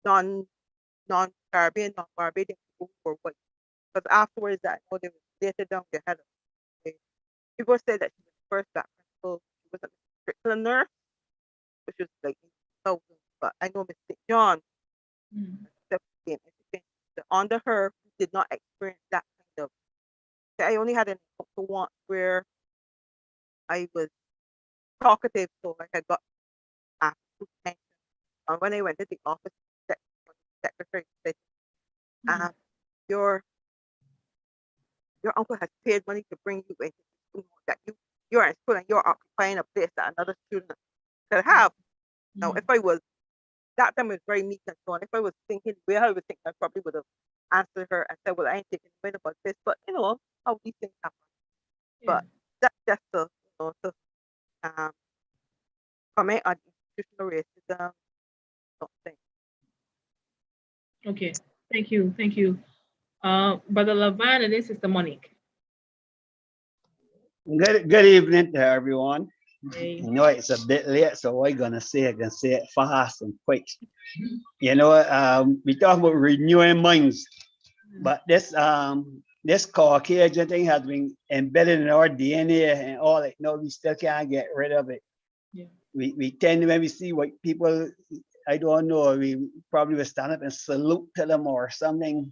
non-Caribbean, non-Barbadian people who were white. Because afterwards, I know they were later down they had people said that she was the first black principal. She was a Strickland nurse, which was like in 2000. But I know Miss St. John, under her, did not experience that kind of. I only had an encounter once where I was talkative, so I had got asked attention. And when I went to the office, the secretary said, your uncle has paid money to bring you into school, that you're in school and you're occupying a place that another student could have. Now, if I was, that time it was very meek and so on. If I was thinking where I was thinking, I probably would have answered her and said, well, I ain't taking away about this, but you know, how these things happen. But that's just to comment on institutional racism. Okay, thank you. Brother Lavan and this is the Monique. Good evening to everyone. Hey. You know, it's a bit late, so I'm gonna say it fast and quick. You know, we talk about renewing minds, but this Caucasian thing has been embedded in our DNA and all it. No, we still can't get rid of it. Yeah. We tend, when we see white people, I don't know, we probably will stand up and salute to them or something.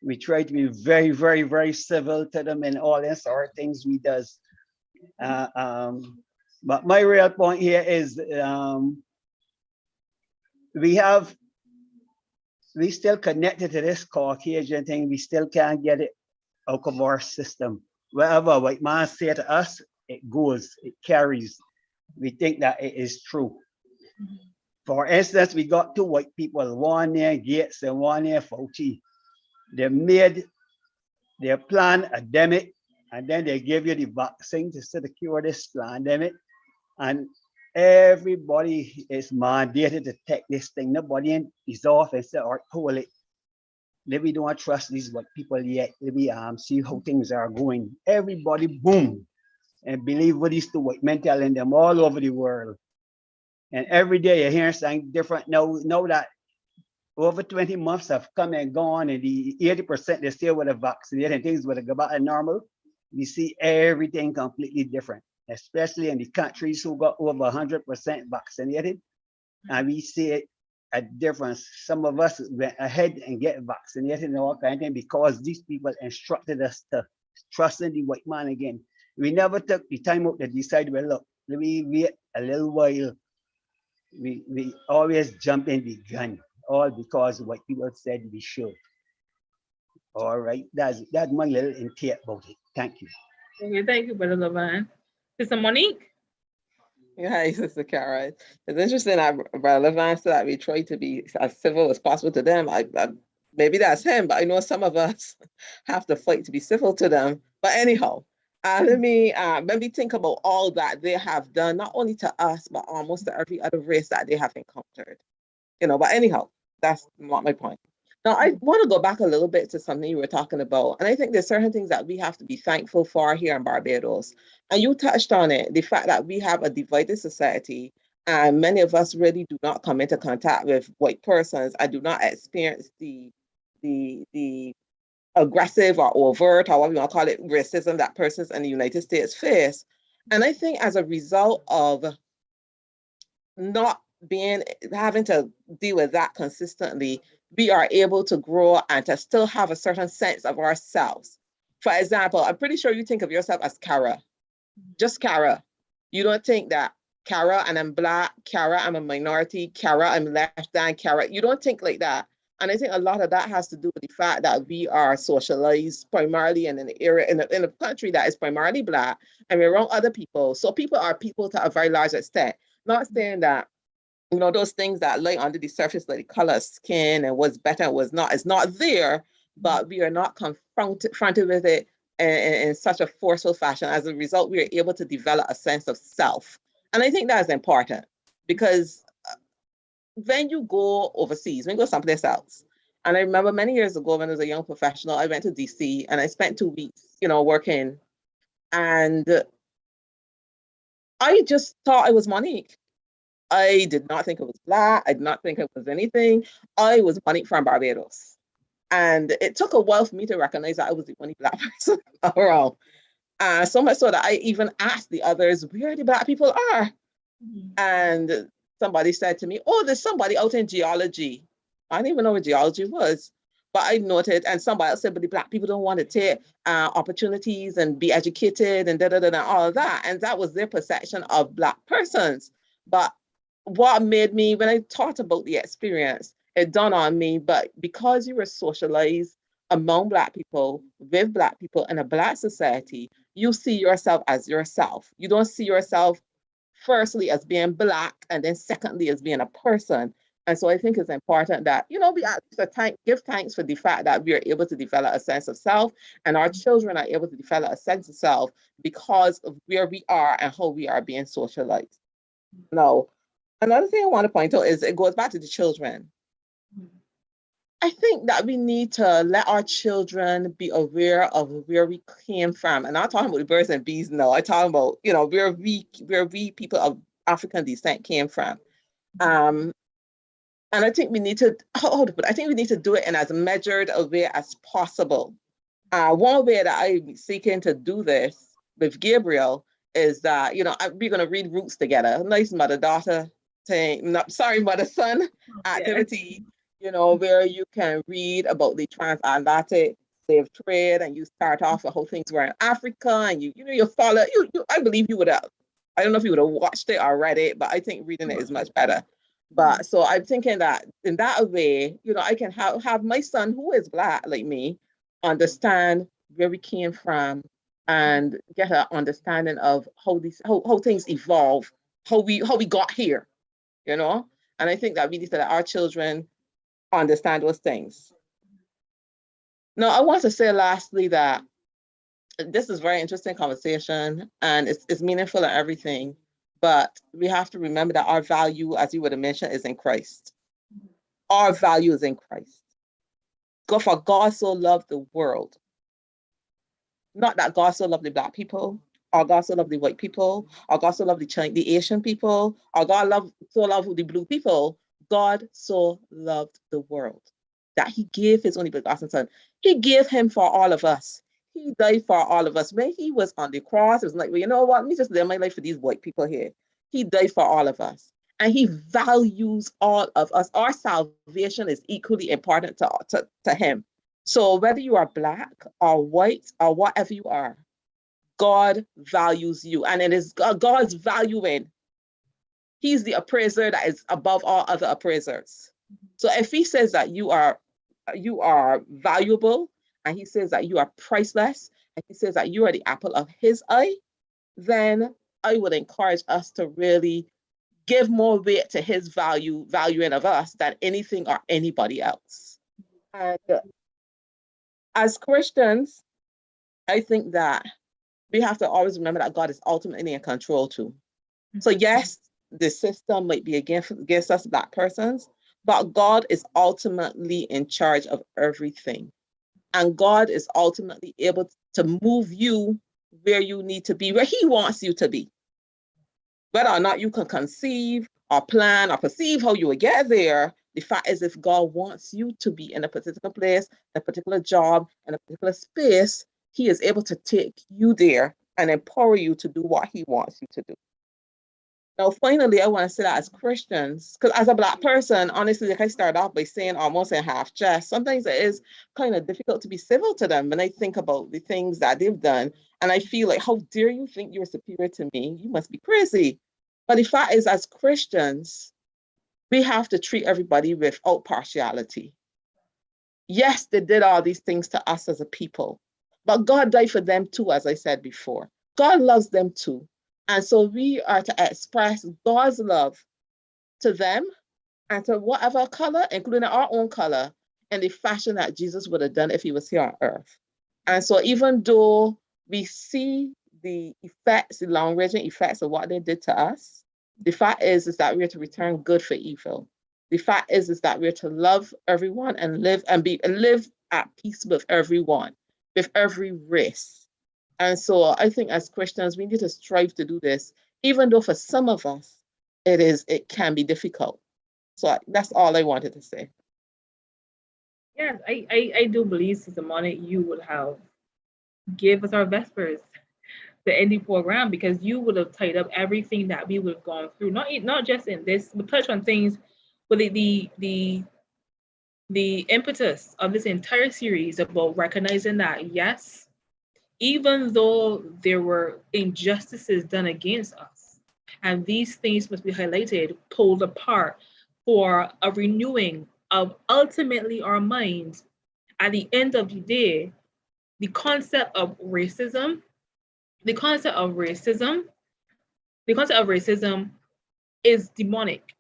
We try to be very, very, very civil to them and all this sort of things we does. But my real point here is we still connected to this Caucasian thing. We still can't get it out of our system. Whatever white man say to us, it goes, it carries. We think that it is true. For instance, we got two white people, one near Gates and one near Fauci. They plan a demic, and then they give you the vaccine to cure this pandemic. And everybody is mandated to take this thing. Nobody is off and say, all right, hold it. Let me don't trust these white people yet. Let me see how things are going. Everybody, boom, and believe what these two white men telling them all over the world. And every day you hear something different. Now that over 20 months have come and gone, and the 80% they still with a vaccinated and things would go back to normal, we see everything completely different, especially in the countries who got over 100% vaccinated. And we see a difference. Some of us went ahead and get vaccinated and all kind of thing because these people instructed us to trust in the white man again. We never took the time out to decide, well, look, let me wait a little while. We always jump in the gun, all because white people said we should. All right, that's my little intake about it. Thank you. Okay, thank you, Brother Lavan. Sister Monique. Hi, Sister Kara. It's interesting that Brother Levan said that we try to be as civil as possible to them. I maybe that's him, but I know some of us have to fight to be civil to them. But anyhow, let me think about all that they have done, not only to us, but almost to every other race that they have encountered. You know, but anyhow, that's not my point. Now, I want to go back a little bit to something you were talking about. And I think there's certain things that we have to be thankful for here in Barbados. And you touched on it, the fact that we have a divided society and many of us really do not come into contact with white persons and do not experience the aggressive or overt, or what we want to call it, racism that persons in the United States face. And I think as a result of not having to deal with that consistently, we are able to grow and to still have a certain sense of ourselves. For example, I'm pretty sure you think of yourself as Kara, just Kara. You don't think that Kara and I'm Black, Kara I'm a minority, Kara I'm left hand, Kara. You don't think like that. And I think a lot of that has to do with the fact that we are socialized primarily in an area, in a country that is primarily Black, and we're around other people. So people are people to a very large extent. Not saying that, you know, those things that lie under the surface, like the color of skin and what's better and what's not, is not there, but we are not confronted with it in such a forceful fashion. As a result, we are able to develop a sense of self. And I think that is important because when you go overseas, when you go someplace else, and I remember many years ago when I was a young professional, I went to DC and I spent 2 weeks, you know, working. And I just thought I was Monique. I did not think it was Black. I did not think it was anything. I was Monique from Barbados. And it took a while for me to recognize that I was the only Black person around. So much so that I even asked the others where the Black people are. And somebody said to me, oh, there's somebody out in geology. I didn't even know what geology was. But I noted, and somebody else said, but the Black people don't want to take opportunities and be educated and all of that. And that was their perception of Black persons. But what made me, when I thought about the experience, it dawned on me, but because you were socialized among Black people, with Black people in a Black society, you see yourself as yourself. You don't see yourself firstly as being Black and then secondly as being a person. And so I think it's important that, you know, we give thanks for the fact that we are able to develop a sense of self, and our children are able to develop a sense of self because of where we are and how we are being socialized. Now, another thing I want to point out is it goes back to the children. I think that we need to let our children be aware of where we came from. And I'm not talking about the birds and bees now. I'm talking about, you know, where we people of African descent came from. And I think we need to, I think we need to do it in as measured a way as possible. One way that I'm seeking to do this with Gabriel is that, you know, we're going to read Roots together. A nice mother-daughter thing, mother-son activity, you know, where you can read about the transatlantic slave trade, and you start off with how things were in Africa, and you follow, I believe you would have, I don't know if you would have watched it or read it, but I think reading it is much better. But so I'm thinking that in that way, you know, I can have my son who is Black like me understand where we came from and get an understanding of how things evolve, how we got here, you know. And I think that we need to let our children understand those things. Now, I want to say lastly that this is a very interesting conversation and it's meaningful and everything. But we have to remember that our value, as you would have mentioned, is in Christ. Our value is in Christ. For God so loved the world. Not that God so loved the Black people, or God so loved the white people, or God so loved the Asian people, or God so loved the blue people. God so loved the world that he gave his only begotten son. He gave him for all of us. He died for all of us. When he was on the cross, it was like, well, you know what? Let me just live my life for these white people here. He died for all of us. And he values all of us. Our salvation is equally important to him. So whether you are Black or white or whatever you are, God values you. And it is God's valuing. He's the appraiser that is above all other appraisers. So if he says that you are valuable, and he says that you are priceless, and he says that you are the apple of his eye, then I would encourage us to really give more weight to his valuing of us than anything or anybody else. And as Christians, I think that we have to always remember that God is ultimately in control too. So yes, the system might be against us Black persons, but God is ultimately in charge of everything. And God is ultimately able to move you where you need to be, where he wants you to be. Whether or not you can conceive or plan or perceive how you will get there, the fact is if God wants you to be in a particular place, a particular job, in a particular space, he is able to take you there and empower you to do what he wants you to do. Now, finally, I want to say that as Christians, because as a Black person, honestly, like I started off by saying almost in half jest, sometimes it is kind of difficult to be civil to them when I think about the things that they've done. And I feel like, how dare you think you're superior to me? You must be crazy. But the fact is, as Christians, we have to treat everybody without partiality. Yes, they did all these things to us as a people, but God died for them too, as I said before. God loves them too. And so we are to express God's love to them and to whatever color, including our own color, in the fashion that Jesus would have done if he was here on earth. And so even though we see the effects, the long-ranging effects of what they did to us, the fact is that we are to return good for evil. The fact is that we are to love everyone and live at peace with everyone, with every race. And so I think as Christians, we need to strive to do this, even though for some of us, it can be difficult. So that's all I wanted to say. Yes, I do believe, Sister Monica, you would have gave us our Vespers to end the program, because you would have tied up everything that we would have gone through, not just in this, but touch on things with the impetus of this entire series about recognizing that, yes, even though there were injustices done against us, and these things must be highlighted, pulled apart for a renewing of ultimately our minds. At the end of the day, the concept of racism is demonic.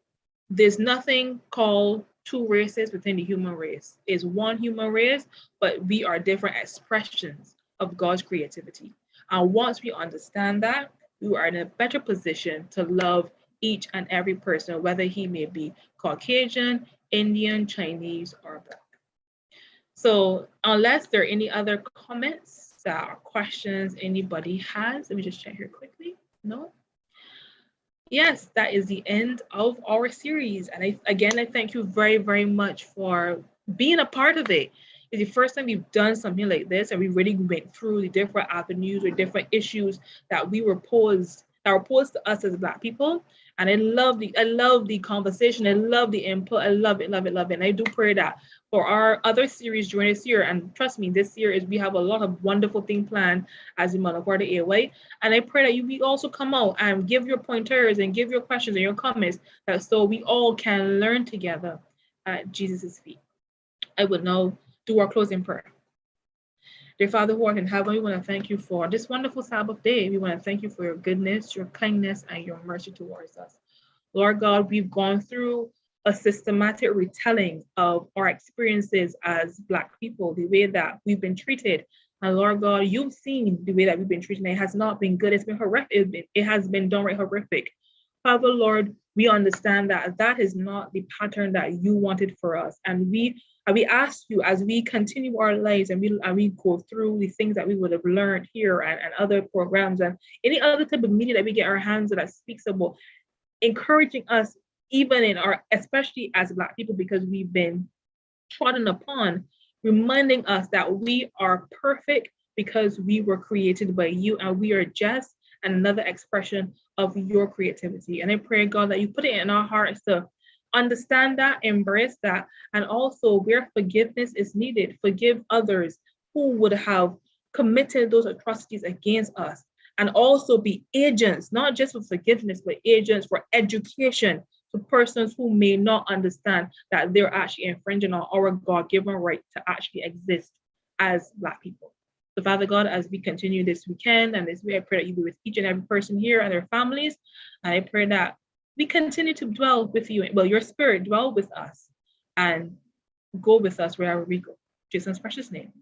There's nothing called two races within the human race. It's one human race, but we are different expressions of God's creativity. And once we understand that, we are in a better position to love each and every person, whether he may be Caucasian, Indian, Chinese, or Black. So unless there are any other comments or questions anybody has, let me just check here quickly. No? Yes, that is the end of our series. And I thank you very, very much for being a part of it. It's the first time we've done something like this, and we really went through the different avenues or different issues that were posed to us as Black people. And I love the conversation. I love the input. I love it. And I do pray that for our other series during this year, and trust me, this year we have a lot of wonderful things planned as the Manakwada AOA. And I pray that you also come out and give your pointers and give your questions and your comments, so we all can learn together at Jesus' feet. I will now do our closing prayer. Dear Father who art in heaven, we want to thank you for this wonderful Sabbath day. We want to thank you for your goodness, your kindness, and your mercy towards us. Lord God, we've gone through a systematic retelling of our experiences as Black people, the way that we've been treated. And Lord God, you've seen the way that we've been treated. It has not been good. It's been horrific. It has been downright horrific. Father, Lord, we understand that that is not the pattern that you wanted for us. And we ask you, as we continue our lives and we go through the things that we would have learned here and other programs and any other type of media that we get our hands on that speaks about encouraging us, even in especially as Black people, because we've been trodden upon, reminding us that we are perfect because we were created by you, and we are just another expression of your creativity. And I pray, God, that you put it in our hearts to understand that, embrace that, and also where forgiveness is needed, forgive others who would have committed those atrocities against us, and also be agents, not just for forgiveness, but agents for education to persons who may not understand that they're actually infringing on our God-given right to actually exist as Black people. So Father God, as we continue this weekend and this week, I pray that you be with each and every person here and their families. And I pray that we continue to dwell with you. Well, your spirit dwell with us and go with us wherever we go. In Jesus' precious name.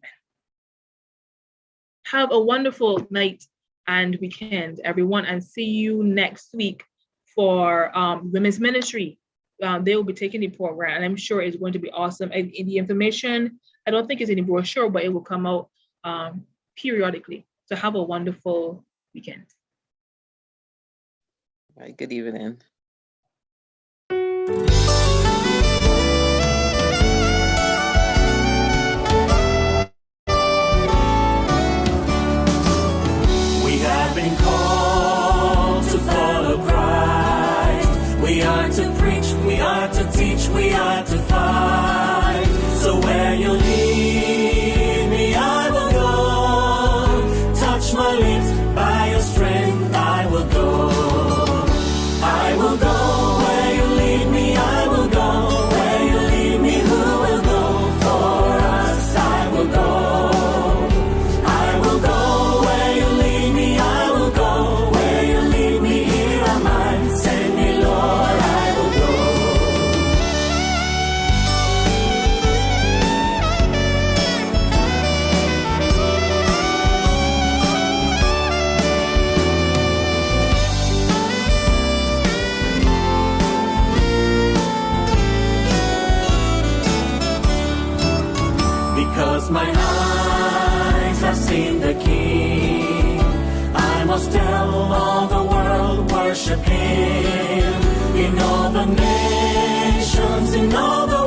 Have a wonderful night and weekend, everyone, and see you next week for women's ministry. They will be taking the program, and I'm sure it's going to be awesome. And the information, I don't think it's in the brochure, but it will come out periodically. So have a wonderful weekend. All right, good evening. We have been called to follow Christ. Because my eyes have seen the King, I must tell all the world, worship him. In all the nations, in all the